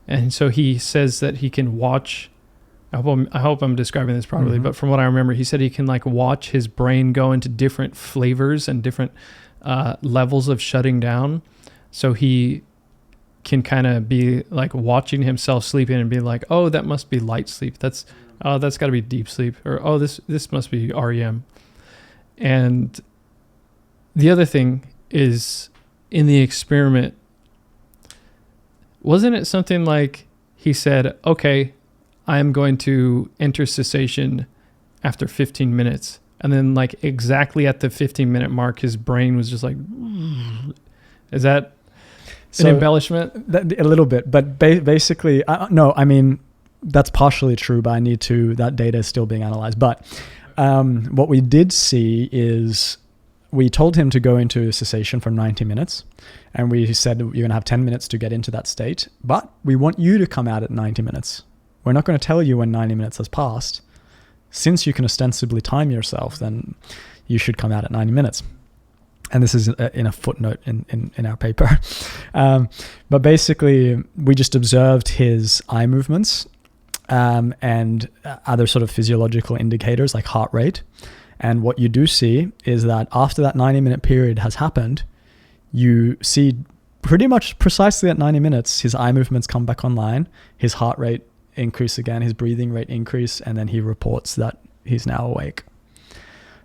And so he says that he can watch, I hope I'm describing this properly, but from what I remember, he said he can like watch his brain go into different flavors and different levels of shutting down. So he can kind of be like watching himself sleeping and be like, oh, that must be light sleep. That's got to be deep sleep. Or, oh, this must be REM. And the other thing is, in the experiment, wasn't it something like he said, okay, I'm going to enter cessation after 15 minutes. And then like exactly at the 15-minute mark, his brain was just like, is that an embellishment? A little bit, but basically, no, I mean, that's partially true, but that data is still being analyzed. But what we did see is we told him to go into cessation for 90 minutes. And we said, you're going to have 10 minutes to get into that state, but we want you to come out at 90 minutes. We're not going to tell you when 90 minutes has passed. Since you can ostensibly time yourself, then you should come out at 90 minutes. And this is in a footnote in our paper. But basically, we just observed his eye movements and other sort of physiological indicators like heart rate. And what you do see is that after that 90-minute period has happened, you see pretty much precisely at 90 minutes, his eye movements come back online, his heart rate increase again, his breathing rate increase, and then he reports that he's now awake.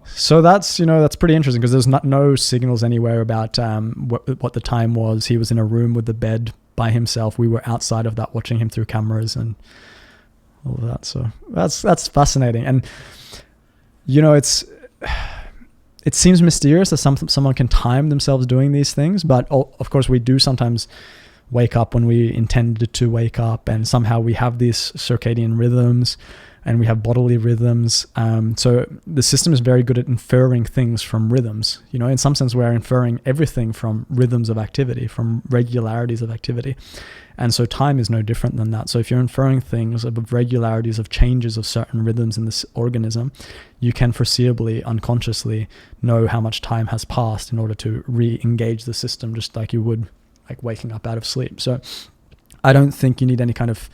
So that's pretty interesting because there's no signals anywhere about what the time was. He was in a room with the bed by himself. We were outside of that watching him through cameras and all of that. So that's fascinating. And it seems mysterious that someone can time themselves doing these things, but of course we do sometimes wake up when we intended to wake up, and somehow we have these circadian rhythms and we have bodily rhythms. So the system is very good at inferring things from rhythms. In some sense, we're inferring everything from rhythms of activity, from regularities of activity. And so time is no different than that. So if you're inferring things of regularities of changes of certain rhythms in this organism, you can foreseeably, unconsciously know how much time has passed in order to re-engage the system, just like you would like waking up out of sleep. So I don't think you need any kind of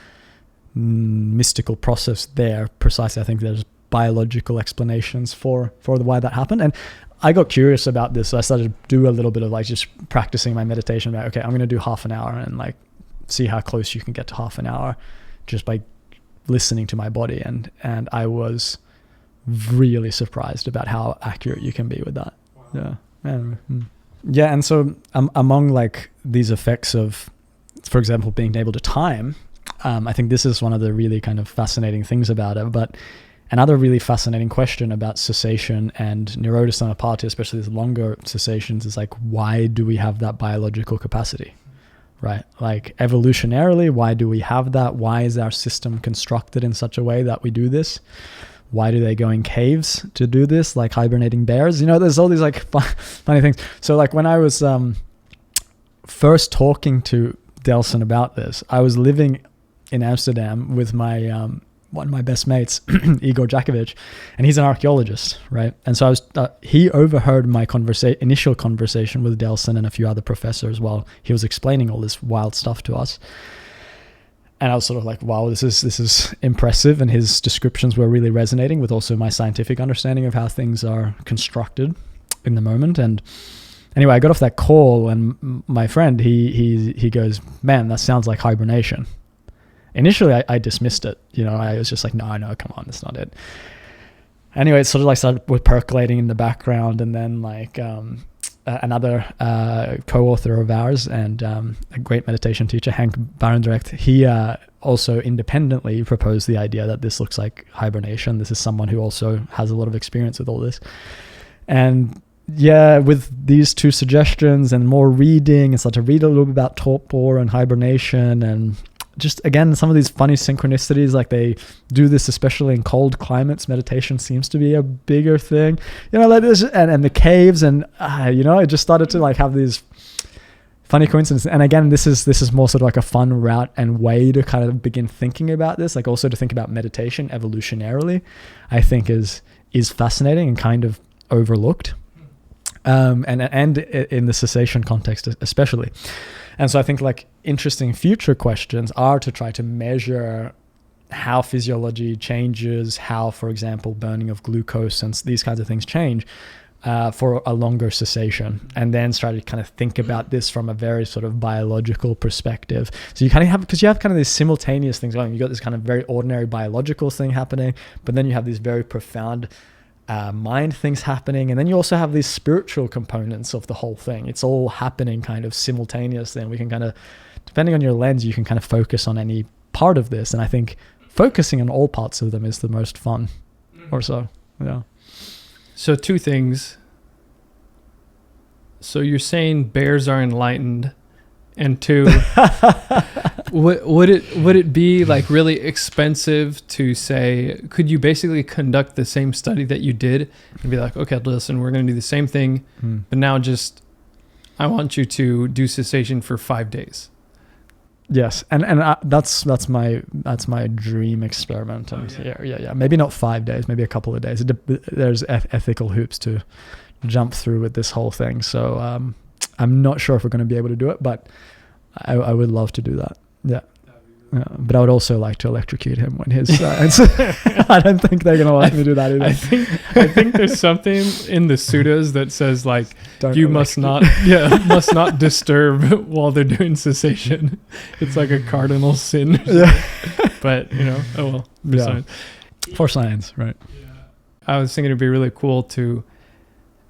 mystical process there precisely. I think there's biological explanations for why that happened. And I got curious about this, so I started to do a little bit of like just practicing my meditation about, okay, I'm going to do half an hour and like see how close you can get to half an hour just by listening to my body. And I was really surprised about how accurate you can be with that. Wow. Yeah. And so among like these effects of, for example, being able to time, I think this is one of the really kind of fascinating things about it. But another really fascinating question about cessation and neurodiscernapati, especially these longer cessations, is like, why do we have that biological capacity? Right? Like evolutionarily, why do we have that? Why is our system constructed in such a way that we do this? Why do they go in caves to do this? Like hibernating bears? There's all these like funny things. So like when I was first talking to Delson about this, I was living in Amsterdam with my one of my best mates, Igor Jakovic, and he's an archaeologist, right? And so he overheard my initial conversation with Delson and a few other professors while he was explaining all this wild stuff to us. And I was sort of like, wow, this is impressive. And his descriptions were really resonating with also my scientific understanding of how things are constructed in the moment. And anyway, I got off that call and my friend, he goes, man, that sounds like hibernation. Initially, I dismissed it. I was just like, no, come on, that's not it. Anyway, it sort of like started with percolating in the background, and then like another co-author of ours and a great meditation teacher, Hank Barendrecht, he also independently proposed the idea that this looks like hibernation. This is someone who also has a lot of experience with all this. And yeah, with these two suggestions and more reading, and start to read a little bit about torpor and hibernation, and just again some of these funny synchronicities, like they do this especially in cold climates. Meditation seems to be a bigger thing, like this, and the caves, and it just started to like have these funny coincidence. And again, this is more sort of like a fun route and way to kind of begin thinking about this, like also to think about meditation evolutionarily, I think is fascinating and kind of overlooked. And in the cessation context especially. And so I think like interesting future questions are to try to measure how physiology changes, how, for example, burning of glucose and these kinds of things change for a longer cessation, and then try to kind of think about this from a very sort of biological perspective. So you kind of have, because you have kind of these simultaneous things going. You got this kind of very ordinary biological thing happening, but then you have these very profound mind things happening, and then you also have these spiritual components of the whole thing. It's all happening kind of simultaneously, and we can kind of, depending on your lens, you can kind of focus on any part of this, and I think focusing on all parts of them is the most fun or so. Yeah. So two things. So you're saying bears are enlightened, and two, would it be like really expensive to say, could you basically conduct the same study that you did and be like, okay, listen, we're going to do the same thing, but now just, I want you to do cessation for 5 days. Yes, and that's my dream experiment. And yeah, maybe not 5 days, maybe a couple of days. There's ethical hoops to jump through with this whole thing. So I'm not sure if we're going to be able to do it, but I would love to do that. Yeah. But I would also like to electrocute him when his I don't think they're going to let me do that either. I think there's something in the suttas that says like, you must not disturb while they're doing cessation. It's like a cardinal sin. Yeah. But oh well. Yeah. For science, right? Yeah. I was thinking it'd be really cool to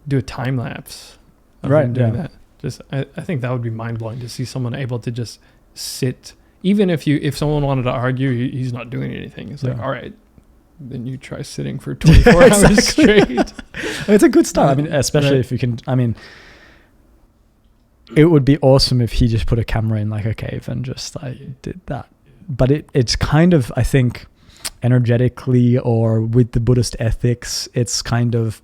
do a time lapse of right, him doing that. Just I think that would be mind blowing to see someone able to just sit. Even if someone wanted to argue, he's not doing anything. It's like, all right, then you try sitting for 24 hours straight. It's a good start. I mean, especially if you can. I mean, it would be awesome if he just put a camera in like a cave and just like did that. But it's kind of, I think, energetically or with the Buddhist ethics, it's kind of,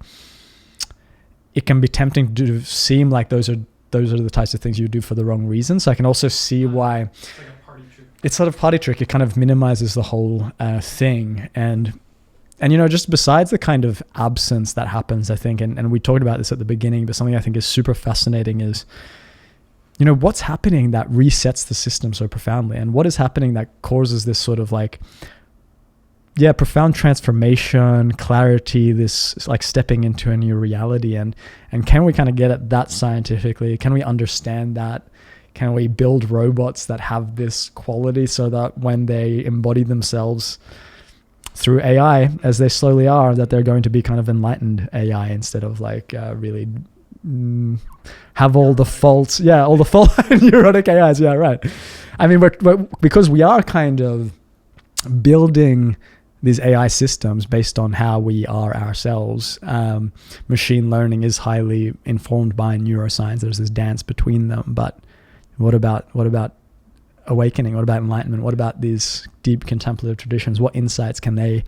it can be tempting to seem like those are the types of things you do for the wrong reasons. So I can also see why. It's sort of party trick. It kind of minimizes the whole thing. And just besides the kind of absence that happens, I think, and we talked about this at the beginning, but something I think is super fascinating is, what's happening that resets the system so profoundly, and what is happening that causes this sort of like, profound transformation, clarity, this like stepping into a new reality. And can we kind of get at that scientifically? Can we understand that? Can we build robots that have this quality so that when they embody themselves through AI, as they slowly are, that they're going to be kind of enlightened AI instead of like really have all the faults. Yeah, all the neurotic AIs. Yeah, right. I mean, we're because we are kind of building these AI systems based on how we are ourselves. Machine learning is highly informed by neuroscience. There's this dance between them, but what about awakening? What about enlightenment? What about these deep contemplative traditions? What insights can they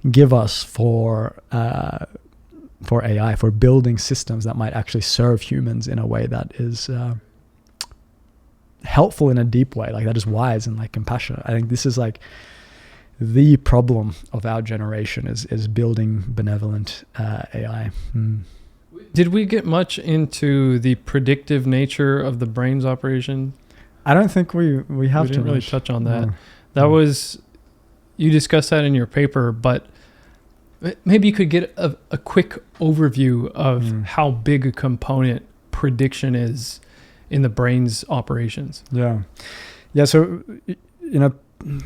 give us for AI, for building systems that might actually serve humans in a way that is helpful in a deep way, like that is wise and like compassionate? I think this is like the problem of our generation is building benevolent AI. Did we get much into the predictive nature of the brain's operation? I don't think we have. We didn't really much. touch on that. That was, you discussed that in your paper, but maybe you could get a quick overview of how big a component prediction is in the brain's operations. Yeah. So,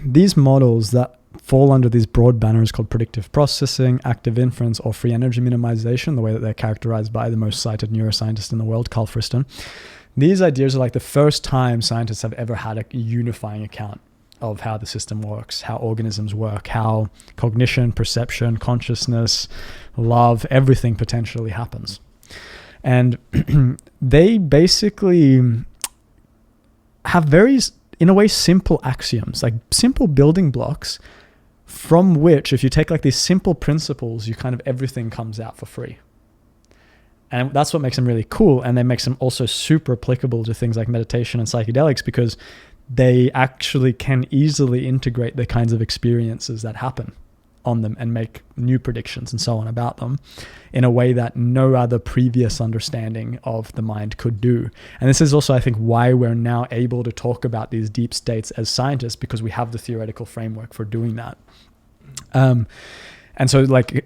these models that fall under these broad banners called predictive processing, active inference, or free energy minimization, the way that they're characterized by the most cited neuroscientist in the world, Carl Friston. These ideas are like the first time scientists have ever had a unifying account of how the system works, how organisms work, how cognition, perception, consciousness, love, everything potentially happens. And they basically have very, in a way, simple axioms, like simple building blocks from which, if you take like these simple principles, you kind of everything comes out for free. And that's what makes them really cool. And that makes them also super applicable to things like meditation and psychedelics, because they actually can easily integrate the kinds of experiences that happen on them and make new predictions and so on about them in a way that no other previous understanding of the mind could do. And this is also, I think, why we're now able to talk about these deep states as scientists, because we have the theoretical framework for doing that. And so, like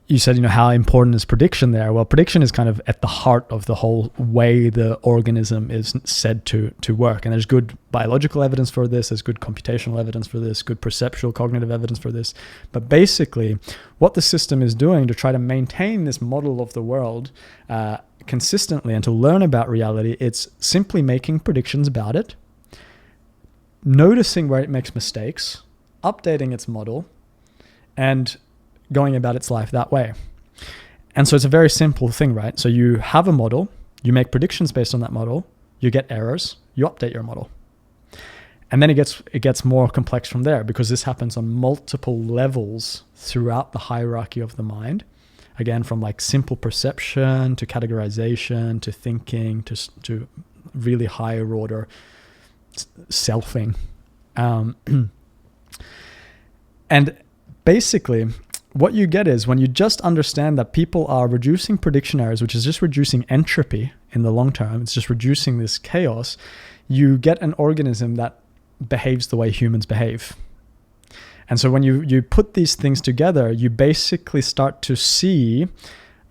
you said, how important is prediction there? Well, prediction is kind of at the heart of the whole way the organism is said to work. And there's good biological evidence for this. There's good computational evidence for this, good perceptual cognitive evidence for this. But basically, what the system is doing to try to maintain this model of the world consistently and to learn about reality, it's simply making predictions about it, noticing where it makes mistakes, updating its model, and going about its life that way. And so it's a very simple thing, right? So you have a model, you make predictions based on that model, you get errors, you update your model. And then it gets more complex from there, because this happens on multiple levels throughout the hierarchy of the mind. Again, from like simple perception to categorization to thinking to really higher order selfing. And basically, what you get is when you just understand that people are reducing prediction errors, which is just reducing entropy in the long term, it's just reducing this chaos, you get an organism that behaves the way humans behave. And so when you put these things together, you basically start to see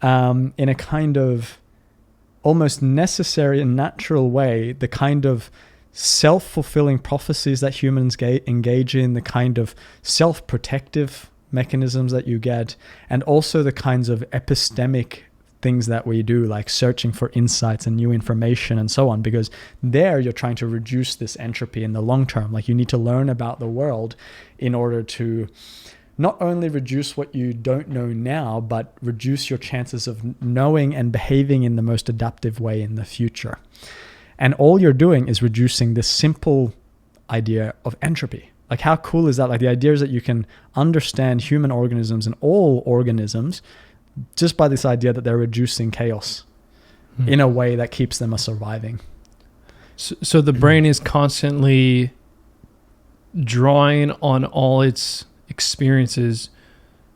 in a kind of almost necessary and natural way the kind of self-fulfilling prophecies that humans engage in, the kind of self-protective mechanisms that you get, and also the kinds of epistemic things that we do, like searching for insights and new information and so on, because there you're trying to reduce this entropy in the long term. Like you need to learn about the world in order to not only reduce what you don't know now, but reduce your chances of knowing and behaving in the most adaptive way in the future. And all you're doing is reducing this simple idea of entropy. Like how cool is that? Like the idea is that you can understand human organisms and all organisms just by this idea that they're reducing chaos in a way that keeps them surviving. So the brain is constantly drawing on all its experiences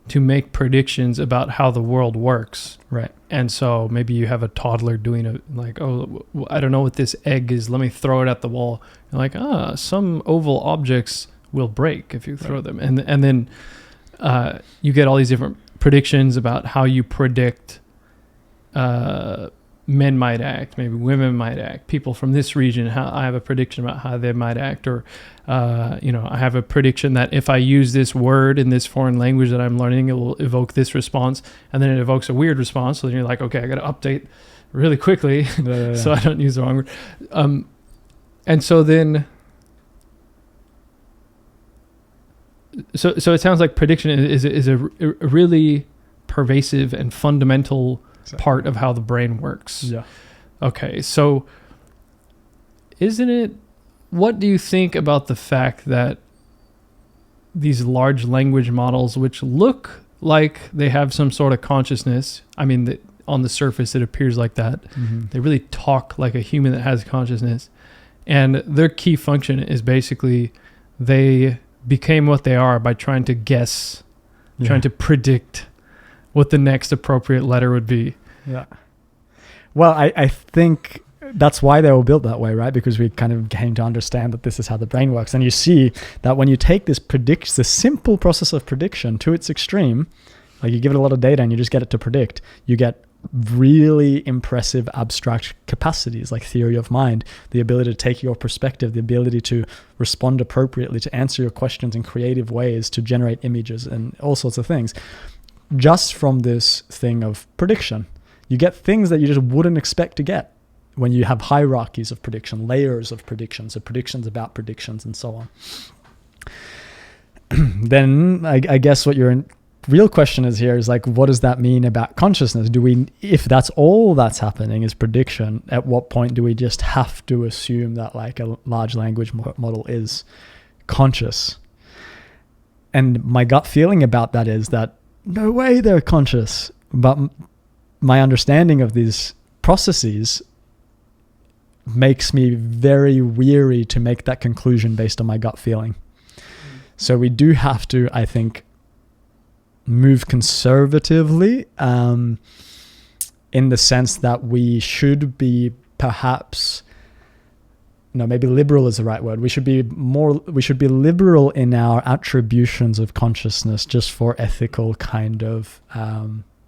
to make predictions about how the world works. Right. And so maybe you have a toddler doing I don't know what this egg is. Let me throw it at the wall. You're like, some oval objects will break if you throw them. And then you get all these different predictions about how you predict men might act, maybe women might act, people from this region, how I have a prediction about how they might act, or I have a prediction that if I use this word in this foreign language that I'm learning, it will evoke this response, and then it evokes a weird response. So then you're like, okay, I got to update really quickly so I don't use the wrong word. And so then So it sounds like prediction is a really pervasive and fundamental part of how the brain works. Yeah. Okay, so what do you think about the fact that these large language models, which look like they have some sort of consciousness, I mean, on the surface it appears like that, they really talk like a human that has consciousness, and their key function is basically they became what they are by trying to guess, trying to predict what the next appropriate letter would be. Yeah. Well, I think that's why they were built that way, right? Because we kind of came to understand that this is how the brain works. And you see that when you take this the simple process of prediction to its extreme, like you give it a lot of data and you just get it to predict, you get really impressive abstract capacities like theory of mind, the ability to take your perspective, the ability to respond appropriately, to answer your questions in creative ways, to generate images and all sorts of things. Just from this thing of prediction, you get things that you just wouldn't expect to get when you have hierarchies of prediction, layers of predictions, so predictions about predictions and so on. Then I guess what your real question is here is like, what does that mean about consciousness? If that's all that's happening is prediction, at what point do we just have to assume that like a large language model is conscious? And my gut feeling about that is that no way they're conscious. But my understanding of these processes makes me very weary to make that conclusion based on my gut feeling. So we do have to, I think, move conservatively, in the sense that we should be perhaps, no, maybe liberal is the right word. We should be liberal in our attributions of consciousness just for ethical kind of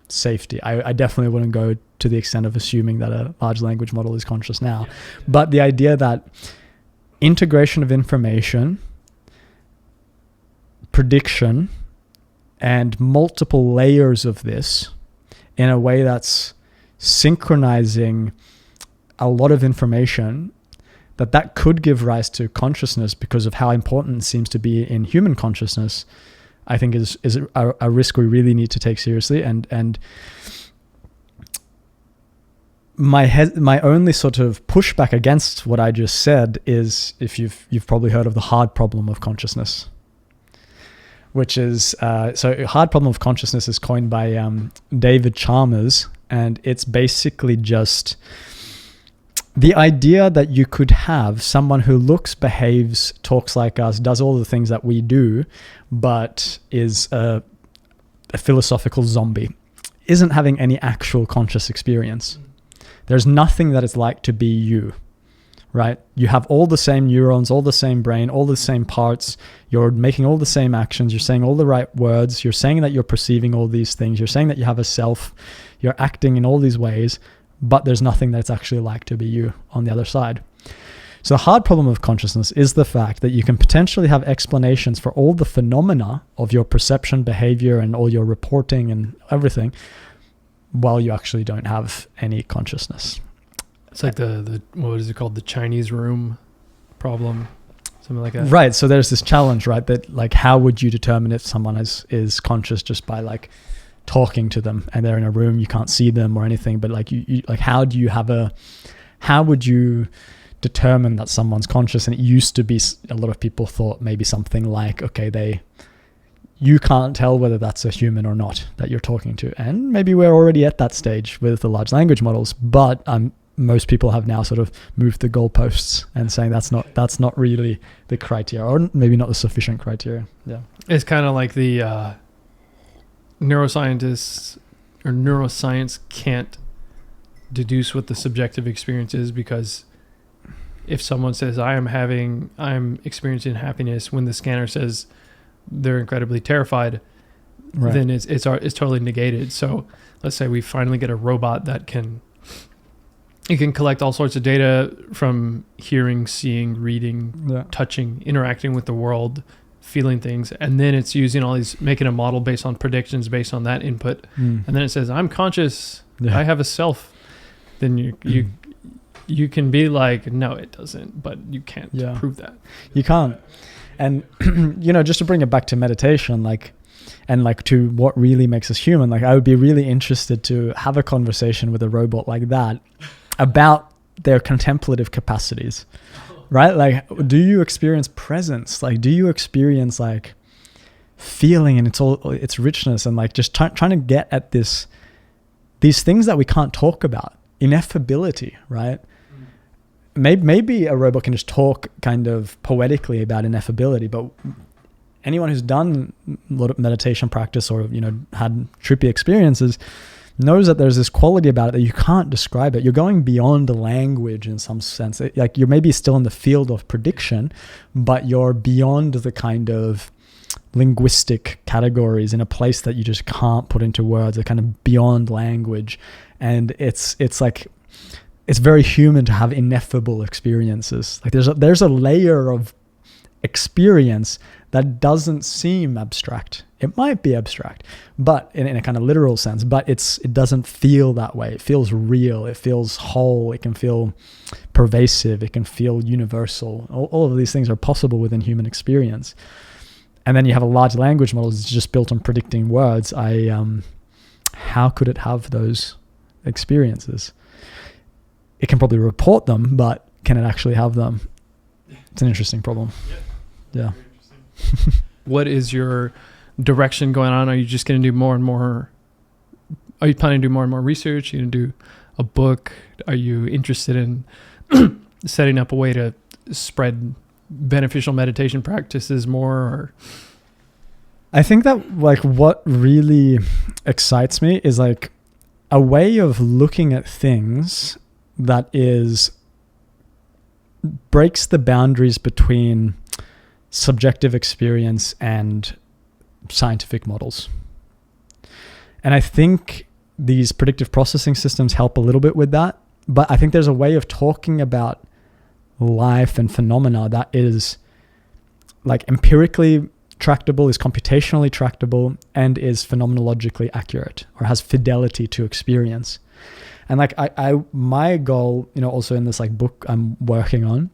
safety. I definitely wouldn't go to the extent of assuming that a large language model is conscious now. But the idea that integration of information, prediction, and multiple layers of this in a way that's synchronizing a lot of information, that could give rise to consciousness because of how important it seems to be in human consciousness, I think is a risk we really need to take seriously. And my only sort of pushback against what I just said is, if you've probably heard of the hard problem of consciousness, which is so hard problem of consciousness is coined by David Chalmers, and it's basically just the idea that you could have someone who looks, behaves, talks like us, does all the things that we do, but is a philosophical zombie, isn't having any actual conscious experience. There's nothing that it's like to be you, right? You have all the same neurons, all the same brain, all the same parts. You're making all the same actions. You're saying all the right words. You're saying that you're perceiving all these things. You're saying that you have a self. You're acting in all these ways, but there's nothing that's actually like to be you on the other side. So the hard problem of consciousness is the fact that you can potentially have explanations for all the phenomena of your perception, behavior, and all your reporting and everything, while you actually don't have any consciousness. It's like the what is it called? The Chinese room problem, something like that. Right. So there's this challenge, right? That like, how would you determine if someone is conscious just by like talking to them and they're in a room, you can't see them or anything, but like you like, how would you determine that someone's conscious? And it used to be, a lot of people thought maybe something like, okay, you can't tell whether that's a human or not that you're talking to. And maybe we're already at that stage with the large language models, but most people have now sort of moved the goalposts and saying that's not really the criteria, or maybe not the sufficient criteria. Yeah. It's kind of like the neuroscientists or neuroscience can't deduce what the subjective experience is, because if someone says I'm experiencing happiness when the scanner says they're incredibly terrified, right, then it's totally negated. So let's say we finally get a robot that can collect all sorts of data from hearing, seeing, reading, touching, interacting with the world, feeling things, and then it's using all these, making a model based on predictions based on that input, and then it says I'm conscious, I have a self. Then you can be like, no, it doesn't, but you can't prove that. You can't. And just to bring it back to meditation, and to what really makes us human, I would be really interested to have a conversation with a robot like that about their contemplative capacities, right? Like, do you experience presence? Like, do you experience feeling and its richness, and just trying to get at these things that we can't talk about, ineffability, right? Maybe a robot can just talk kind of poetically about ineffability, but anyone who's done a lot of meditation practice or had trippy experiences knows that there's this quality about it that you can't describe it. You're going beyond the language in some sense. You're maybe still in the field of prediction, but you're beyond the kind of linguistic categories in a place that you just can't put into words. They're kind of beyond language, and it's very human to have ineffable experiences. There's a layer of experience that doesn't seem abstract. It might be abstract, but in a kind of literal sense, but it doesn't feel that way. It feels real. It feels whole. It can feel pervasive. It can feel universal. All of these things are possible within human experience. And then you have a large language model that's just built on predicting words. How could it have those experiences? It can probably report them, but can it actually have them? It's an interesting problem. Yeah. What is your direction going on? Are you just going to do more and more are you planning to do more and more research? Are you going to do a book? Are you interested in setting up a way to spread beneficial meditation practices more? Or I think that like what really excites me is like a way of looking at things that breaks the boundaries between subjective experience and scientific models. And I think these predictive processing systems help a little bit with that. But I think there's a way of talking about life and phenomena that is like empirically tractable, is computationally tractable, and is phenomenologically accurate, or has fidelity to experience. And like my goal, also in this like book I'm working on,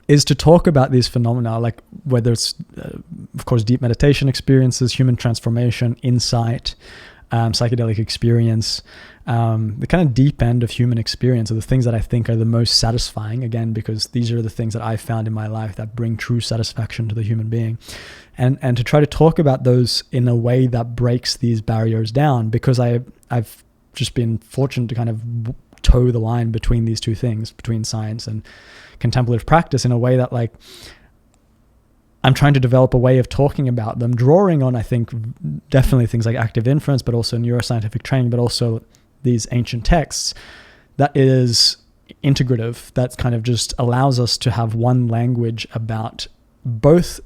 is to talk about these phenomena, like whether it's, of course, deep meditation experiences, human transformation, insight, psychedelic experience, the kind of deep end of human experience are the things that I think are the most satisfying, again, because these are the things that I've found in my life that bring true satisfaction to the human being. And to try to talk about those in a way that breaks these barriers down, because I've just been fortunate to kind of toe the line between these two things, between science and contemplative practice, in a way that like I'm trying to develop a way of talking about them, drawing on, I think, definitely things like active inference, but also neuroscientific training, but also these ancient texts, that is integrative, that kind of just allows us to have one language about both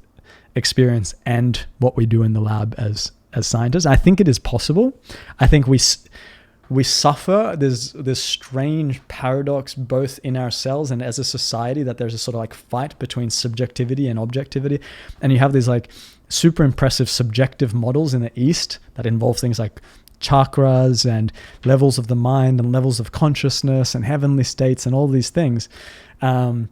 experience and what we do in the lab as scientists. I think it is possible. I think we suffer this strange paradox both in ourselves and as a society, that there's a sort of like fight between subjectivity and objectivity. And you have these like super impressive subjective models in the East that involve things like chakras and levels of the mind and levels of consciousness and heavenly states and all these things. And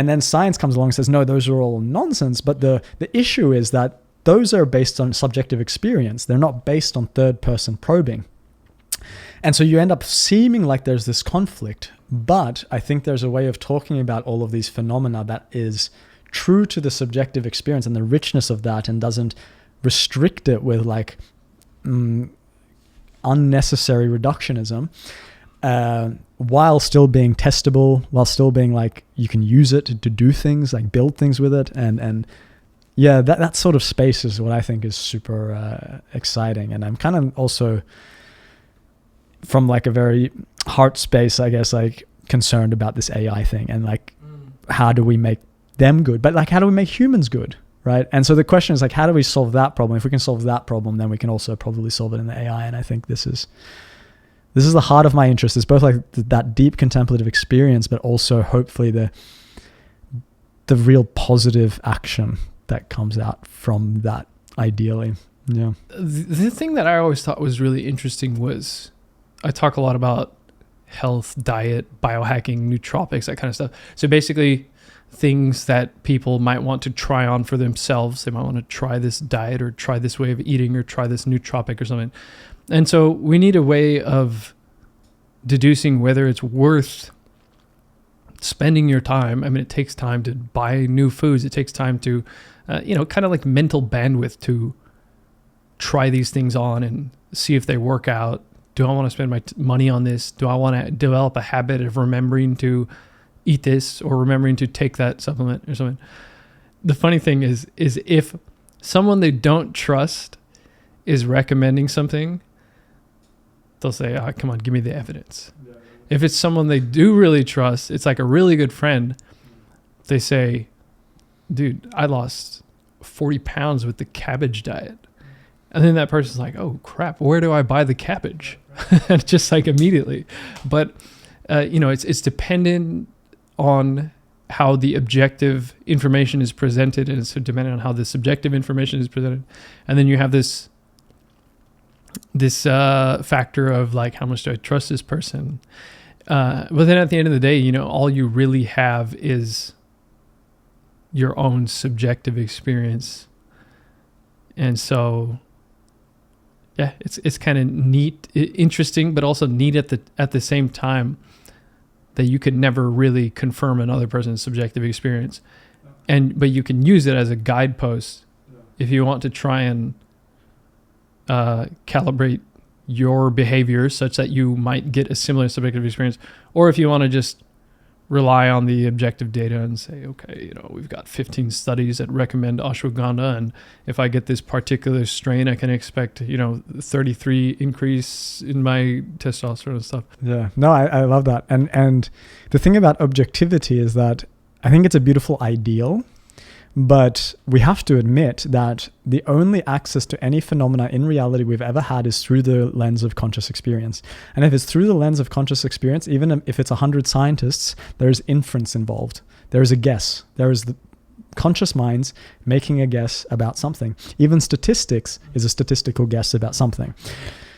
then science comes along and says, no, those are all nonsense. But the issue is that those are based on subjective experience. They're not based on third person probing. And so you end up seeming like there's this conflict, but I think there's a way of talking about all of these phenomena that is true to the subjective experience and the richness of that, and doesn't restrict it with like unnecessary reductionism, while still being testable, while still being like, you can use it to do things, like build things with it. And yeah, that sort of space is what I think is super exciting. And I'm kind of also, from like a very heart space, I guess, like concerned about this AI thing, and like, how do we make them good? But like, how do we make humans good? Right. And so the question is like, how do we solve that problem? If we can solve that problem, then we can also probably solve it in the AI. And I think this is the heart of my interest. It's both like that deep contemplative experience, but also hopefully the real positive action that comes out from that, ideally. Yeah. The thing that I always thought was really interesting was, I talk a lot about health, diet, biohacking, nootropics, that kind of stuff. So basically things that people might want to try on for themselves. They might want to try this diet or try this way of eating or try this nootropic or something. And so we need a way of deducing whether it's worth spending your time. I mean, it takes time to buy new foods. It takes time to, kind of like mental bandwidth to try these things on and see if they work out. Do I want to spend my money on this? Do I want to develop a habit of remembering to eat this or remembering to take that supplement or something? The funny thing is if someone they don't trust is recommending something, they'll say, oh, come on, give me the evidence. Yeah. If it's someone they do really trust, it's like a really good friend, they say, dude, I lost 40 pounds with the cabbage diet. And then that person's like, oh crap, where do I buy the cabbage? Just like immediately. But, it's dependent on how the objective information is presented, and it's dependent on how the subjective information is presented. And then you have this factor of like, how much do I trust this person? But then at the end of the day, all you really have is your own subjective experience. And so, yeah, it's kind of neat, interesting, but also neat at the same time, that you could never really confirm another person's subjective experience, but you can use it as a guidepost if you want to try and calibrate your behavior such that you might get a similar subjective experience, or if you want to just rely on the objective data and say, okay, we've got 15 studies that recommend ashwagandha, and if I get this particular strain, I can expect 33 increase in my testosterone and stuff. Yeah, no, I love that. And the thing about objectivity is that I think it's a beautiful ideal, but we have to admit that the only access to any phenomena in reality we've ever had is through the lens of conscious experience. And if it's through the lens of conscious experience, even if it's 100 scientists, there's inference involved. There's a guess. There is the conscious minds making a guess about something. Even statistics is a statistical guess about something.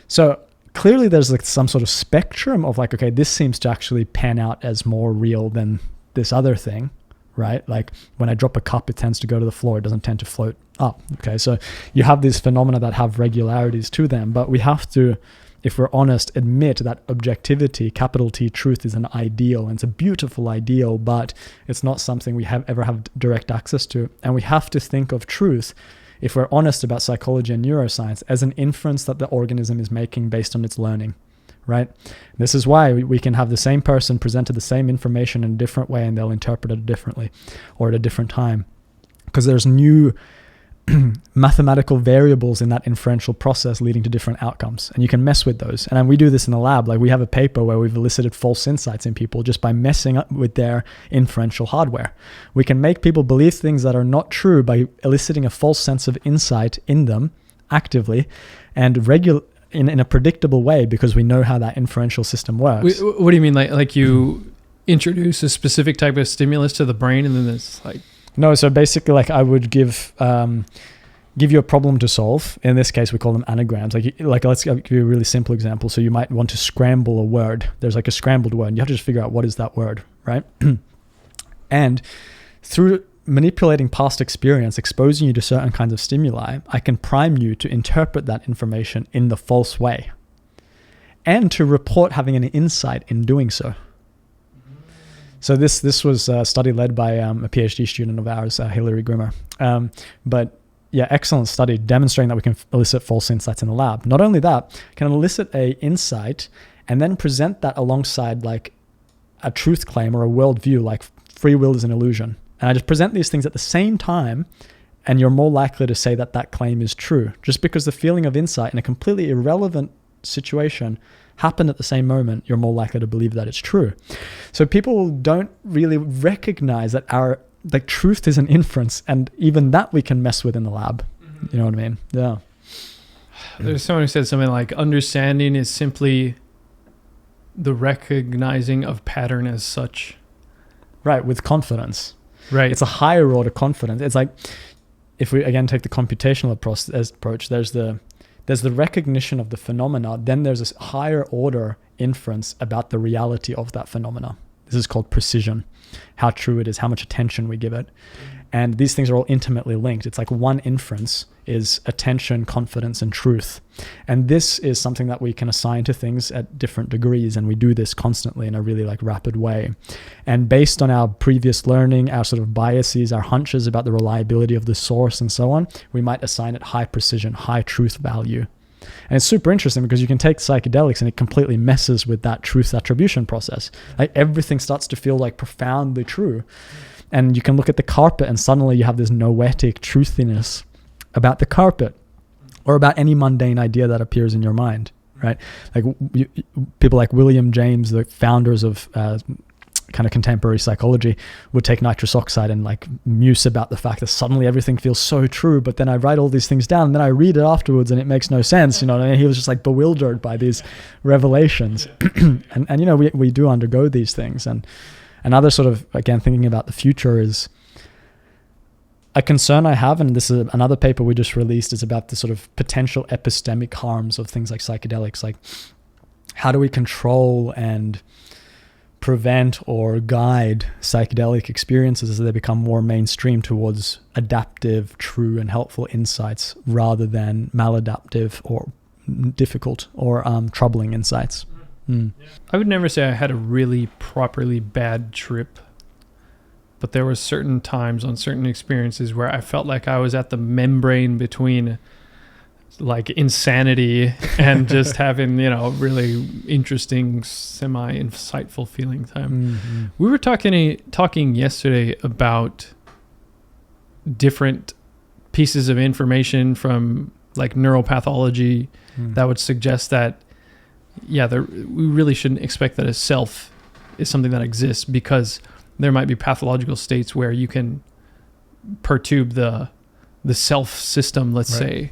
So clearly there's like some sort of spectrum of like, okay, this seems to actually pan out as more real than this other thing. Right? Like when I drop a cup, it tends to go to the floor. It doesn't tend to float up. Okay. So you have these phenomena that have regularities to them, but we have to, if we're honest, admit that objectivity, capital T, truth is an ideal, and it's a beautiful ideal, but it's not something we ever have direct access to. And we have to think of truth, if we're honest about psychology and neuroscience, as an inference that the organism is making based on its learning. Right? This is why we can have the same person presented the same information in a different way and they'll interpret it differently or at a different time. Because there's new mathematical variables in that inferential process leading to different outcomes. And you can mess with those. And we do this in the lab. Like we have a paper where we've elicited false insights in people just by messing up with their inferential hardware. We can make people believe things that are not true by eliciting a false sense of insight in them actively and in a predictable way, because we know how that inferential system works. What do you mean? Like you introduce a specific type of stimulus to the brain and then it's like... No, so basically like I would give you a problem to solve. In this case, we call them anagrams. Like let's give you a really simple example. So you might want to scramble a word. There's like a scrambled word. You have to just figure out what is that word, right? And through manipulating past experience, exposing you to certain kinds of stimuli, I can prime you to interpret that information in the false way and to report having an insight in doing so. So this was a study led by a PhD student of ours, Hilary Grimmer. But yeah, excellent study demonstrating that we can elicit false insights in the lab. Not only that, can elicit a insight and then present that alongside like a truth claim or a worldview, like free will is an illusion. And I just present these things at the same time, and you're more likely to say that that claim is true, just because the feeling of insight in a completely irrelevant situation happened at the same moment. You're more likely to believe that it's true. So people don't really recognize that our truth is an inference, and even that we can mess with in the lab. You know what I mean? Yeah. There's someone who said something like, understanding is simply the recognizing of pattern as such. Right, with confidence. Right. It's a higher order confidence. It's like, if we again take the computational approach, there's the recognition of the phenomena, then there's a higher order inference about the reality of that phenomena. This is called precision, how true it is, how much attention we give it. And these things are all intimately linked. It's like one inference is attention, confidence, and truth. And this is something that we can assign to things at different degrees, and we do this constantly in a really like rapid way. And based on our previous learning, our sort of biases, our hunches about the reliability of the source and so on, we might assign it high precision, high truth value. And it's super interesting because you can take psychedelics and it completely messes with that truth attribution process. Like everything starts to feel like profoundly true. And you can look at the carpet and suddenly you have this noetic truthiness about the carpet or about any mundane idea that appears in your mind, right? Like people like William James, the founders of kind of contemporary psychology, would take nitrous oxide and like muse about the fact that suddenly everything feels so true, but then I write all these things down and then I read it afterwards and it makes no sense, you know. And he was just like bewildered by these revelations. and you know, we do undergo these things. And another sort of, again, thinking about the future is a concern I have, and this is another paper we just released, is about the sort of potential epistemic harms of things like psychedelics. Like, how do we control and prevent or guide psychedelic experiences as they become more mainstream towards adaptive, true, and helpful insights rather than maladaptive or difficult or troubling insights? I would never say I had a really properly bad trip, but there were certain times on certain experiences where I felt like I was at the membrane between like insanity and just having, really interesting, semi-insightful feeling time. We were talking yesterday about different pieces of information from like neuropathology that would suggest that, we really shouldn't expect that a self is something that exists, because there might be pathological states where you can perturb the self system, let's say.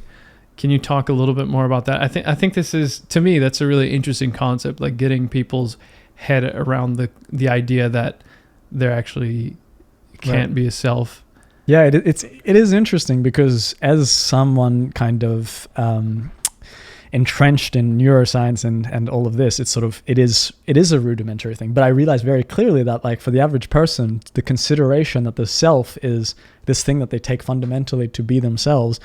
Can you talk a little bit more about that? I think this is, to me, that's a really interesting concept, like getting people's head around the idea that there actually can't be a self. Yeah, it is interesting, because as someone kind of entrenched in neuroscience and all of this, it is a rudimentary thing. But I realized very clearly that, like, for the average person, the consideration that the self is this thing that they take fundamentally to be themselves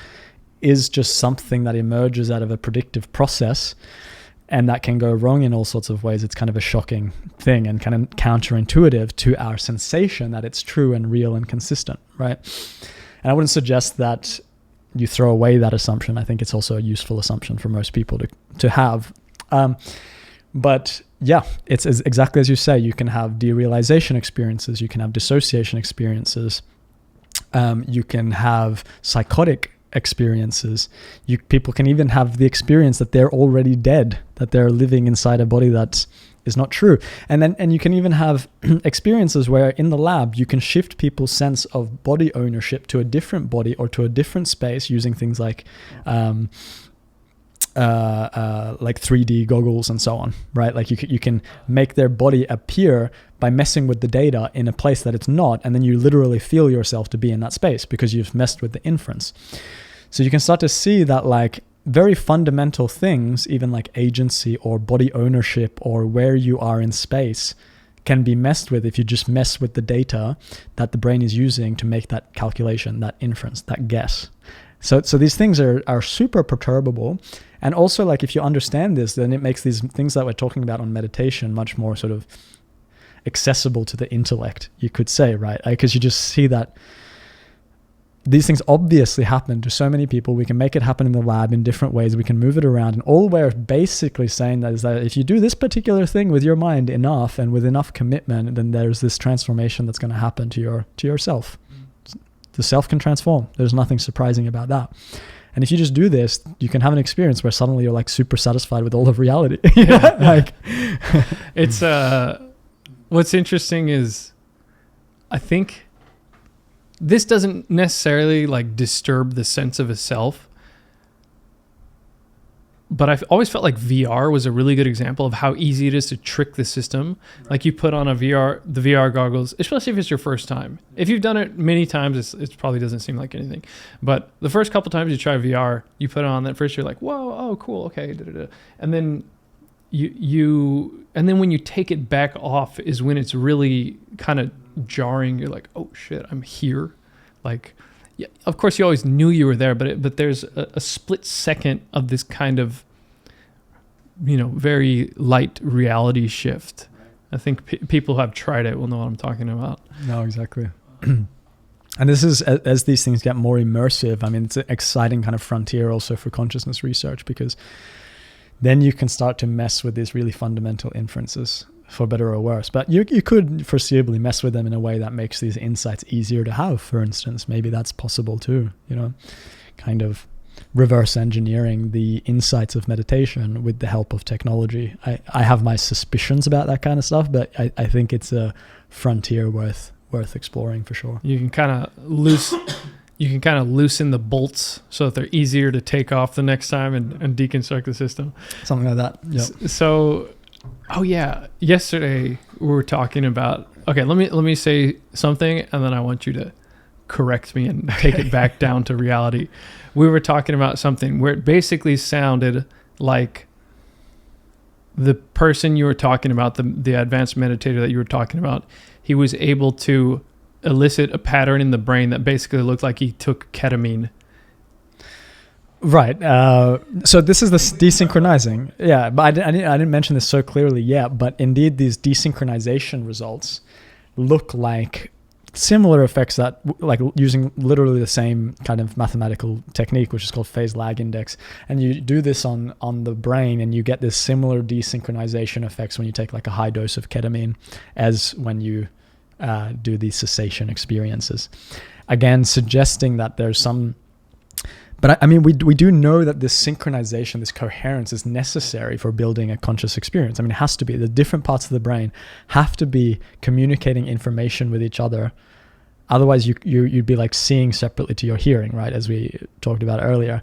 is just something that emerges out of a predictive process, and that can go wrong in all sorts of ways. It's kind of a shocking thing and kind of counterintuitive to our sensation that it's true and real and consistent, right? And I wouldn't suggest that you throw away that assumption. I think it's also a useful assumption for most people to have. But yeah, it's exactly as you say. You can have derealization experiences. You can have dissociation experiences. You can have psychotic experiences. People can even have the experience that they're already dead, that they're living inside a body that is not true. And you can even have experiences where in the lab you can shift people's sense of body ownership to a different body or to a different space using things like 3D goggles and so on, right? Like you can make their body appear by messing with the data in a place that it's not, and then you literally feel yourself to be in that space because you've messed with the inference. So you can start to see that, like, very fundamental things, even like agency or body ownership or where you are in space, can be messed with if you just mess with the data that the brain is using to make that calculation, that inference, that guess. So these things are super perturbable. And also, like, if you understand this, then it makes these things that we're talking about on meditation much more sort of accessible to the intellect, you could say, right? Because you just see that these things obviously happen to so many people. We can make it happen in the lab in different ways. We can move it around. And all we're basically saying that is that if you do this particular thing with your mind enough and with enough commitment, then there's this transformation that's going to happen to yourself. The self can transform. There's nothing surprising about that. And if you just do this, you can have an experience where suddenly you're like super satisfied with all of reality. Like, it's what's interesting is, I think this doesn't necessarily like disturb the sense of a self, but I've always felt like VR was a really good example of how easy it is to trick the system. Right. Like you put on the VR goggles, especially if it's your first time. If you've done it many times, it probably doesn't seem like anything. But the first couple times you try VR, you put it on, that first you're like, whoa, oh, cool, okay, da-da-da. And then and then when you take it back off is when it's really kind of jarring. You're like, oh shit, I'm here. Like, yeah, of course you always knew you were there, but there's a split second of this kind of, very light reality shift. I think people who have tried it will know what I'm talking about. No, exactly. And this is, as these things get more immersive, I mean, it's an exciting kind of frontier also for consciousness research, because then you can start to mess with these really fundamental inferences, for better or worse. But you could foreseeably mess with them in a way that makes these insights easier to have, for instance. Maybe that's possible too, kind of reverse engineering the insights of meditation with the help of technology. I have my suspicions about that kind of stuff, but I think it's a frontier worth exploring for sure. You can kind of loosen the bolts so that they're easier to take off the next time and deconstruct the system. Something like that. Yep. So, oh yeah, yesterday we were talking about, okay, let me say something and then I want you to correct me and take it back down to reality. We were talking about something where it basically sounded like the person you were talking about, the advanced meditator that you were talking about, he was able to elicit a pattern in the brain that basically looked like he took ketamine. Right. So this is the desynchronizing. Yeah, but I didn't mention this so clearly yet, but indeed these desynchronization results look like similar effects that, like using literally the same kind of mathematical technique, which is called phase lag index. And you do this on the brain, and you get this similar desynchronization effects when you take like a high dose of ketamine as when you do these cessation experiences. Again, suggesting that there's some, but I mean, we do know that this synchronization, this coherence is necessary for building a conscious experience. I mean, it has to be. The different parts of the brain have to be communicating information with each other. Otherwise, you'd be like seeing separately to your hearing, right? As we talked about earlier.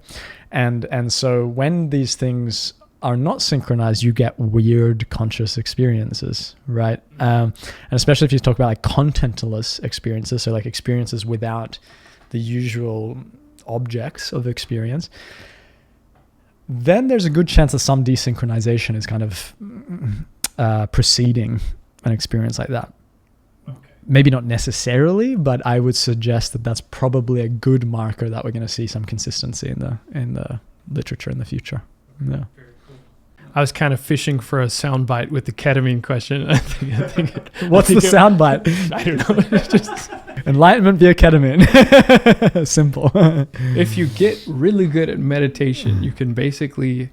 And so when these things are not synchronized, you get weird conscious experiences, right? And especially if you talk about like contentless experiences, so like experiences without the usual objects of experience, then there's a good chance that some desynchronization is kind of preceding an experience like that. Okay. Maybe not necessarily, but I would suggest that that's probably a good marker that we're going to see some consistency in the literature in the future. Yeah. I was kind of fishing for a soundbite with the ketamine question. What's the soundbite? I don't know. It's just enlightenment via ketamine. Simple. If you get really good at meditation, you can basically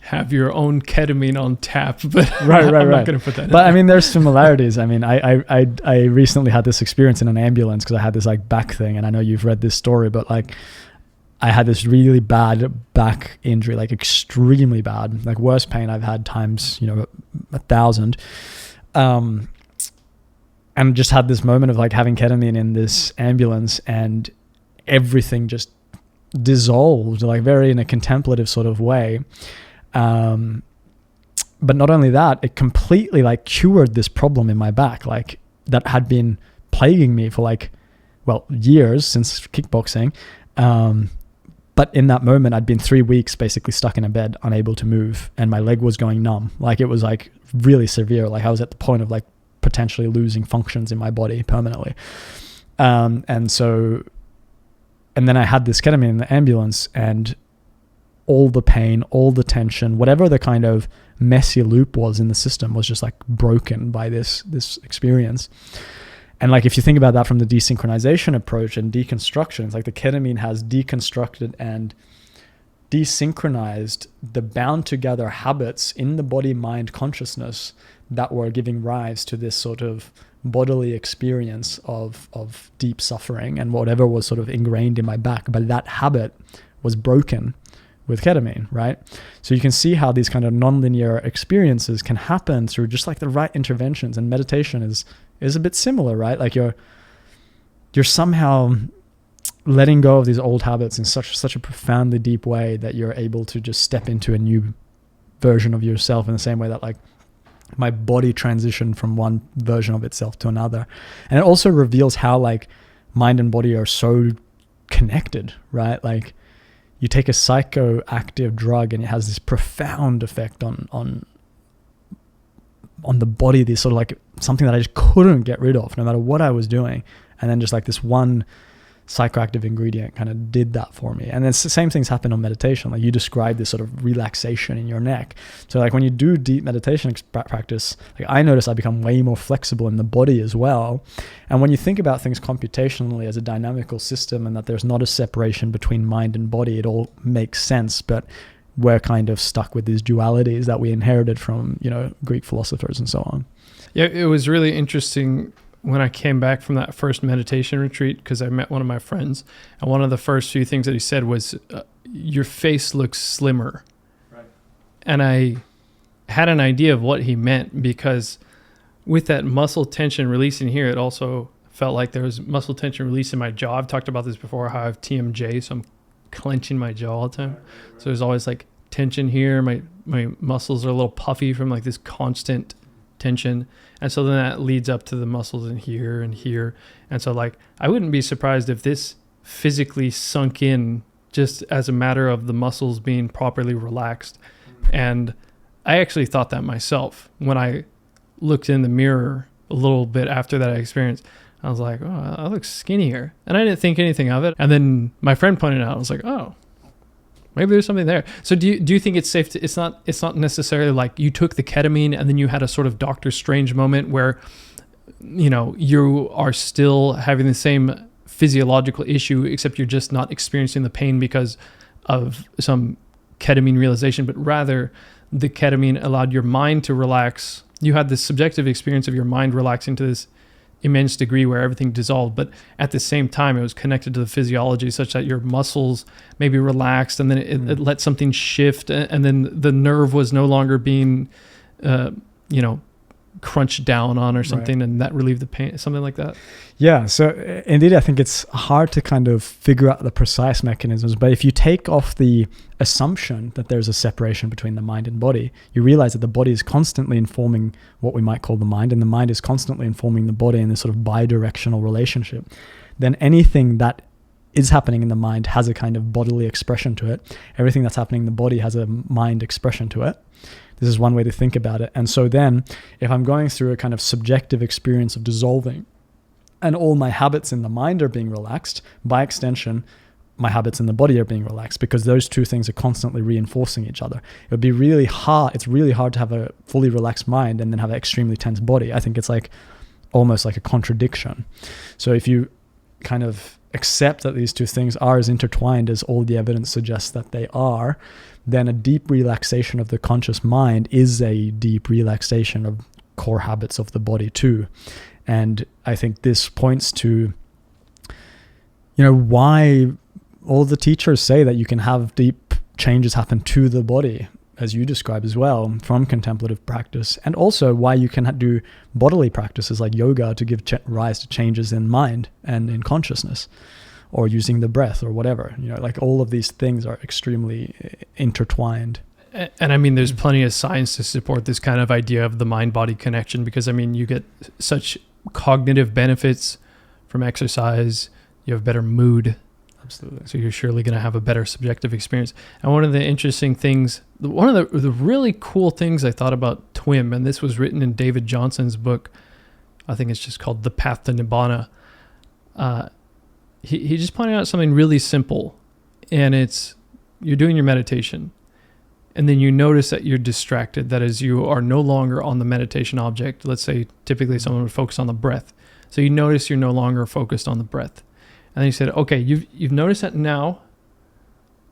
have your own ketamine on tap. But right. I'm not going to put that. But I mean, there's similarities. I mean, I recently had this experience in an ambulance because I had this like back thing, and I know you've read this story, but like, I had this really bad back injury, like extremely bad, like worst pain I've had times, 1,000. And just had this moment of like having ketamine in this ambulance, and everything just dissolved, like very in a contemplative sort of way. But not only that, it completely like cured this problem in my back, like that had been plaguing me for like, years since kickboxing. But in that moment, I'd been 3 weeks basically stuck in a bed, unable to move, and my leg was going numb. Like it was like really severe. Like I was at the point of like potentially losing functions in my body permanently. And then I had this ketamine in the ambulance, and all the pain, all the tension, whatever the kind of messy loop was in the system was just like broken by this experience. And like, if you think about that from the desynchronization approach and deconstruction, it's like the ketamine has deconstructed and desynchronized the bound together habits in the body, mind, consciousness that were giving rise to this sort of bodily experience of deep suffering and whatever was sort of ingrained in my back. But that habit was broken with ketamine, right? So you can see how these kind of nonlinear experiences can happen through just like the right interventions, and meditation is a bit similar, right? Like you're somehow letting go of these old habits in such a profoundly deep way that you're able to just step into a new version of yourself, in the same way that like my body transitioned from one version of itself to another. And it also reveals how like mind and body are so connected, right? Like you take a psychoactive drug and it has this profound effect on the body, this sort of like something that I just couldn't get rid of no matter what I was doing. And then just like this one psychoactive ingredient kind of did that for me. And then the same things happen on meditation. Like you described this sort of relaxation in your neck. So like when you do deep meditation practice, like I notice I become way more flexible in the body as well. And when you think about things computationally as a dynamical system, and that there's not a separation between mind and body, it all makes sense. But we're kind of stuck with these dualities that we inherited from, Greek philosophers and so on. Yeah, it was really interesting when I came back from that first meditation retreat, because I met one of my friends, and one of the first few things that he said was, your face looks slimmer. Right. And I had an idea of what he meant, because with that muscle tension releasing here, it also felt like there was muscle tension release in my jaw. I've talked about this before, how I have TMJ, so I'm clenching my jaw all the time. Right. So there's always like tension here. My muscles are a little puffy from like this constant tension. And so then that leads up to the muscles in here and here. And so like, I wouldn't be surprised if this physically sunk in just as a matter of the muscles being properly relaxed. And I actually thought that myself when I looked in the mirror a little bit after that experience. I was like, oh, I look skinnier. And I didn't think anything of it. And then my friend pointed out, I was like, oh, maybe there's something there. So do you think it's safe to, it's not necessarily like you took the ketamine and then you had a sort of Doctor Strange moment where you are still having the same physiological issue, except you're just not experiencing the pain because of some ketamine realization, but rather the ketamine allowed your mind to relax. You had this subjective experience of your mind relaxing to this immense degree where everything dissolved, but at the same time it was connected to the physiology such that your muscles maybe relaxed, and then it let something shift, and then the nerve was no longer being crunched down on or something, right, and that relieved the pain, something like that. Yeah, so indeed I think it's hard to kind of figure out the precise mechanisms, but if you take off the assumption that there's a separation between the mind and body, you realize that the body is constantly informing what we might call the mind, and the mind is constantly informing the body in this sort of bi-directional relationship. Then anything that is happening in the mind has a kind of bodily expression to it. Everything that's happening in the body has a mind expression to it. This is one way to think about it. And so then if I'm going through a kind of subjective experience of dissolving and all my habits in the mind are being relaxed, by extension, my habits in the body are being relaxed, because those two things are constantly reinforcing each other. It would be really hard. It's really hard to have a fully relaxed mind and then have an extremely tense body. I think it's like almost like a contradiction. So if you kind of accept that these two things are as intertwined as all the evidence suggests that they are, then a deep relaxation of the conscious mind is a deep relaxation of core habits of the body too. And I think this points to, why all the teachers say that you can have deep changes happen to the body, as you describe as well, from contemplative practice, and also why you can do bodily practices like yoga to give rise to changes in mind and in consciousness, or using the breath or whatever. Like all of these things are extremely intertwined. And I mean, there's plenty of science to support this kind of idea of the mind-body connection, because I mean, you get such cognitive benefits from exercise. You have better mood. Absolutely. So you're surely going to have a better subjective experience. And one of the interesting things, one of the really cool things I thought about TWIM, and this was written in David Johnson's book, I think it's just called The Path to Nibbana. He just pointed out something really simple, and it's you're doing your meditation, and then you notice that you're distracted. That is, you are no longer on the meditation object. Let's say typically someone would focus on the breath. So you notice you're no longer focused on the breath. And then he said, okay, you've noticed that now.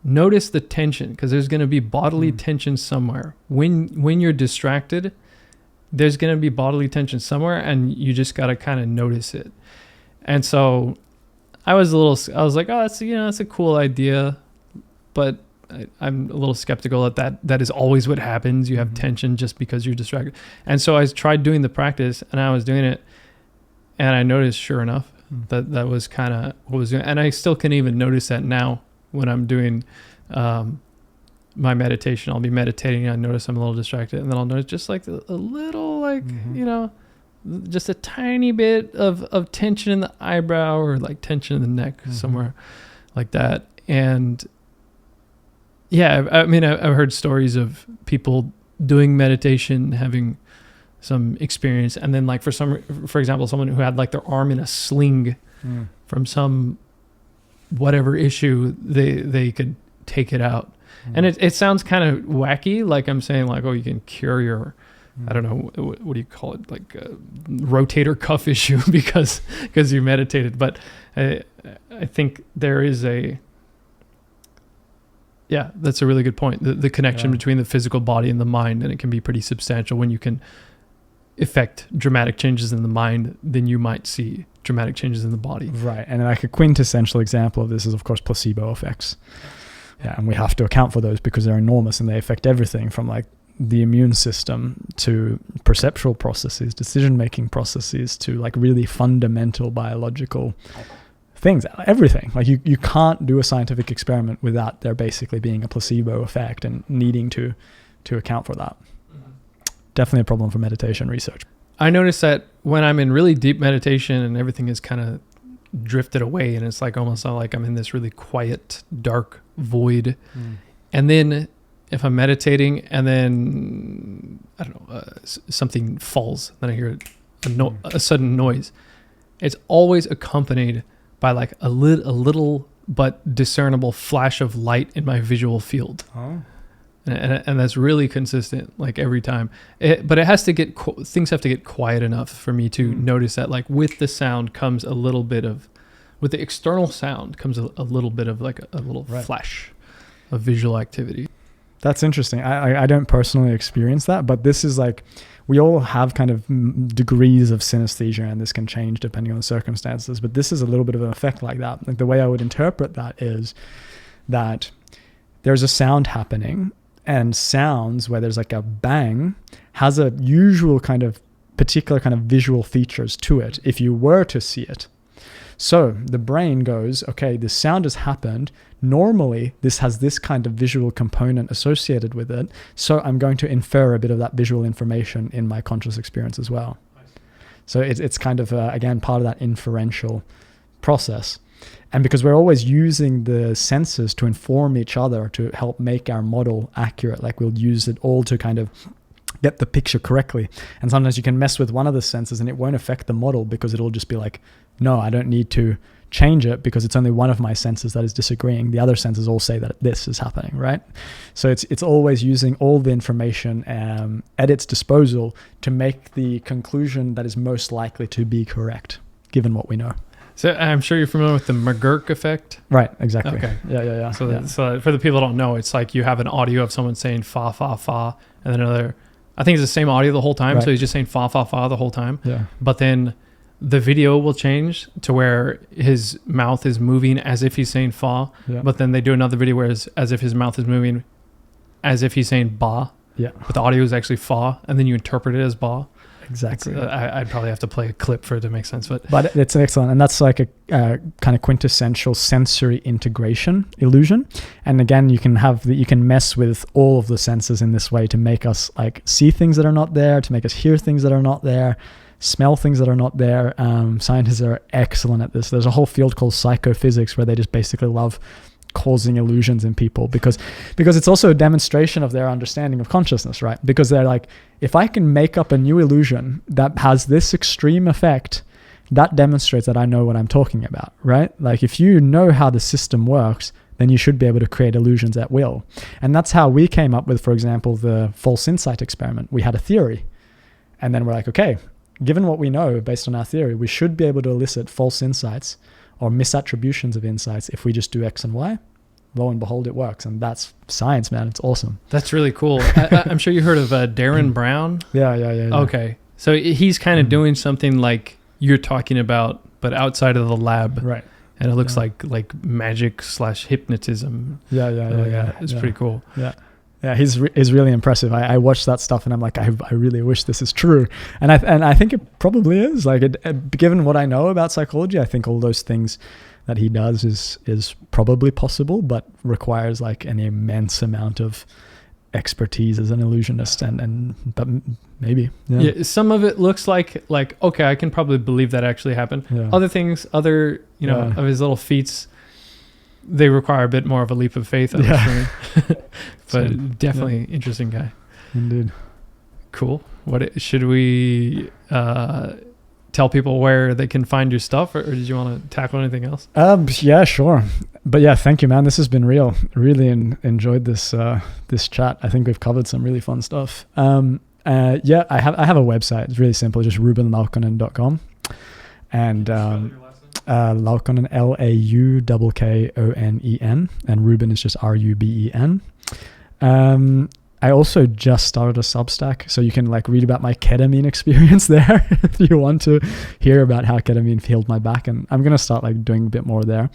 Notice the tension, because there's going to be bodily tension somewhere. When you're distracted, there's going to be bodily tension somewhere, and you just got to kind of notice it. And so I was like, oh, that's a cool idea, but I'm a little skeptical that is always what happens. You have tension just because you're distracted. And so I tried doing the practice, and I was doing it, and I noticed, sure enough, that was kind of what was doing. And I still can even notice that now when I'm doing my meditation. I'll be meditating, and I notice I'm a little distracted, and then I'll notice just like a little, like, just a tiny bit of tension in the eyebrow, or like tension in the neck, somewhere like that. And yeah, I mean, I've heard stories of people doing meditation, having some experience, and then like for example, someone who had like their arm in a sling from some whatever issue, they could take it out. And it sounds kind of wacky, like I'm saying, like, oh, you can cure your, I don't know, what do you call it, like a rotator cuff issue because you meditated. But I think there is that's a really good point. The connection between the physical body and the mind, and it can be pretty substantial. When you can effect dramatic changes in the mind, then you might see dramatic changes in the body. Right. And like a quintessential example of this is, of course, placebo effects. Yeah, and we have to account for those because they're enormous, and they affect everything from like the immune system to perceptual processes, decision-making processes, to like really fundamental biological things, everything. Like you can't do a scientific experiment without there basically being a placebo effect and needing to account for that. Definitely a problem for meditation research. I notice that when I'm in really deep meditation and everything is kind of drifted away, and it's like almost like I'm in this really quiet, dark void. And then if I'm meditating and then, I don't know, something falls, then I hear a sudden noise. It's always accompanied by like a little but discernible flash of light in my visual field. And that's really consistent, like every time. But it has to get things have to get quiet enough for me to notice that, like with the sound comes a little bit of, with the external sound comes a little bit of like a little flash of visual activity. That's interesting. I don't personally experience that, but this is like, we all have kind of degrees of synesthesia, and this can change depending on the circumstances. But this is a little bit of an effect like that. Like the way I would interpret that is that there's a sound happening, and sounds where there's like a bang has a usual kind of particular kind of visual features to it if you were to see it. So the brain goes, okay, this sound has happened. Normally, this has this kind of visual component associated with it. So I'm going to infer a bit of that visual information in my conscious experience as well. So it's kind of, again, part of that inferential process. And because we're always using the senses to inform each other to help make our model accurate, like we'll use it all to kind of get the picture correctly. And sometimes you can mess with one of the senses and it won't affect the model because it'll just be like, no, I don't need to change it because it's only one of my senses that is disagreeing. The other senses all say that this is happening, right? So it's always using all the information at its disposal to make the conclusion that is most likely to be correct, given what we know. So I'm sure you're familiar with the McGurk effect. Right, exactly. Okay. Yeah. So for the people who don't know, it's like you have an audio of someone saying fa, fa, fa, and then another, I think it's the same audio the whole time. Right. So he's just saying fa, fa, fa the whole time. Yeah. But then the video will change to where his mouth is moving as if he's saying fa. Yeah. But then they do another video where it's as if his mouth is moving as if he's saying ba. Yeah. But the audio is actually fa, and then you interpret it as ba. Exactly. I'd probably have to play a clip for it to make sense, but it's excellent, and that's like a kind of quintessential sensory integration illusion. And again, you can mess with all of the senses in this way to make us like see things that are not there, to make us hear things that are not there, smell things that are not there. Scientists are excellent at this. There's a whole field called psychophysics where they just basically love causing illusions in people because it's also a demonstration of their understanding of consciousness, right? Because they're like, if I can make up a new illusion that has this extreme effect, that demonstrates that I know what I'm talking about, right? Like if you know how the system works, then you should be able to create illusions at will. And that's how we came up with, for example, the false insight experiment. We had a theory, and then we're like, okay, given what we know based on our theory, we should be able to elicit false insights or misattributions of insights if we just do X and Y. Lo and behold, it works. And that's science, man. It's awesome. That's really cool. I'm sure you heard of Darren Brown. Yeah. Okay. So he's kind of doing something like you're talking about, but outside of the lab. Right. And it looks like magic / hypnotism. Yeah. It's pretty cool. Yeah, he's really impressive. I watched that stuff and I'm like, I really wish this is true. And I think it probably is. Like, given what I know about psychology, I think all those things that he does is probably possible, but requires like an immense amount of expertise as an illusionist, but maybe. Yeah, some of it looks like okay, I can probably believe that actually happened. Yeah. Other things, of his little feats, they require a bit more of a leap of faith. But definitely interesting guy. Indeed. Cool. What should we tell people where they can find your stuff, or did you want to tackle anything else? Yeah, sure. But yeah, thank you, man. This has been real. Really enjoyed this chat. I think we've covered some really fun stuff. I have a website. It's really simple. Just rubenlaukkonen.com. And Laukkonen, Laukkonen, and Ruben is just Ruben. I also just started a Substack, so you can like read about my ketamine experience there if you want to hear about how ketamine healed my back. And I'm gonna start like doing a bit more there.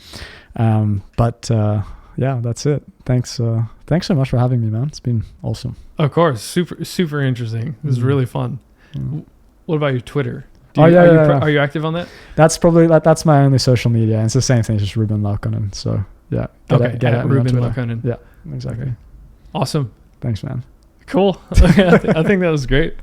Yeah, that's it. Thanks so much for having me, man. It's been awesome. Of course, super interesting. This is really fun. What about your Twitter? Are you active on that? That's probably that's my only social media, and it's the same thing. It's just Ruben Laukkonen. So yeah, get at Ruben Laukkonen. Yeah, exactly. Okay. Awesome. Thanks, man. Cool. I think that was great.